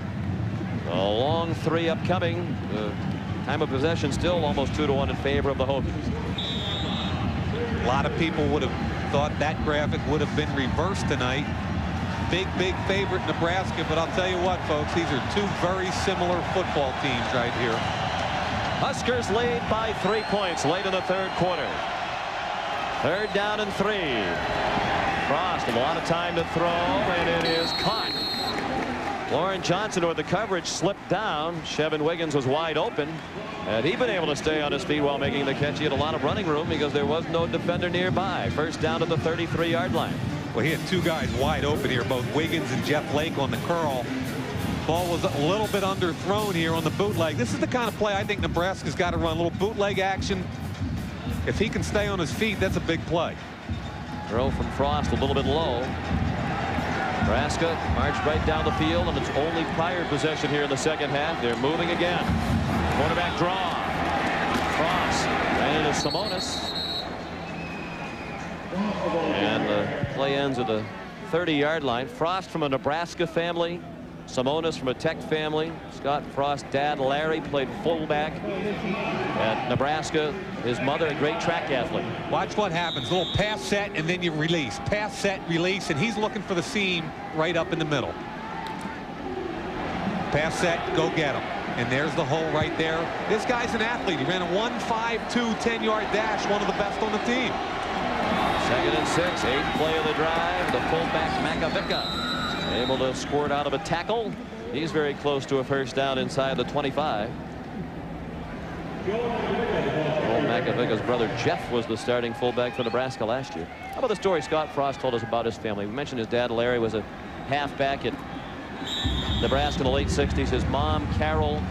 a long 3 upcoming. Time of possession still almost 2-1 in favor of the Hokies. A lot of people would have thought that graphic would have been reversed tonight. Big favorite Nebraska, but I'll tell you what, folks, these are two very similar football teams right here. Huskers lead by 3 points late in the third quarter. Third down and 3. Frost, a lot of time to throw, and it is caught. Lauren Johnson, with the coverage, slipped down. Shevin Wiggins was wide open. Had he been able to stay on his feet while making the catch, he had a lot of running room because there was no defender nearby. First down at the 33-yard line. Well, he had 2 guys wide open here, both Wiggins and Jeff Lake on the curl. Ball was a little bit underthrown here on the bootleg. This is the kind of play I think Nebraska's got to run. A little bootleg action. If he can stay on his feet, that's a big play. Throw from Frost a little bit low. Nebraska marched right down the field, and it's only prior possession here in the second half. They're moving again. Quarterback draw. Frost ran into Simonis. And the play ends at the 30-yard line. Frost from a Nebraska family. Simonis from a Tech family. Scott Frost's dad, Larry, played fullback at Nebraska. His mother, a great track athlete. Watch what happens. A little pass set, and then you release. Pass set, release, and he's looking for the seam right up in the middle. Pass set, go get him. And there's the hole right there. This guy's an athlete. He ran a 1.52 10-yard dash, one of the best on the team. Second and 6, 8th play of the drive. The fullback Makovica able to squirt out of a tackle. He's very close to a first down inside the 25. Makovica's brother Jeff was the starting fullback for Nebraska last year. How about the story Scott Frost told us about his family? We mentioned his dad Larry was a halfback at Nebraska in the late 60s. His mom Carol,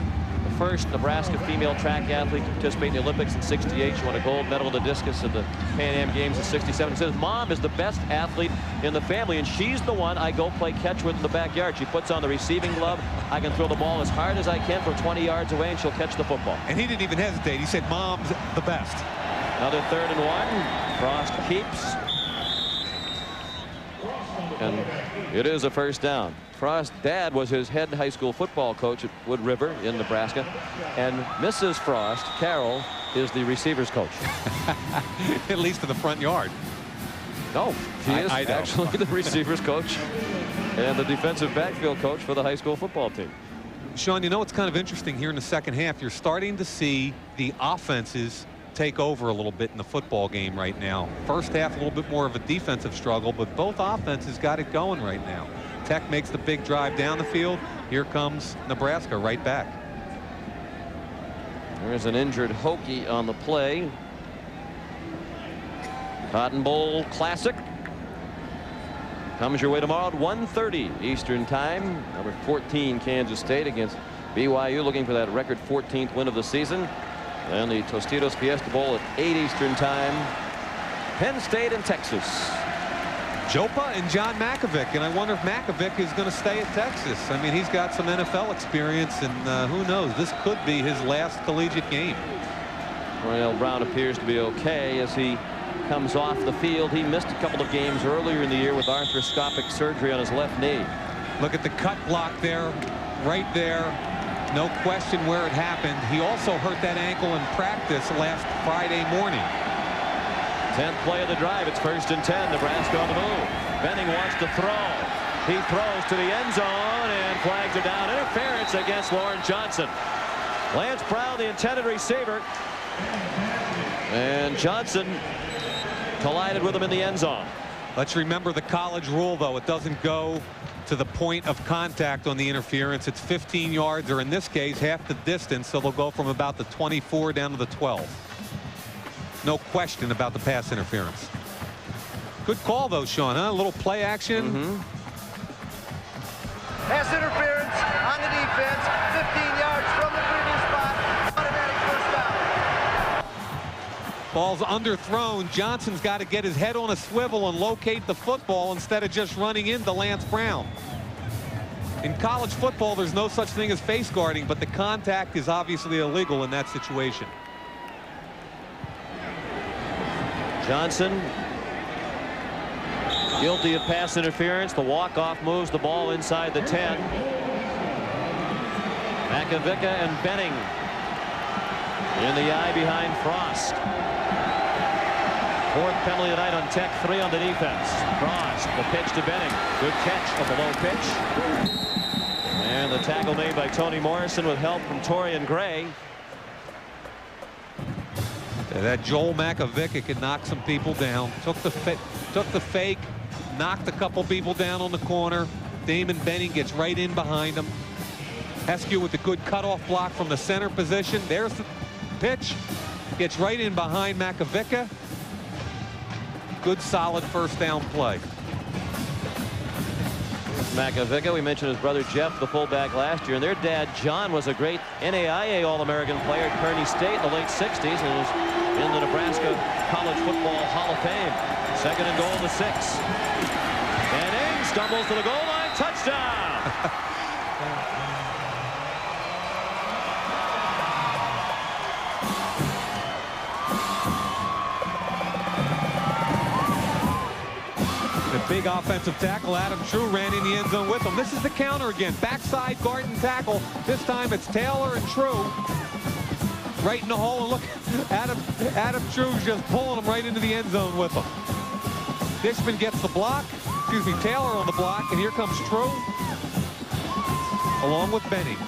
the first Nebraska female track athlete to participate in the Olympics in '68. She won a gold medal in the discus at the Pan Am Games in '67. He says his mom is the best athlete in the family, and she's the one I go play catch with in the backyard. She puts on the receiving glove. I can throw the ball as hard as I can from 20 yards away, and she'll catch the football. And he didn't even hesitate. He said, "Mom's the best." Another 3rd and 1. Frost keeps. and it is a first down. Frost's dad was his head high school football coach at Wood River in Nebraska, and Mrs. Frost, Carol, is the receivers coach. At least in the front yard. No, she is actually the receivers coach and the defensive backfield coach for the high school football team. Sean, you know, it's kind of interesting here in the second half. You're starting to see the offenses take over a little bit in the football game right now. First half, a little bit more of a defensive struggle, but both offenses got it going right now. Tech makes the big drive down the field. Here comes Nebraska right back. There's an injured Hokie on the play. Cotton Bowl Classic comes your way tomorrow at 1:30 Eastern Time. Number 14 Kansas State against BYU, looking for that record 14th win of the season. And the Tostitos Fiesta Bowl at 8 Eastern Time. Penn State and Texas. Jopa and John Makovic, and I wonder if Makovic is going to stay at Texas. I mean, he's got some NFL experience, and who knows, this could be his last collegiate game. Cornell Brown appears to be okay as he comes off the field. He missed a couple of games earlier in the year with arthroscopic surgery on his left knee. Look at the cut block there, right there. No question where it happened. He also hurt that ankle in practice last Friday morning. 10th play of the drive. It's 1st and 10. Nebraska on the move. Benning wants to throw. He throws to the end zone and flags are down. Interference against Lauren Johnson. Lance Brown, the intended receiver, and Johnson collided with him in the end zone. Let's remember the college rule, though. It doesn't go to the point of contact on the interference. It's 15 yards, or in this case, half the distance, so they'll go from about the 24 down to the 12. No question about the pass interference. Good call, though, Sean, huh? A little play action. Pass interference on the defense, 15 yards from the previous spot. Automatic first down. Ball's underthrown. Johnson's got to get his head on a swivel and locate the football instead of just running into Lance Brown. In college football, there's no such thing as face guarding, but the contact is obviously illegal in that situation. Johnson guilty of pass interference. The walk-off moves the ball inside the 10. Makovic and Benning in the eye behind Frost. 4th penalty tonight on Tech, 3 on the defense. Frost, the pitch to Benning. Good catch of the low pitch. And the tackle made by Tony Morrison with help from Torian Gray. That Joel Makovic can knock some people down. Took the fake, knocked a couple people down on the corner. Damon Benning gets right in behind him. Heskew with the good cutoff block from the center position. There's the pitch. Gets right in behind Makovic. Good solid first down play. Makovic, we mentioned his brother Jeff, the fullback last year, and their dad John was a great NAIA All-American player at Kearney State in the late 60s and was in the Nebraska College Football Hall of Fame. 2nd and goal to 6. Benning stumbles to the goal line. Touchdown! The big offensive tackle, Adam True, ran in the end zone with him. This is the counter again. Backside guard and tackle. This time it's Taylor and True. Right in the hole, and look, Adam True's just pulling him right into the end zone with him. Dishman gets the block. Excuse me, Taylor on the block, and here comes True along with Benning.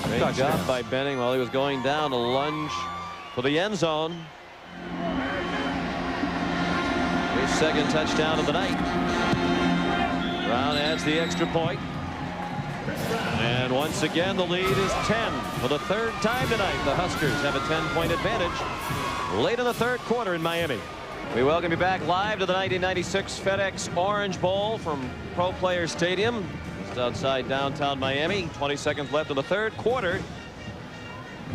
Great job by Benning while he was going down to lunge for the end zone. His 2nd touchdown of the night. Brown adds the extra point. And once again, the lead is 10 for the 3rd time tonight. The Huskers have a 10-point advantage late in the 3rd quarter in Miami. We welcome you back live to the 1996 FedEx Orange Bowl from Pro Player Stadium. Just outside downtown Miami. 20 seconds left in the 3rd quarter.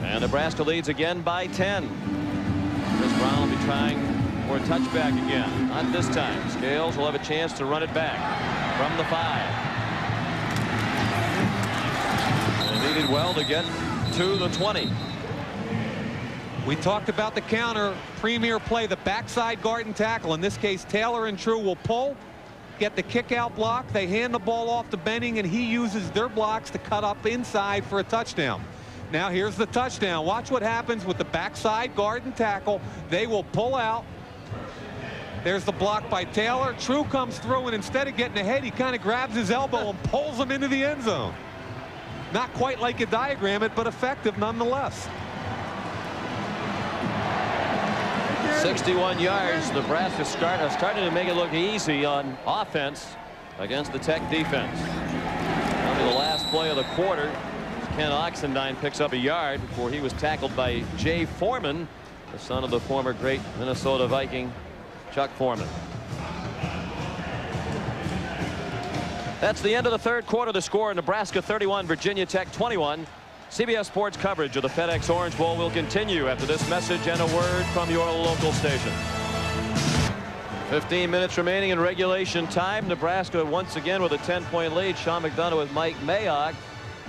And Nebraska leads again by 10. Chris Brown will be trying for a touchback again. Not this time. Scales will have a chance to run it back from the 5. Needed well to get to the 20. We talked about the counter. Premier play, the backside guard and tackle. In this case, Taylor and True will pull, get the kick-out block. They hand the ball off to Benning, and he uses their blocks to cut up inside for a touchdown. Now here's the touchdown. Watch what happens with the backside guard and tackle. They will pull out. There's the block by Taylor. True comes through, and instead of getting ahead, he kind of grabs his elbow and pulls him into the end zone. Not quite like you diagram it, but effective nonetheless. 61 yards. Nebraska starting to make it look easy on offense against the Tech defense. Down to the last play of the quarter, Ken Oxendine picks up a yard before he was tackled by Jay Foreman, the son of the former great Minnesota Viking Chuck Foreman. That's the end of the third quarter. The score: Nebraska 31, Virginia Tech 21. CBS Sports coverage of the FedEx Orange Bowl will continue after this message and a word from your local station. 15 minutes remaining in regulation time. Nebraska once again with a 10-point lead. Sean McDonough with Mike Mayock.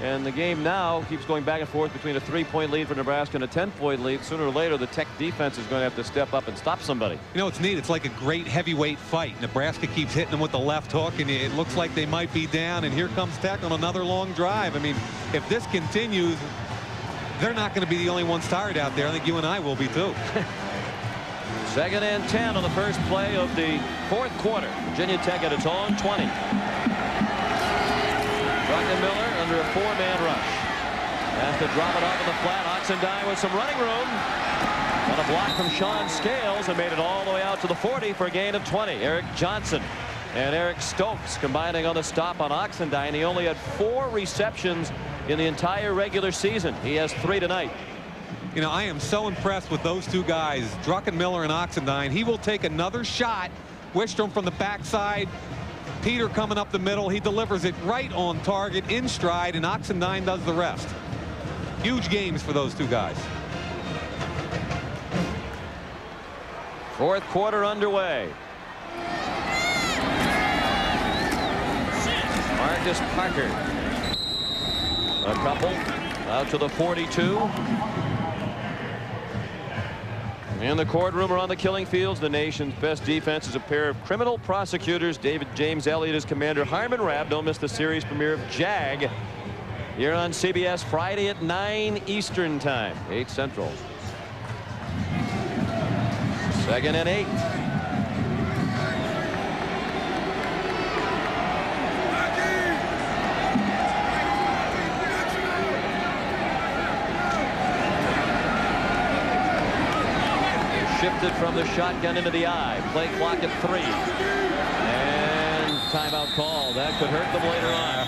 And the game now keeps going back and forth between a 3-point lead for Nebraska and a 10-point lead. Sooner or later, the Tech defense is going to have to step up and stop somebody. You know, it's neat. It's like a great heavyweight fight. Nebraska keeps hitting them with the left hook, and it looks like they might be down. And here comes Tech on another long drive. I mean, if this continues, they're not going to be the only ones tired out there. I think you and I will be, too. 2nd and 10 on the first play of the fourth quarter. Virginia Tech at its own 20. Druckenmiller under a 4-man rush. Has to drop it off in the flat. Oxendine with some running room. On a block from Sean Scales and made it all the way out to the 40 for a gain of 20. Eric Johnson and Eric Stokes combining on the stop on Oxendine. He only had 4 receptions in the entire regular season. He has 3 tonight. You know, I am so impressed with those two guys, Druckenmiller and Oxendine. He will take another shot. Wistrom from the backside. Peter coming up the middle. He delivers it right on target in stride, and Oxendine does the rest. Huge games for those two guys. Fourth quarter underway. Marcus Parker. A couple out to the 42. In the courtroom or on the killing fields, the nation's best defense is a pair of criminal prosecutors. David James Elliott is commander. Harmon Rabb. Don't miss the series premiere of Jag here on CBS Friday at 9 Eastern time, 8 Central. 2nd and 8. Shifted from the shotgun into the eye. Play clock at 3. And timeout call. That could hurt them later on.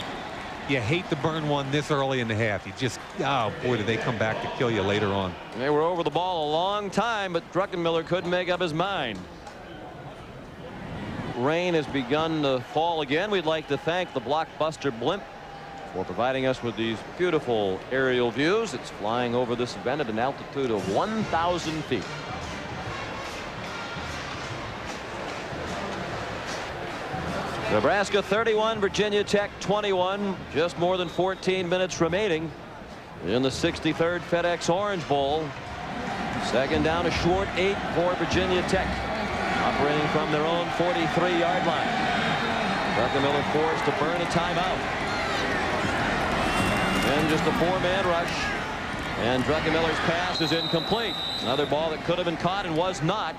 You hate to burn one this early in the half. You just, oh boy, do they come back to kill you later on. They were over the ball a long time, but Druckenmiller couldn't make up his mind. Rain has begun to fall again. We'd like to thank the Blockbuster Blimp for providing us with these beautiful aerial views. It's flying over this event at an altitude of 1,000 feet. Nebraska 31, Virginia Tech 21. Just more than 14 minutes remaining in the 63rd FedEx Orange Bowl. 2nd down, a short 8 for Virginia Tech, operating from their own 43-yard line. Druckenmiller forced to burn a timeout. Then just a 4-man rush, and Druckenmiller's pass is incomplete. Another ball that could have been caught and was not.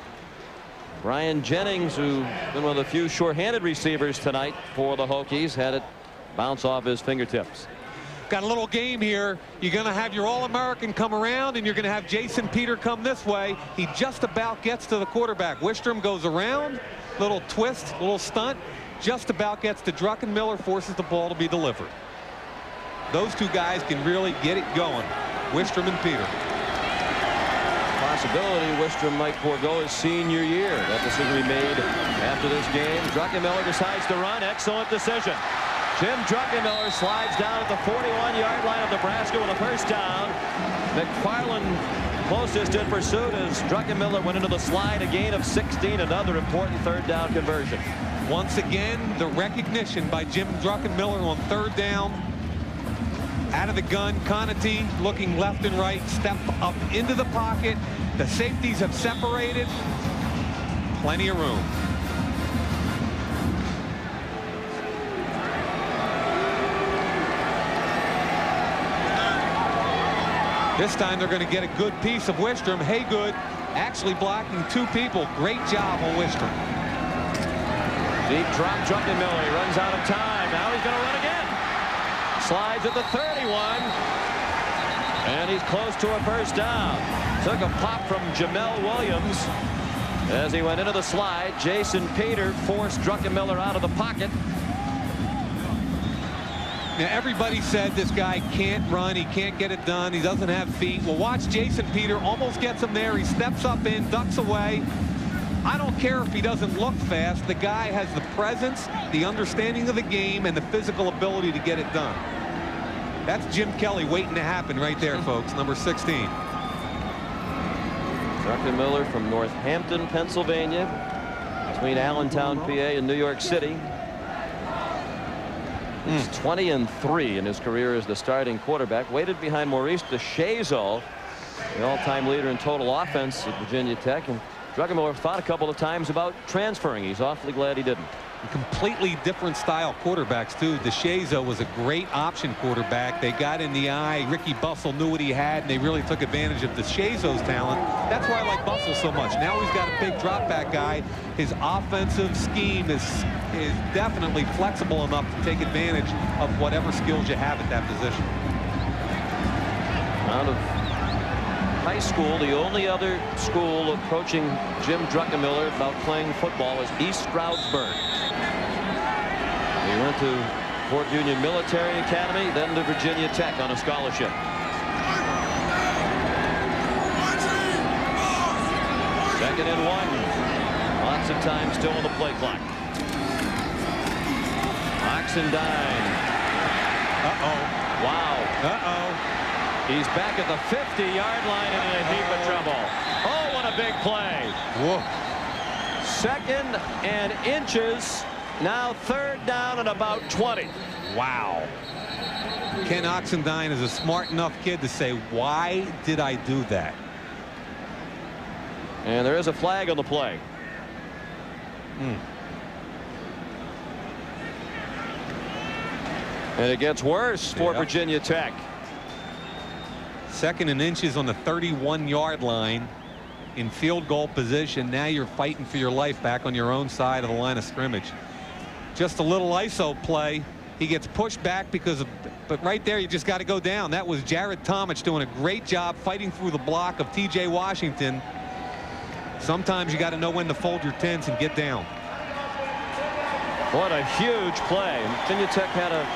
Brian Jennings, who's been one of the few short-handed receivers tonight for the Hokies, had it bounce off his fingertips. Got a little game here. You're going to have your All-American come around, and you're going to have Jason Peter come this way. He just about gets to the quarterback. Wistrom goes around, little twist, little stunt, just about gets to Druckenmiller, forces the ball to be delivered. Those two guys can really get it going, Wistrom and Peter. Possibility Wistrom might forego his senior year. That decision will be made after this game. Druckenmiller decides to run. Excellent decision. Jim Druckenmiller slides down at the 41-yard line of Nebraska with a first down. McFarland closest in pursuit as Druckenmiller went into the slide. A gain of 16. Another important 3rd down conversion. Once again, the recognition by Jim Druckenmiller on 3rd down. Out of the gun, Conatee looking left and right, step up into the pocket. The safeties have separated. Plenty of room. This time they're going to get a good piece of Wistrom. Haygood actually blocking 2 people. Great job on Wistrom. Deep drop, Druckenmiller. He runs out of time. Now he's going to run again. Slides at the 31. And he's close to a first down. Took a pop from Jamel Williams as he went into the slide. Jason Peter forced Druckenmiller out of the pocket. Now, everybody said this guy can't run, he can't get it done, he doesn't have feet. Well, watch Jason Peter, almost gets him there. He steps up in, ducks away. I don't care if he doesn't look fast. The guy has the presence, the understanding of the game, and the physical ability to get it done. That's Jim Kelly waiting to happen right there, folks. Number 16. Druckenmiller from Northampton, Pennsylvania, between Allentown, PA, and New York City. He's 20-3 in his career as the starting quarterback. Waited behind Maurice DeShazo, the all-time leader in total offense at Virginia Tech. And Druckenmiller thought a couple of times about transferring. He's awfully glad he didn't. Completely different style quarterbacks, too. DeShazo was a great option quarterback. They got in the eye. Ricky Bussell knew what he had, and they really took advantage of DeShazo's talent. That's why I like Bussell so much. Now he's got a big drop-back guy. His offensive scheme is definitely flexible enough to take advantage of whatever skills you have at that position. Out of high school, the only other school approaching Jim Druckenmiller about playing football is East Stroudsburg. He went to Fort Union Military Academy, then to Virginia Tech on a scholarship. Second and 1. Lots of time still on the play clock. Oxendine. Uh-oh. Wow. Uh-oh. He's back at the 50-yard line and in a heap of trouble. Oh, what a big play. Whoa. Second and inches. Now third down and about 20. Wow. Ken Oxendine is a smart enough kid to say, why did I do that? And there is a flag on the play. And it gets worse for Virginia Tech. Second and inches on the 31-yard line in field goal position. Now you're fighting for your life back on your own side of the line of scrimmage. Just a little ISO play. He gets pushed back because of, but right there you just got to go down. That was Jared Tomich doing a great job fighting through the block of TJ Washington. Sometimes you got to know when to fold your tents and get down. What a huge play. Virginia Tech had a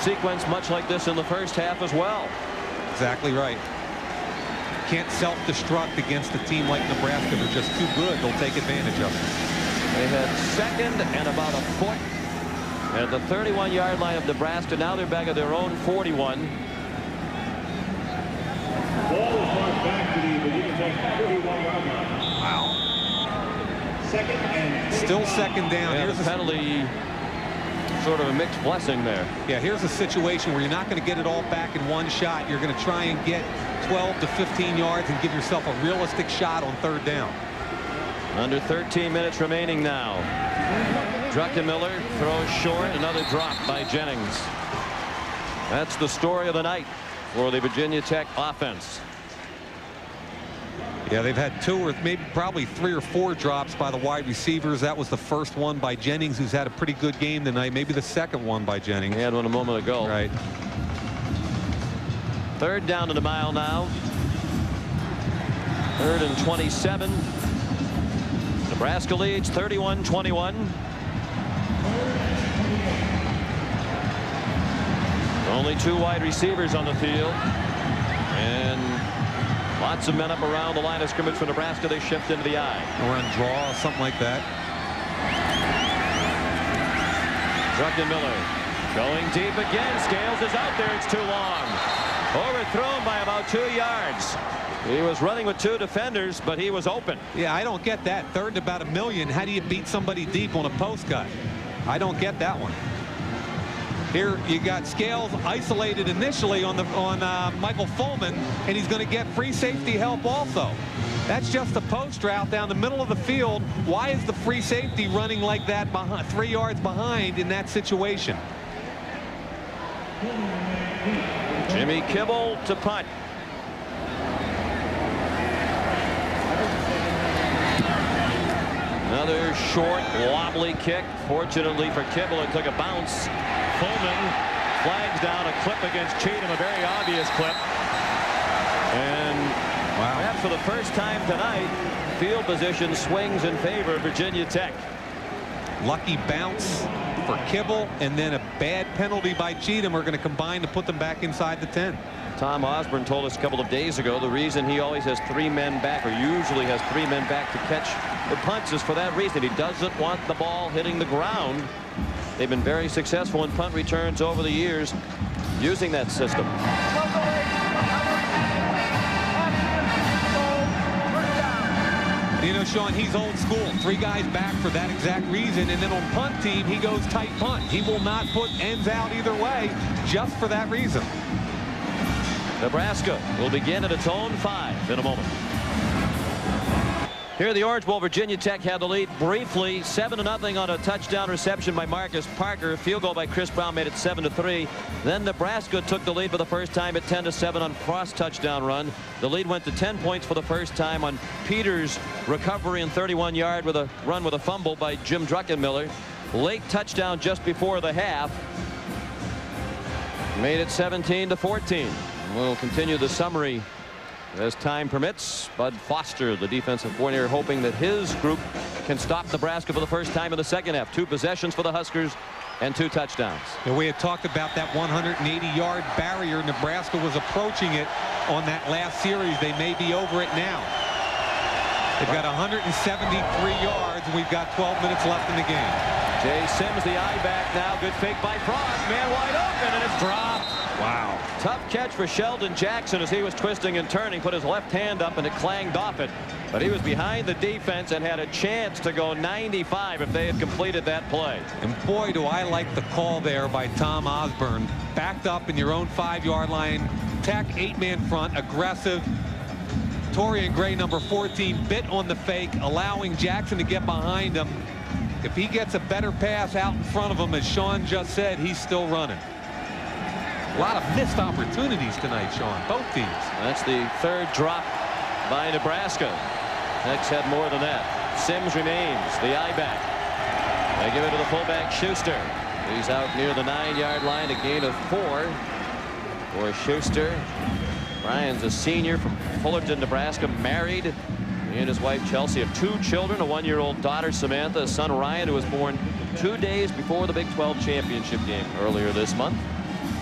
sequence much like this in the first half as well. Exactly right. Can't self-destruct against a team like Nebraska. They're just too good. They'll take advantage of it. They had second and about a foot at the 31-yard line of Nebraska. Now they're back at their own 41. Ball is marked back to the Virginia Tech 31-yard line. Wow. Second and still second down. Yeah, here's a penalty, sort of a mixed blessing there. Yeah, here's a situation where you're not going to get it all back in one shot. You're going to try and get 12 to 15 yards and give yourself a realistic shot on third down. Under 13 minutes remaining now. Druckenmiller throws short. Another drop by Jennings. That's the story of the night for the Virginia Tech offense. Yeah, they've had 2 or maybe probably 3 or 4 drops by the wide receivers. That was the first one by Jennings, who's had a pretty good game tonight. Maybe the second one by Jennings. He had one a moment ago. Right. Third down to the mile now. 3rd and 27. Nebraska leads 31-21. Only 2 wide receivers on the field. And lots of men up around the line of scrimmage for Nebraska. They shift into the eye. Or on draw, something like that. Druckenmiller going deep again. Scales is out there. It's too long. Overthrown by about 2 yards. He was running with 2 defenders, but he was open. Yeah, I don't get that. 3rd and about 1 million. How do you beat somebody deep on a post cut? I don't get that one. Here you got Scales isolated initially on Michael Fulman, and he's going to get free safety help also. That's just a post route down the middle of the field. Why is the free safety running like that 3 yards behind in that situation? Jimmy Kibble to punt. Another short, wobbly kick. Fortunately for Kibble, it took a bounce. Pullman flags down a clip against Cheatham, a very obvious clip. And perhaps for the first time tonight, field position swings in favor of Virginia Tech. Lucky bounce for Kibble, and then a bad penalty by Cheatham are going to combine to put them back inside the 10. Tom Osborne told us a couple of days ago the reason he always has 3 men back, or usually has 3 men back to catch the punts, is for that reason. He doesn't want the ball hitting the ground. They've been very successful in punt returns over the years using that system. You know, Sean, he's old school. 3 guys back for that exact reason. And then on punt team, he goes tight punt. He will not put ends out either way just for that reason. Nebraska will begin at its own 5 in a moment. Here at the Orange Bowl, Virginia Tech had the lead briefly, 7-0 on a touchdown reception by Marcus Parker. Field goal by Chris Brown made it 7-3. Then Nebraska took the lead for the first time at 10-7 on Frost touchdown run. The lead went to 10 points for the first time on Peters' recovery and 31-yard with a run with a fumble by Jim Druckenmiller. Late touchdown just before the half made it 17-14. We'll continue the summary as time permits. Bud Foster, the defensive coordinator, hoping that his group can stop Nebraska for the first time in the second half. 2 possessions for the Huskers and 2 touchdowns. And we had talked about that 180-yard barrier. Nebraska was approaching it on that last series. They may be over it now. They've got 173 yards, and we've got 12 minutes left in the game. Jay Sims, the eye back now. Good fake by Frost. Man wide open, and it's dropped. Wow. Tough catch for Sheldon Jackson as he was twisting and turning. Put his left hand up, and it clanged off it. But he was behind the defense and had a chance to go 95 if they had completed that play. And boy, do I like the call there by Tom Osborne. Backed up in your own 5-yard line. Tech 8-man front, aggressive. Torian Gray, number 14, bit on the fake, allowing Jackson to get behind him. If he gets a better pass out in front of him, as Sean just said, he's still running. A lot of missed opportunities tonight, Sean, both teams. That's the 3rd drop by Nebraska. Tech's had more than that. Sims remains the eye back. They give it to the fullback Schuster. He's out near the 9-yard line, a gain of 4 for Schuster. Ryan's a senior from Fullerton, Nebraska, married. He and his wife Chelsea have 2 children, a 1-year-old daughter Samantha, a son Ryan, who was born 2 days before the Big 12 championship game earlier this month.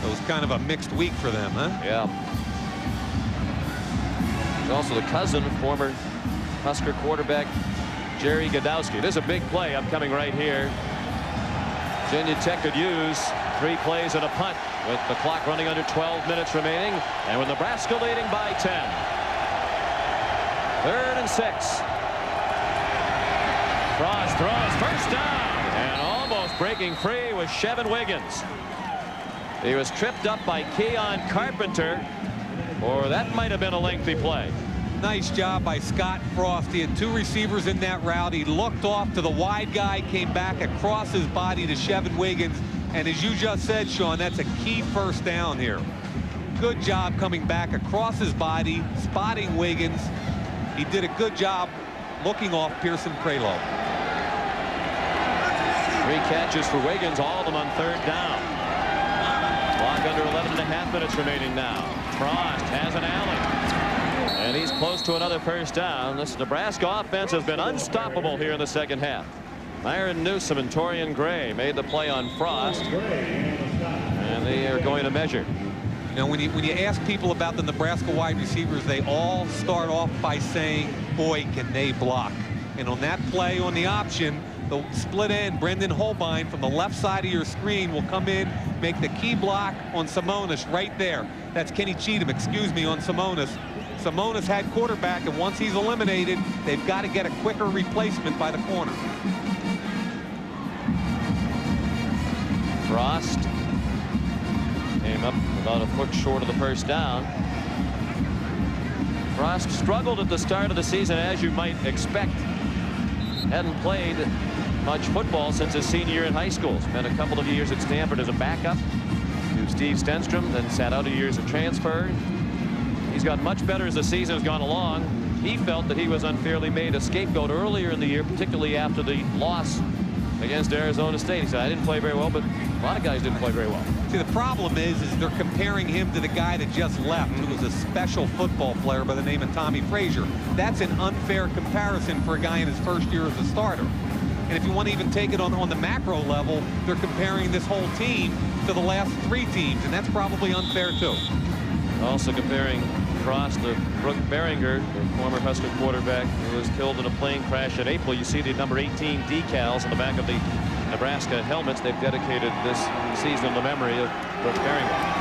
It was kind of a mixed week for them, huh? Yeah. He's also the cousin of former Husker quarterback Jerry Godowski. There's a big play upcoming right here. Virginia Tech could use 3 plays and a punt with the clock running under 12 minutes remaining, and with Nebraska leading by 10. 3rd and 6. Frost throws, first down, and almost breaking free was Chevin Wiggins. He was tripped up by Keon Carpenter, or that might have been a lengthy play. Nice job by Scott Frost. He had 2 receivers in that route. He looked off to the wide guy, came back across his body to Chevin Wiggins. And as you just said, Sean, that's a key first down here. Good job coming back across his body, spotting Wiggins. He did a good job looking off Pearson Prelo. 3 catches for Wiggins, all of them on 3rd down. Clock under 11.5 minutes remaining now. Frost has an alley, and he's close to another first down. This Nebraska offense has been unstoppable here in the second half. Myron Newsom and Torian Gray made the play on Frost, and they are going to measure. You know, when you ask people about the Nebraska wide receivers, they all start off by saying, boy, can they block. And on that play on the option, the split end, Brendan Holbein from the left side of your screen will come in, make the key block on Simonis right there. That's Kenny Cheatham, excuse me, on Simonis. Simonis had quarterback, and once he's eliminated, they've got to get a quicker replacement by the corner. Frost came up about a foot short of the first down. Frost struggled at the start of the season, as you might expect. Hadn't played much football since his senior year in high school. Spent a couple of years at Stanford as a backup to Steve Stenstrom, then sat out a year as a transfer. He's got much better as the season has gone along. he felt that he was unfairly made a scapegoat earlier in the year, particularly after the loss against Arizona State. He said, I didn't play very well, but a lot of guys didn't play very well. See, the problem is they're comparing him to the guy that just left, who was a special football player by the name of Tommy Frazier. That's an unfair comparison for a guy in his first year as a starter. And if you want to even take it on the macro level, they're comparing this whole team to the last 3 teams, and that's probably unfair too. Also comparing Cross to Brooke Behringer, the former Husker quarterback who was killed in a plane crash in April. You see the number 18 decals on the back of the Nebraska helmets. They've dedicated this season in the memory of Brooke Behringer.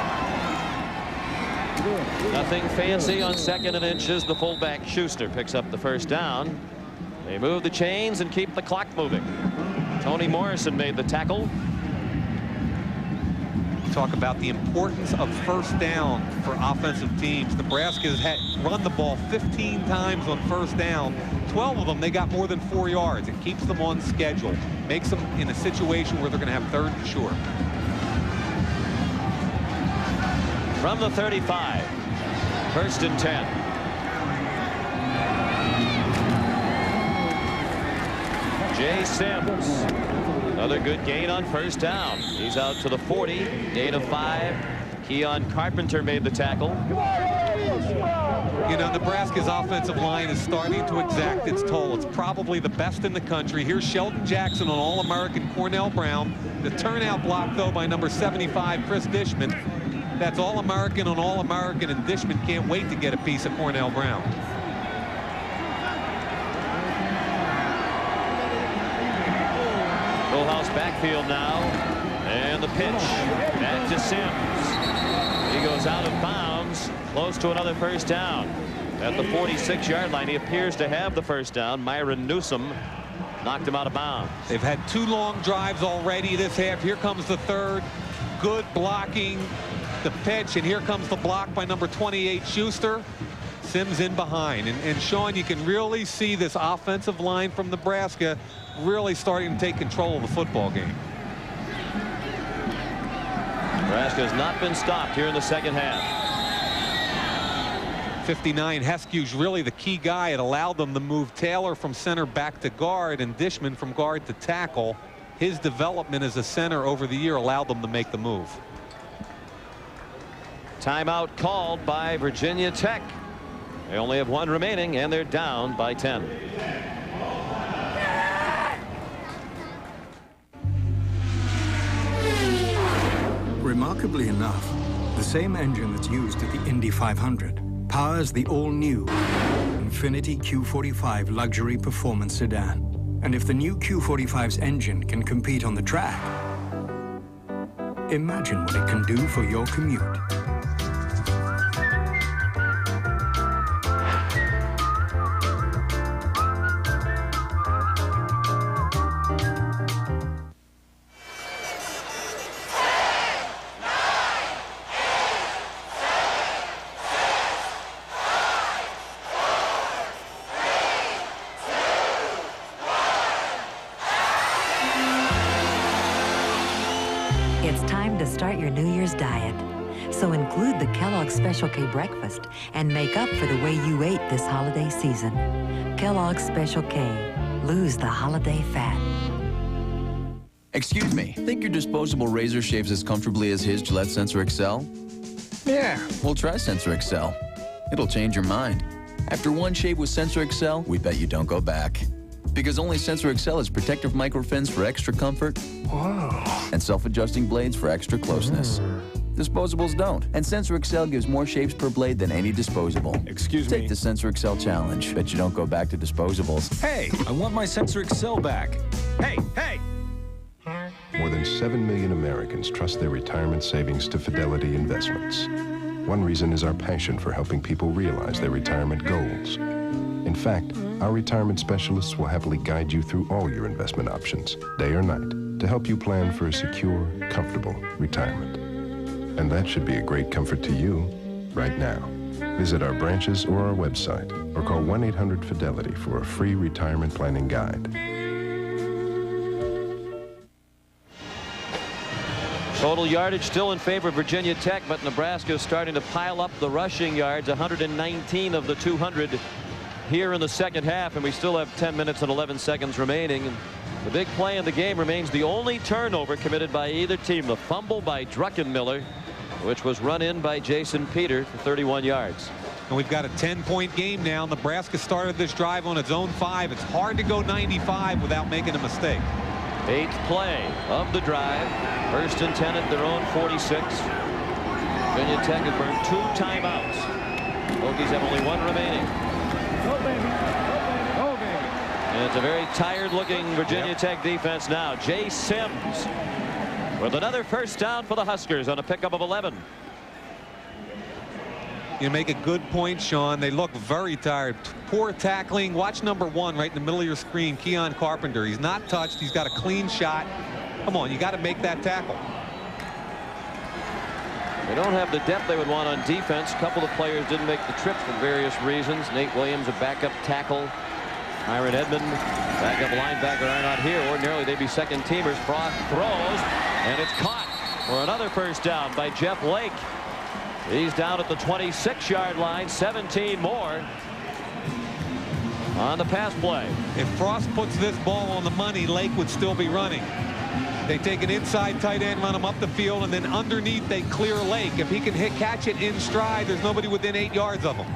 Nothing fancy on 2nd and inches. The fullback Schuster picks up the first down. They move the chains and keep the clock moving. Tony Morrison made the tackle. Talk about the importance of first down for offensive teams. Nebraska has run the ball 15 times on first down. 12 of them, they got more than 4 yards. It keeps them on schedule. Makes them in a situation where they're going to have 3rd and short. From the 35, 1st and 10. Jay Sims. Another good gain on first down. He's out to the 40. Gain of 5. Keon Carpenter made the tackle. You know, Nebraska's offensive line is starting to exact its toll. It's probably the best in the country. Here's Sheldon Jackson on All-American Cornell Brown. The turnout block, though, by number 75, Chris Dishman. That's All-American on All-American, and Dishman can't wait to get a piece of Cornell Brown. Full house backfield now, and the pitch back to Sims. He goes out of bounds, close to another first down. At the 46-yard line, he appears to have the first down. Myron Newsom knocked him out of bounds. They've had 2 long drives already this half. Here comes the 3rd. Good blocking, the pitch, and here comes the block by number 28, Schuster. Sims in behind. And Sean, you can really see this offensive line from Nebraska really starting to take control of the football game. Nebraska has not been stopped here in the second half. 59, Hesku's really the key guy. It allowed them to move Taylor from center back to guard and Dishman from guard to tackle. His development as a center over the year allowed them to make the move. Timeout called by Virginia Tech. They only have 1 remaining, and they're down by 10. Remarkably enough, the same engine that's used at the Indy 500 powers the all-new Infiniti Q45 luxury performance sedan. And if the new Q45's engine can compete on the track, imagine what it can do for your commute. Start your New Year's diet. So include the Kellogg's Special K breakfast and make up for the way you ate this holiday season. Kellogg's Special K. Lose the holiday fat. Excuse me, think your disposable razor shaves as comfortably as his Gillette Sensor XL? Yeah. Well, try Sensor XL. It'll change your mind. After 1 shave with Sensor XL, we bet you don't go back. Because only Sensor XL has protective microfins for extra comfort. Whoa. And self-adjusting blades for extra closeness. Disposables don't. And Sensor XL gives more shaves per blade than any disposable. Excuse me. Take the Sensor XL challenge. Bet you don't go back to disposables. Hey, I want my Sensor XL back. Hey, hey! More than 7 million Americans trust their retirement savings to Fidelity Investments. One reason is our passion for helping people realize their retirement goals. In fact, our retirement specialists will happily guide you through all your investment options, day or night, to help you plan for a secure, comfortable retirement. And that should be a great comfort to you right now. Visit our branches or our website, or call 1-800-FIDELITY for a free retirement planning guide. Total yardage still in favor of Virginia Tech, but Nebraska is starting to pile up the rushing yards. 119 of the 200 here in the second half, and we still have 10 minutes and 11 seconds remaining. And the big play in the game remains the only turnover committed by either team. The fumble by Druckenmiller, which was run in by Jason Peter for 31 yards. And we've got a 10-point game now. Nebraska started this drive on its own 5. It's hard to go 95 without making a mistake. 8th play of the drive. 1st and 10 at their own 46. Virginia Tech has burned 2 timeouts. Hokies have only 1 remaining. And it's a very tired-looking Virginia Tech defense now. Jay Sims with another first down for the Huskers on a pickup of 11. You make a good point, Sean. They look very tired. Poor tackling. Watch number 1 right in the middle of your screen, Keon Carpenter. He's not touched. He's got a clean shot. Come on, you got to make that tackle. They don't have the depth they would want on defense. A couple of players didn't make the trip for various reasons. Nate Williams, a backup tackle. Myron Edmond, backup linebacker, are not here. Ordinarily, they'd be second teamers. Frost throws, and it's caught for another first down by Jeff Lake. He's down at the 26-yard line. 17 more on the pass play. If Frost puts this ball on the money, Lake would still be running. They take an inside tight end, run him up the field, and then underneath they clear Lake. If he can catch it in stride, there's nobody within 8 yards of him.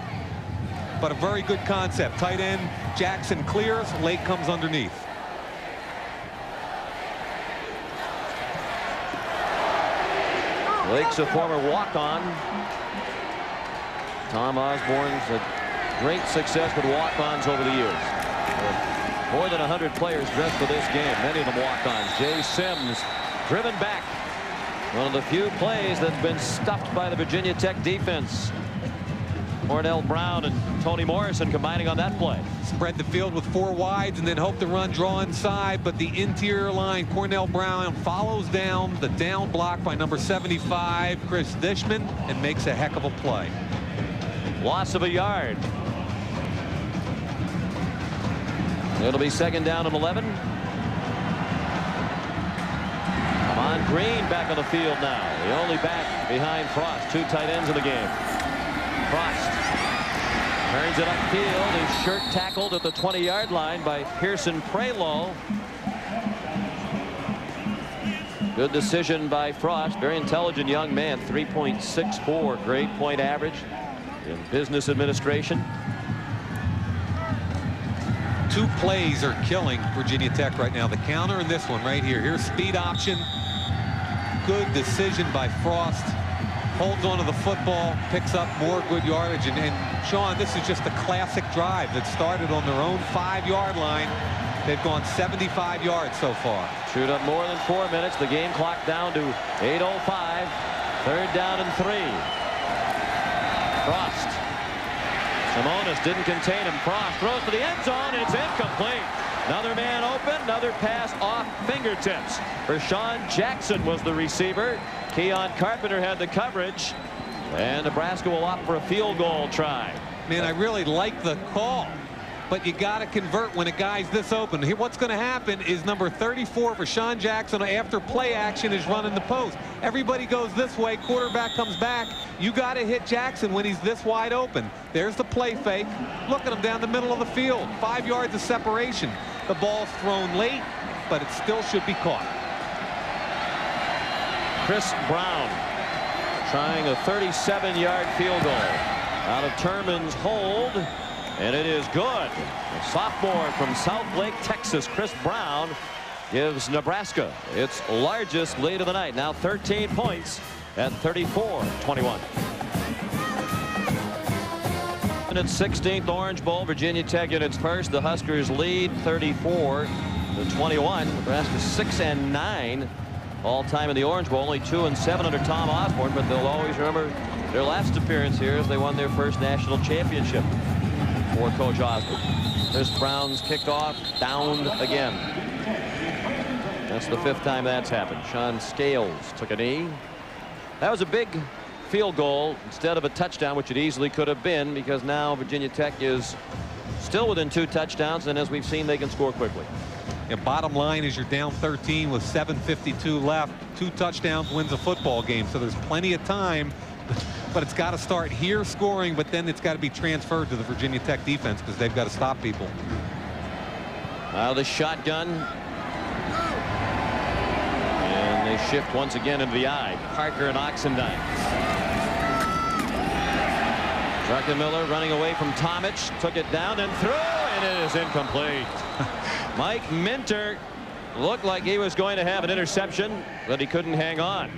But a very good concept. Tight end Jackson clears, Lake comes underneath. Lake's a former walk-on. Tom Osborne's had great success with walk-ons over the years. More than 100 players dressed for this game, many of them walk-ons. Jay Sims driven back. One of the few plays that's been stuffed by the Virginia Tech defense. Cornell Brown and Tony Morrison combining on that play. Spread the field with 4 wides and then hope to run draw inside, but the interior line, Cornell Brown follows down the down block by number 75, Chris Dishman, and makes a heck of a play. Loss of a yard. It'll be 2nd down and 11. Amon Green back on the field now. The only back behind Frost. 2 tight ends in the game. Frost turns it upfield. His shirt tackled at the 20-yard line by Pearson Prelo. Good decision by Frost. Very intelligent young man. 3.64 grade point average in business administration. 2 plays are killing Virginia Tech right now. The counter and this one right here. Here's speed option. Good decision by Frost. Holds onto the football, picks up more good yardage. And Sean, this is just a classic drive that started on their own 5-yard line. They've gone 75 yards so far. Chewed up more than 4 minutes. The game clock down to 8:05. 3rd down and 3. Frost. Simonis didn't contain him. Frost throws to the end zone, and it's incomplete. Another man open, another pass off fingertips. Rashawn Jackson was the receiver. Keon Carpenter had the coverage, and Nebraska will opt for a field goal try. Man, I really like the call, but you got to convert when a guy's this open. What's going to happen is number 34 for Rashawn Jackson after play action is running the post. Everybody goes this way, quarterback comes back. You got to hit Jackson when he's this wide open. There's the play fake. Look at him down the middle of the field. 5 yards of separation. The ball's thrown late, but it still should be caught. Chris Brown trying a 37-yard field goal out of Turman's hold, and it is good. A sophomore from Southlake, Texas, Chris Brown, gives Nebraska its largest lead of the night. Now 13 points at 34-21. In its 16th Orange Bowl, Virginia Tech in its first. The Huskers lead 34-21. Nebraska 6-9 all time in the Orange Bowl. Only 2-7 under Tom Osborne, but they'll always remember their last appearance here as they won their first national championship for Coach Osborne. Chris Brown's kicked off, downed again. That's the 5th time that's happened. Sean Scales took a knee. That was a big field goal instead of a touchdown, which it easily could have been, because now Virginia Tech is still within 2 touchdowns, and as we've seen, they can score quickly. And bottom line is you're down 13 with 7:52 left. 2 touchdowns wins a football game, so there's plenty of time but it's got to start here scoring, but then it's got to be transferred to the Virginia Tech defense because they've got to stop people. Now the shotgun. And they shift once again into the eye. Parker and Oxendine. Druckenmiller running away from Tomic. Took it down and threw, and it is incomplete. Mike Minter looked like he was going to have an interception, but he couldn't hang on.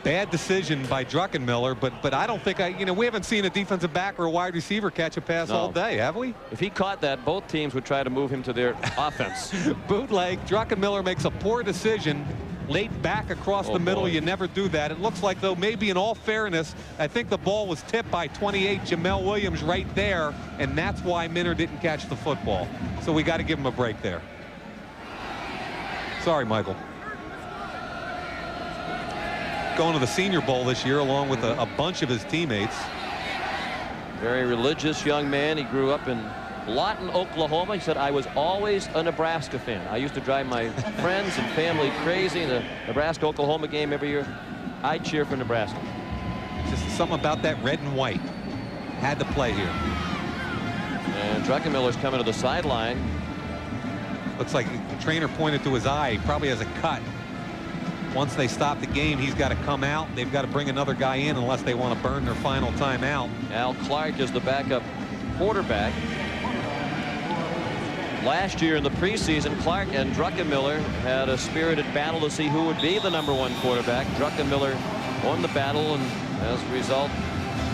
Bad decision by Druckenmiller, but I don't think we haven't seen a defensive back or a wide receiver catch a pass all day, have we? If he caught that, both teams would try to move him to their offense. Bootleg. Druckenmiller makes a poor decision. Laid back across the middle. You never do that. It looks like, though, maybe in all fairness, I think the ball was tipped by 28 Jamel Williams right there, and that's why Minter didn't catch the football. So we got to give him a break there. Sorry, Michael. Going to the Senior Bowl this year along with a bunch of his teammates. Very religious young man. He grew up in Lawton, Oklahoma. He said, I was always a Nebraska fan. I used to drive my friends and family crazy in the Nebraska-Oklahoma game every year. I cheer for Nebraska. Just something about that red and white. Had to play here. And Druckenmiller's coming to the sideline. Looks like the trainer pointed to his eye. He probably has a cut. Once they stop the game, he's got to come out. They've got to bring another guy in unless they want to burn their final timeout. Al Clark is the backup quarterback. Last year in the preseason, Clark and Druckenmiller had a spirited battle to see who would be the #1 quarterback. Druckenmiller won the battle, and as a result,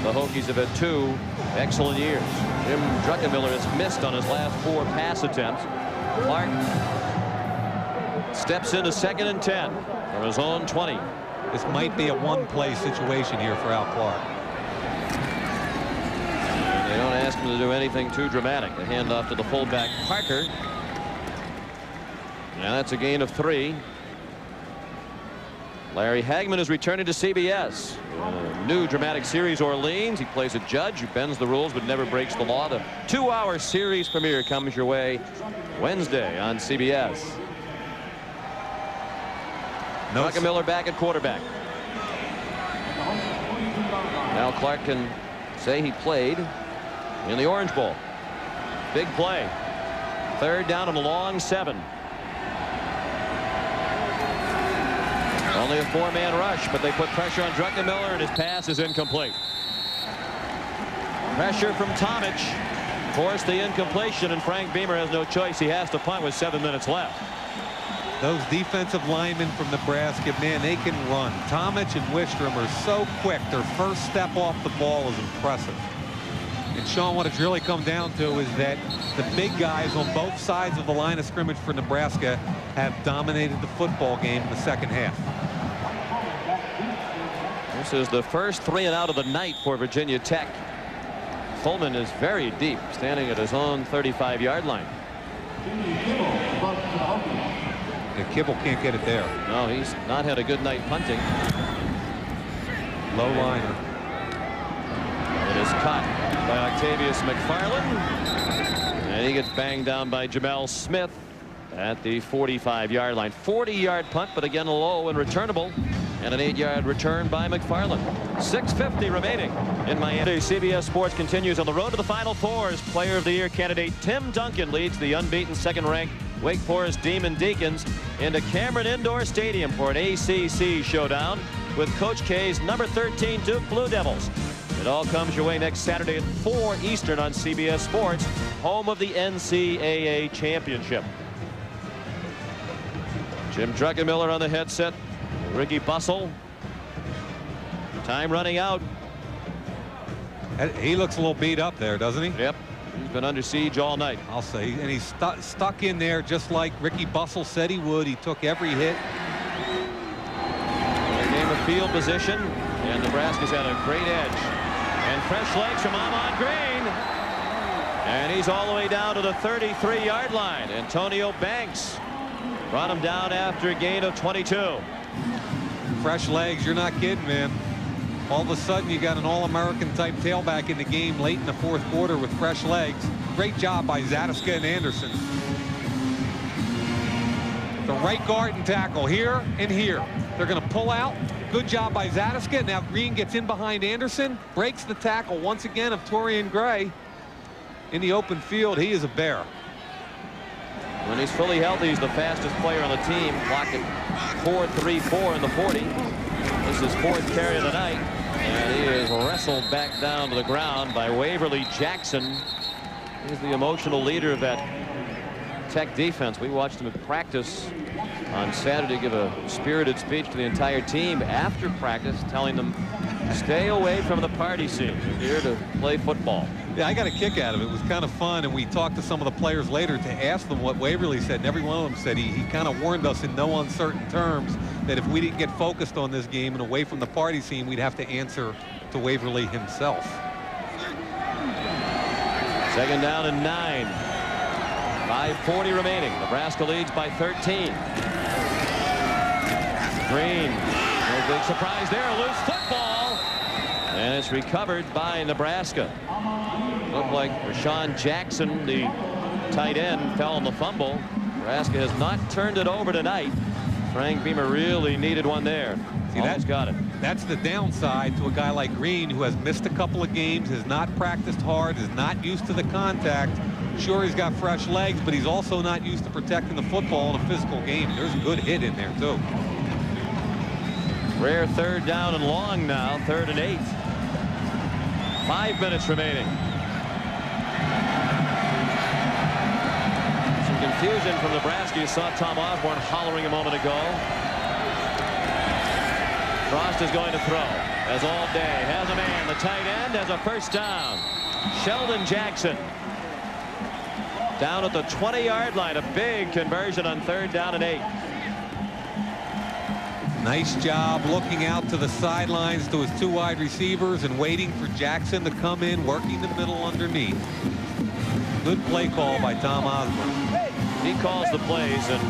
the Hokies have had 2 excellent years. Jim Druckenmiller has missed on his last 4 pass attempts. Clark steps into 2nd and 10 from his own 20. This might be a one-play situation here for Al Clark. They don't ask him to do anything too dramatic. The handoff to the fullback Parker. Now that's a gain of 3. Larry Hagman is returning to CBS. New dramatic series, Orleans. He plays a judge who bends the rules but never breaks the law. The 2-hour series premiere comes your way Wednesday on CBS. Druckenmiller back at quarterback. Now Clark can say he played in the Orange Bowl. Big play. 3rd down and a long 7. Only a 4-man rush, but they put pressure on Druckenmiller, and his pass is incomplete. Pressure from Tomic forced the incompletion, and Frank Beamer has no choice. He has to punt with 7 minutes left. Those defensive linemen from Nebraska, man, they can run. Tomic and Wistrom are so quick. Their first step off the ball is impressive. And Sean, what it's really come down to is that the big guys on both sides of the line of scrimmage for Nebraska have dominated the football game in the second half. This is the first 3 and out of the night for Virginia Tech. Coleman is very deep, standing at his own 35-yard line. Yeah, Kibble can't get it there. No, he's not had a good night punting. Low liner. It is caught by Octavius McFarland. And he gets banged down by Jamel Smith at the 45-yard line. 40-yard punt, but again low and returnable. And an 8-yard return by McFarland. 6:50 remaining in Miami. CBS Sports continues on the road to the Final Four as Player of the Year candidate Tim Duncan leads the unbeaten 2nd-ranked Wake Forest Demon Deacons into Cameron Indoor Stadium for an ACC showdown with Coach K's number 13 Duke Blue Devils. It all comes your way next Saturday at 4 Eastern on CBS Sports, home of the NCAA Championship. Jim Druckenmiller on the headset. Ricky Bussell. Time running out. He looks a little beat up there, doesn't he? Yep. He's been under siege all night. I'll say. And he's stuck in there just like Ricky Bussell said he would. He took every hit. A game of field position. And Nebraska's had a great edge. And fresh legs from Ahman Green. And he's all the way down to the 33-yard line. Antonio Banks brought him down after a gain of 22. Fresh legs, you're not kidding, man. All of a sudden you got an all-American type tailback in the game late in the 4th quarter with fresh legs. Great job by Zadiska and Anderson. The right guard and tackle here and here. They're going to pull out Good job by Zadiska. Now Green gets in behind Anderson, breaks the tackle once again of Torian Gray in the open field. He is a bear. When he's fully healthy, he's the fastest player on the team. Clock at 4:34 in the 40. This is 4th carry of the night. And he is wrestled back down to the ground by Waverly Jackson. He's the emotional leader of that Tech defense. We watched him at practice on Saturday give a spirited speech to the entire team after practice, telling them stay away from the party scene. We're here to play football. Yeah, I got a kick out of it. It was kind of fun, and we talked to some of the players later to ask them what Waverly said, and every one of them said he kind of warned us in no uncertain terms that if we didn't get focused on this game and away from the party scene, we'd have to answer to Waverly himself. 2nd down and 9. 5:40 remaining. Nebraska leads by 13. Green, no big surprise there. Loose football, and it's recovered by Nebraska. Looked like Rashawn Jackson, the tight end, fell on the fumble. Nebraska has not turned it over tonight. Frank Beamer really needed one there. See, Almost got it. That's the downside to a guy like Green, who has missed a couple of games, has not practiced hard, is not used to the contact. Sure, he's got fresh legs, but he's also not used to protecting the football in a physical game. There's a good hit in there, too. Rare 3rd down and long now. 3rd and 8. 5 minutes remaining. Some confusion from Nebraska. You saw Tom Osborne hollering a moment ago. Frost is going to throw, as all day. Has a man. The tight end has a 1st down. Sheldon Jackson down at the 20-yard line. A big conversion on 3rd down and 8. Nice job looking out to the sidelines to his 2 wide receivers and waiting for Jackson to come in, working the middle underneath. Good play call by Tom Osborne. He calls the plays, and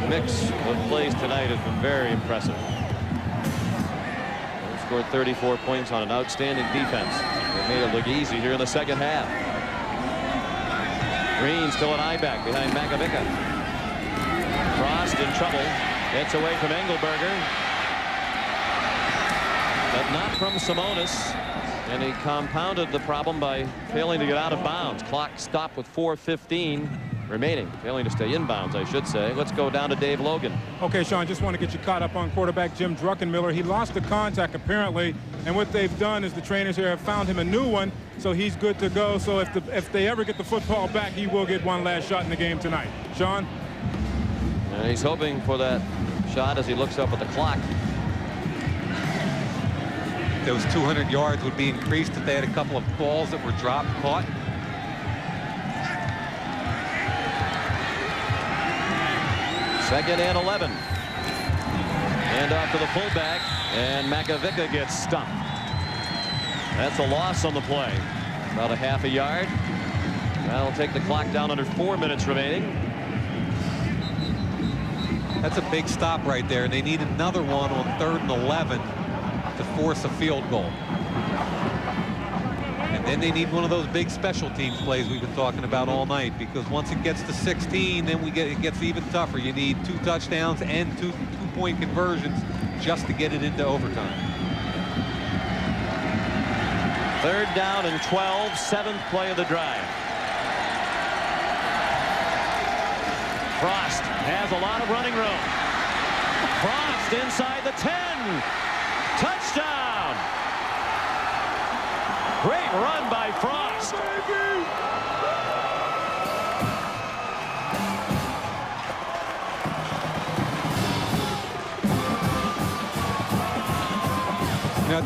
the mix of plays tonight has been very impressive. They scored 34 points on an outstanding defense. They made it look easy here in the 2nd half. Green still at I-back behind Makovica. Frost in trouble. Gets away from Engelberger. But not from Simonis. And he compounded the problem by failing to get out of bounds. Clock stopped with 4:15 remaining. Failing to stay in bounds, I should say. Let's go down to Dave Logan. Okay, Sean, just want to get you caught up on quarterback Jim Druckenmiller. He lost the contact apparently, and what they've done is the trainers here have found him a new one, so he's good to go. So if they ever get the football back, he will get one last shot in the game tonight. Sean? And he's hoping for that shot as he looks up at the clock. Those 200 yards would be increased if they had a couple of balls that were dropped, caught. Second and 11. And off to the fullback, and Makovica gets stumped. That's a loss on the play. About a half a yard. That'll take the clock down under 4 minutes remaining. That's a big stop right there, and they need another one on 3rd and 11 to force a field goal. And then they need one of those big special teams plays we've been talking about all night, because once it gets to 16, then it gets even tougher. You need 2 touchdowns and two-point conversions just to get it into overtime. 3rd down and 12, 7th play of the drive. Frost has a lot of running room. Frost inside the 10. Touchdown. Great run by Frost. Now,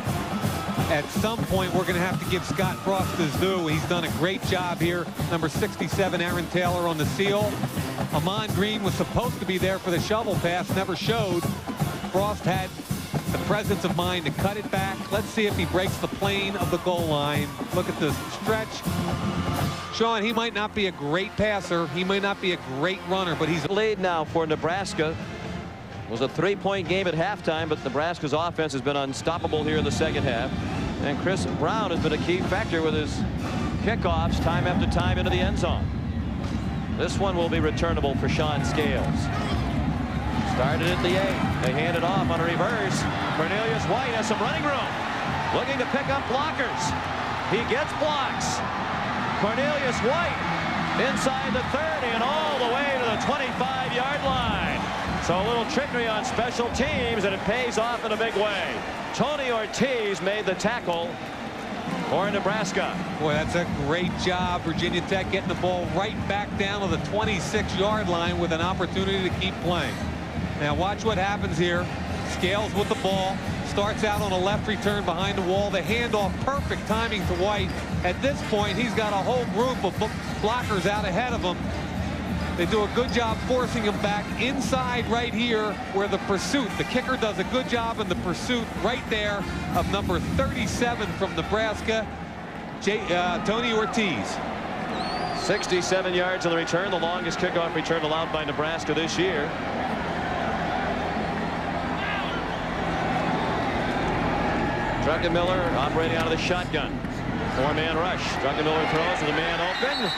at some point, we're going to have to give Scott Frost his due. He's done a great job here. Number 67, Aaron Taylor on the seal. Amon Green was supposed to be there for the shovel pass, never showed. Frost had the presence of mind to cut it back. Let's see if he breaks the plane of the goal line. Look at the stretch. Sean, he might not be a great passer. He may not be a great runner, but he's lead now for Nebraska. It was a 3-point game at halftime, but Nebraska's offense has been unstoppable here in the 2nd half. And Chris Brown has been a key factor with his kickoffs time after time into the end zone. This one will be returnable for Sean Scales. Started at the 8. They hand it off on a reverse. Cornelius White has some running room. Looking to pick up blockers. He gets blocks. Cornelius White inside the 30 and all the way to the 25-yard line. So a little trickery on special teams, and it pays off in a big way. Tony Ortiz made the tackle for Nebraska. Boy, that's a great job. Virginia Tech getting the ball right back down to the 26-yard line with an opportunity to keep playing. Now watch what happens here. Scales with the ball. Starts out on a left return behind the wall. The handoff, perfect timing to White. At this point, he's got a whole group of blockers out ahead of him. They do a good job forcing him back inside right here where the pursuit, the kicker does a good job in the pursuit right there of number 37 from Nebraska, Tony Ortiz. 67 yards on the return, the longest kickoff return allowed by Nebraska this year. Druckenmiller operating out of the shotgun. 4-man rush. Druckenmiller throws with a man open.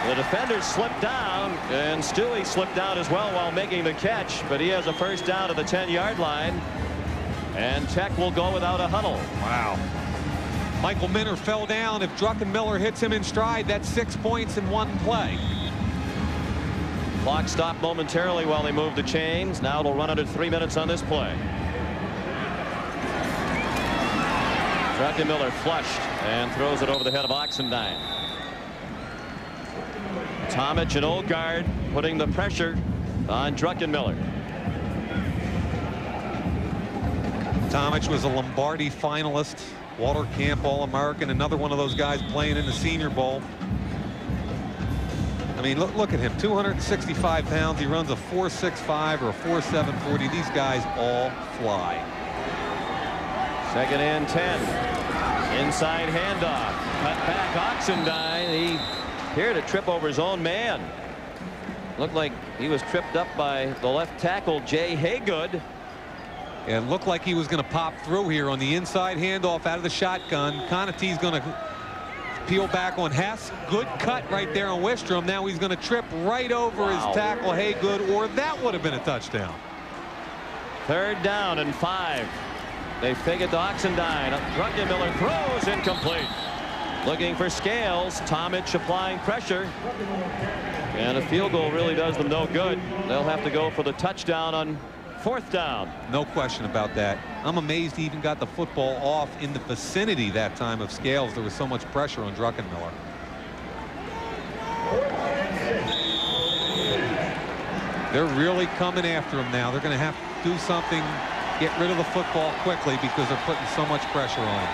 The defender slipped down, and Stewie slipped down as well while making the catch, but he has a first down to the 10-yard line, and Tech will go without a huddle. Wow. Michael Minner fell down. If Druckenmiller hits him in stride, that's 6 points in one play. Clock stopped momentarily while they moved the chains. Now it'll run under 3 minutes on this play. Druckenmiller flushed and throws it over the head of Oxendine. Tomic and old guard putting the pressure on Druckenmiller. Tomic was a Lombardi finalist, Walter Camp All-American, another one of those guys playing in the Senior Bowl. I mean, look at him, 265 pounds. He runs a 4.65 or a 4.7 40. These guys all fly. 2nd and 10. Inside handoff. Cut back Oxendine. He appeared to trip over his own man. Looked like he was tripped up by the left tackle, Jay Haygood. And looked like he was going to pop through here on the inside handoff out of the shotgun. Conaty's going to peel back on Hess. Good cut right there on Wistrom. Now he's going to trip right over his tackle, Haygood, or that would have been a touchdown. 3rd down and 5. They fake it to Oxendine. Druckenmiller throws incomplete. Looking for Scales. Tomic applying pressure. And a field goal really does them no good. They'll have to go for the touchdown on 4th down. No question about that. I'm amazed he even got the football off in the vicinity that time of Scales. There was so much pressure on Druckenmiller. They're really coming after him now. They're going to have to do something, get rid of the football quickly because they're putting so much pressure on him.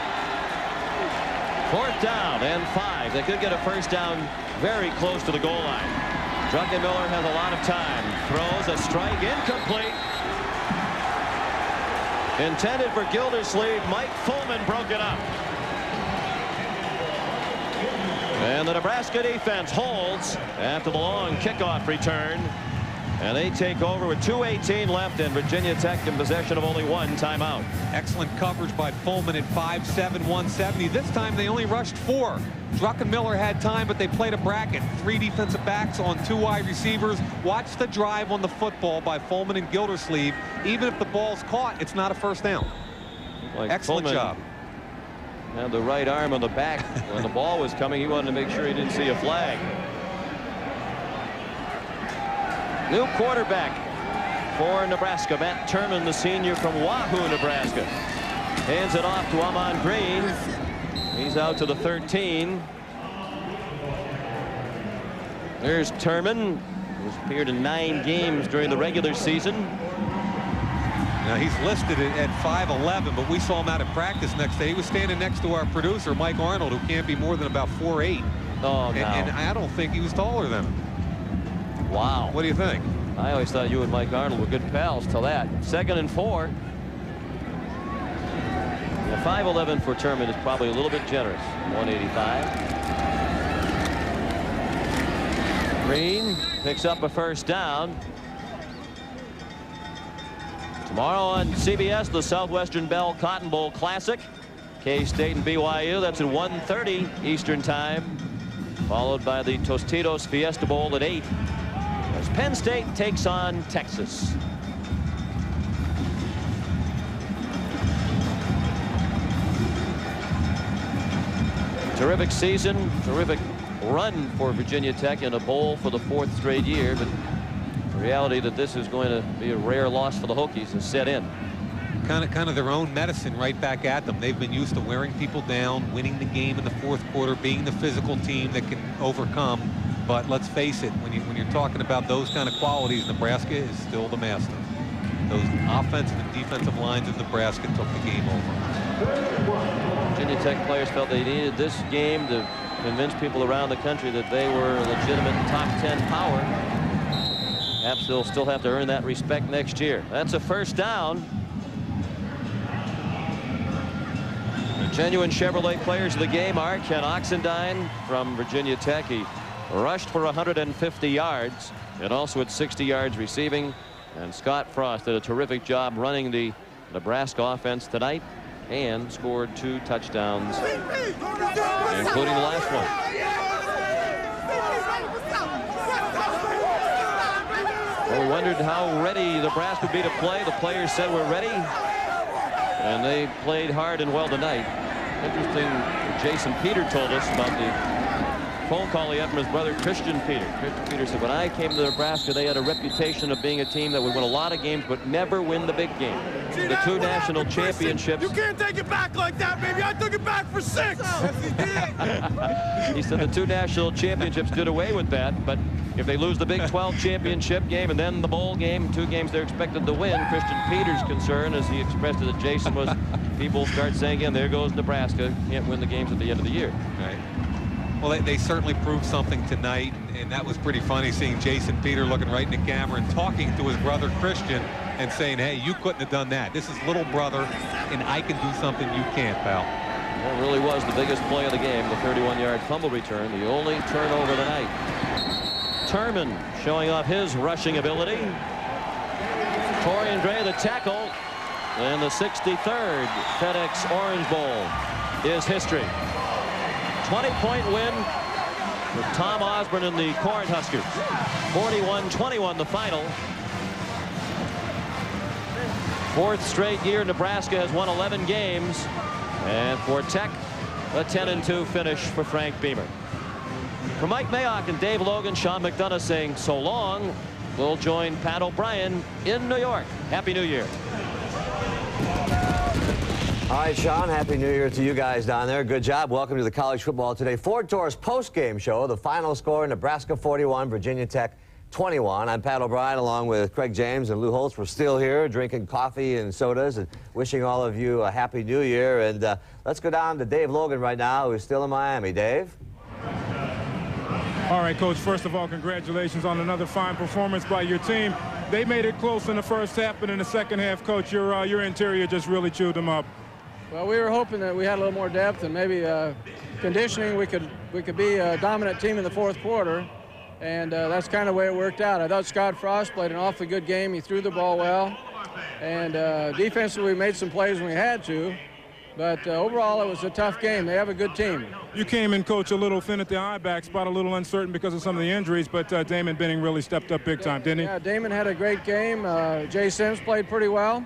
4th down and 5. They could get a first down very close to the goal line. Druckenmiller has a lot of time. Throws a strike incomplete. Intended for Gildersleeve. Mike Fullman broke it up. And the Nebraska defense holds after the long kickoff return. And they take over with 2:18 left, and Virginia Tech in possession of only 1 timeout. Excellent coverage by Fullman at 5'7", 170. This time they only rushed 4. Druckenmiller had time, but they played a bracket. 3 defensive backs on 2 wide receivers. Watch the drive on the football by Fullman and Gildersleeve. Even if the ball's caught, it's not a first down. Like excellent Fullman job. Had the right arm on the back when the ball was coming. He wanted to make sure he didn't see a flag. New quarterback for Nebraska. Matt Turman, the senior from Wahoo, Nebraska. Hands it off to Amon Green. He's out to the 13. There's Turman, who's appeared in 9 games during the regular season. Now he's listed at 5'11", but we saw him out at practice next day. He was standing next to our producer, Mike Arnold, who can't be more than about 4'8". Oh, no. And I don't think he was taller than him. Wow. What do you think? I always thought you and Mike Arnold were good pals till that. 2nd and 4. 5'11" for Turman is probably a little bit generous. 185. Green picks up a first down. Tomorrow on CBS, the Southwestern Bell Cotton Bowl Classic. K-State and BYU. That's at 1:30 Eastern Time. Followed by the Tostitos Fiesta Bowl at 8. as Penn State takes on Texas. Terrific season, terrific run for Virginia Tech in a bowl for the 4th straight year, but the reality that this is going to be a rare loss for the Hokies has set in. Kind of their own medicine right back at them. They've been used to wearing people down, winning the game in the 4th quarter, being the physical team that can overcome. But let's face it, when you're talking about those kind of qualities, Nebraska is still the master. Those offensive and defensive lines of Nebraska took the game over. Virginia Tech players felt they needed this game to convince people around the country that they were a legitimate top 10 power. Perhaps they'll still have to earn that respect next year. That's a first down. The genuine Chevrolet players of the game are Ken Oxendine from Virginia Tech. He rushed for 150 yards and also at 60 yards receiving. And Scott Frost did a terrific job running the Nebraska offense tonight and scored 2 touchdowns, including the last one. Well, we wondered how ready Nebraska would be to play. The players said we're ready, and they played hard and well tonight. Interesting, Jason Peter told us about the phone call he had from his brother Christian Peter. Christian Peter said, when I came to Nebraska, they had a reputation of being a team that would win a lot of games but never win the big game. The 2 national championships. You can't take it back like that, baby. I took it back for 6. Yes, he did. He said the 2 national championships did away with that, but if they lose the Big 12 championship game and then the bowl game, 2 games they're expected to win, Christian Peter's concern, as he expressed it to Jason, was people start saying again, there goes Nebraska, can't win the games at the end of the year. Right. Well, they certainly proved something tonight, and that was pretty funny seeing Jason Peter looking right in the camera and talking to his brother Christian and saying, hey, you couldn't have done that. This is little brother, and I can do something you can't, pal. Well, it really was the biggest play of the game, the 31-yard fumble return, the only turnover of the night. Turman showing off his rushing ability. Torian Gray the tackle, and the 63rd FedEx Orange Bowl is history. 20-point win for Tom Osborne and the Cornhuskers. 41-21 the final. 4th straight year Nebraska has won 11 games. And for Tech, a 10-2 finish for Frank Beamer. For Mike Mayock and Dave Logan, Sean McDonough saying so long. We'll join Pat O'Brien in New York. Happy New Year. All right, Sean, Happy New Year to you guys down there. Good job. Welcome to the College Football Today Ford Tours post-game show. The final score, Nebraska 41, Virginia Tech 21. I'm Pat O'Brien along with Craig James and Lou Holtz. We're still here drinking coffee and sodas and wishing all of you a Happy New Year. And let's go down to Dave Logan right now, who's still in Miami. Dave? All right, Coach, first of all, congratulations on another fine performance by your team. They made it close in the first half, but in the second half, Coach, your interior just really chewed them up. Well, we were hoping that we had a little more depth and maybe conditioning. We could be a dominant team in the 4th quarter, and that's kind of the way it worked out. I thought Scott Frost played an awfully good game. He threw the ball well, and defensively we made some plays when we had to. But overall, it was a tough game. They have a good team. You came in, Coach, a little thin at the I-back spot, a little uncertain because of some of the injuries, but Damon Benning really stepped up big time, didn't he? Yeah, Damon had a great game. Jay Sims played pretty well.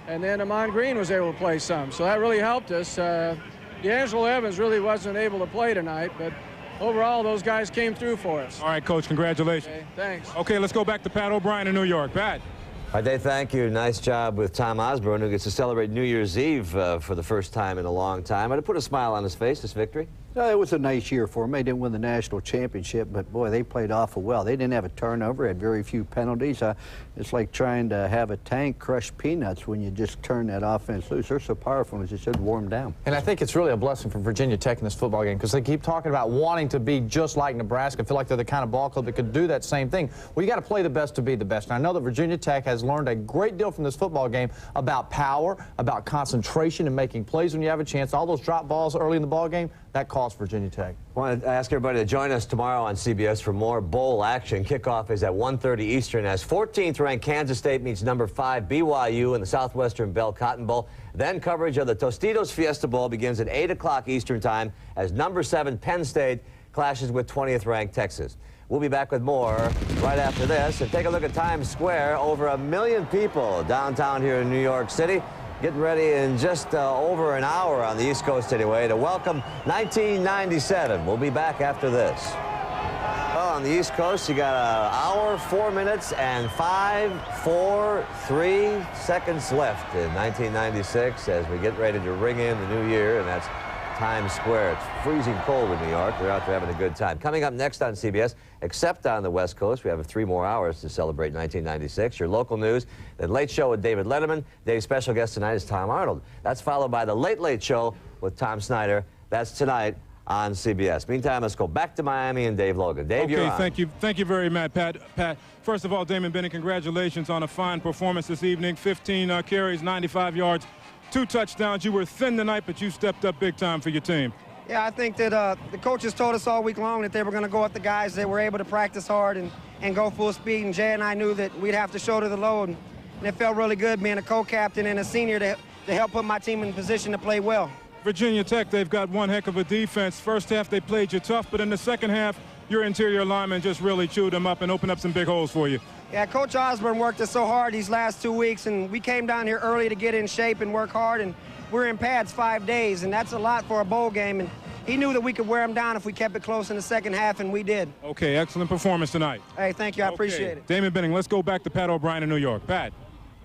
And then Amon Green was able to play some. So that really helped us. D'Angelo Evans really wasn't able to play tonight, but overall, those guys came through for us. All right, Coach, congratulations. Okay, thanks. Okay, let's go back to Pat O'Brien in New York. Pat. All right, Dave, thank you. Nice job with Tom Osborne, who gets to celebrate New Year's Eve for the first time in a long time. And to put a smile on his face, this victory. It was a nice year for them. They didn't win the national championship, but boy, they played awful well. They didn't have a turnover, had very few penalties. It's like trying to have a tank crush peanuts when you just turn that offense loose. They're so powerful, as you said, warm down. And I think it's really a blessing for Virginia Tech in this football game because they keep talking about wanting to be just like Nebraska. I feel like they're the kind of ball club that could do that same thing. Well, you got to play the best to be the best. And I know that Virginia Tech has learned a great deal from this football game about power, about concentration and making plays when you have a chance. All those drop balls early in the ball game, that costs Virginia Tech. I want to ask everybody to join us tomorrow on CBS for more bowl action. Kickoff is at 1:30 Eastern as 14th-ranked Kansas State meets number 5 BYU in the Southwestern Bell Cotton Bowl. Then coverage of the Tostitos Fiesta Bowl begins at 8 o'clock Eastern time as number 7 Penn State clashes with 20th-ranked Texas. We'll be back with more right after this. And take a look at Times Square. Over 1 million people downtown here in New York City. Getting ready in just over an hour on the East Coast anyway to welcome 1997. We'll be back after this. Well, on the East Coast, you got an hour, 4 minutes, and 5, 4, 3 seconds left in 1996 as we get ready to ring in the new year, and that's Times Square. It's freezing cold in New York. They're out there having a good time. Coming up next on CBS, except on the West Coast, we have 3 more hours to celebrate 1996. Your local news, the Late Show with David Letterman. Dave's special guest tonight is Tom Arnold. That's followed by the Late Late Show with Tom Snyder. That's tonight on CBS. Meantime, let's go back to Miami and Dave Logan. Dave, you're on. Thank you very much, Pat. First of all, Damon Bennett, congratulations on a fine performance this evening. 15 carries, 95 yards, 2 touchdowns. You were thin tonight, but you stepped up big time for your team. Yeah, I think that the coaches told us all week long that they were going to go at the guys that were able to practice hard and go full speed. And Jay and I knew that we'd have to shoulder the load. And it felt really good being a co-captain and a senior to help put my team in position to play well. Virginia Tech, they've got one heck of a defense. First half, they played you tough, but in the second half, your interior linemen just really chewed them up and opened up some big holes for you. Yeah, Coach Osborne worked us so hard these last 2 weeks, and we came down here early to get in shape and work hard, and we're in pads 5 days, and that's a lot for a bowl game. And he knew that we could wear them down if we kept it close in the second half, and we did. Okay, excellent performance tonight. Hey, thank you. I appreciate it. Damon Benning, let's go back to Pat O'Brien in New York. Pat.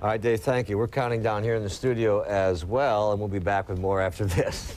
All right, Dave, thank you. We're counting down here in the studio as well, and we'll be back with more after this.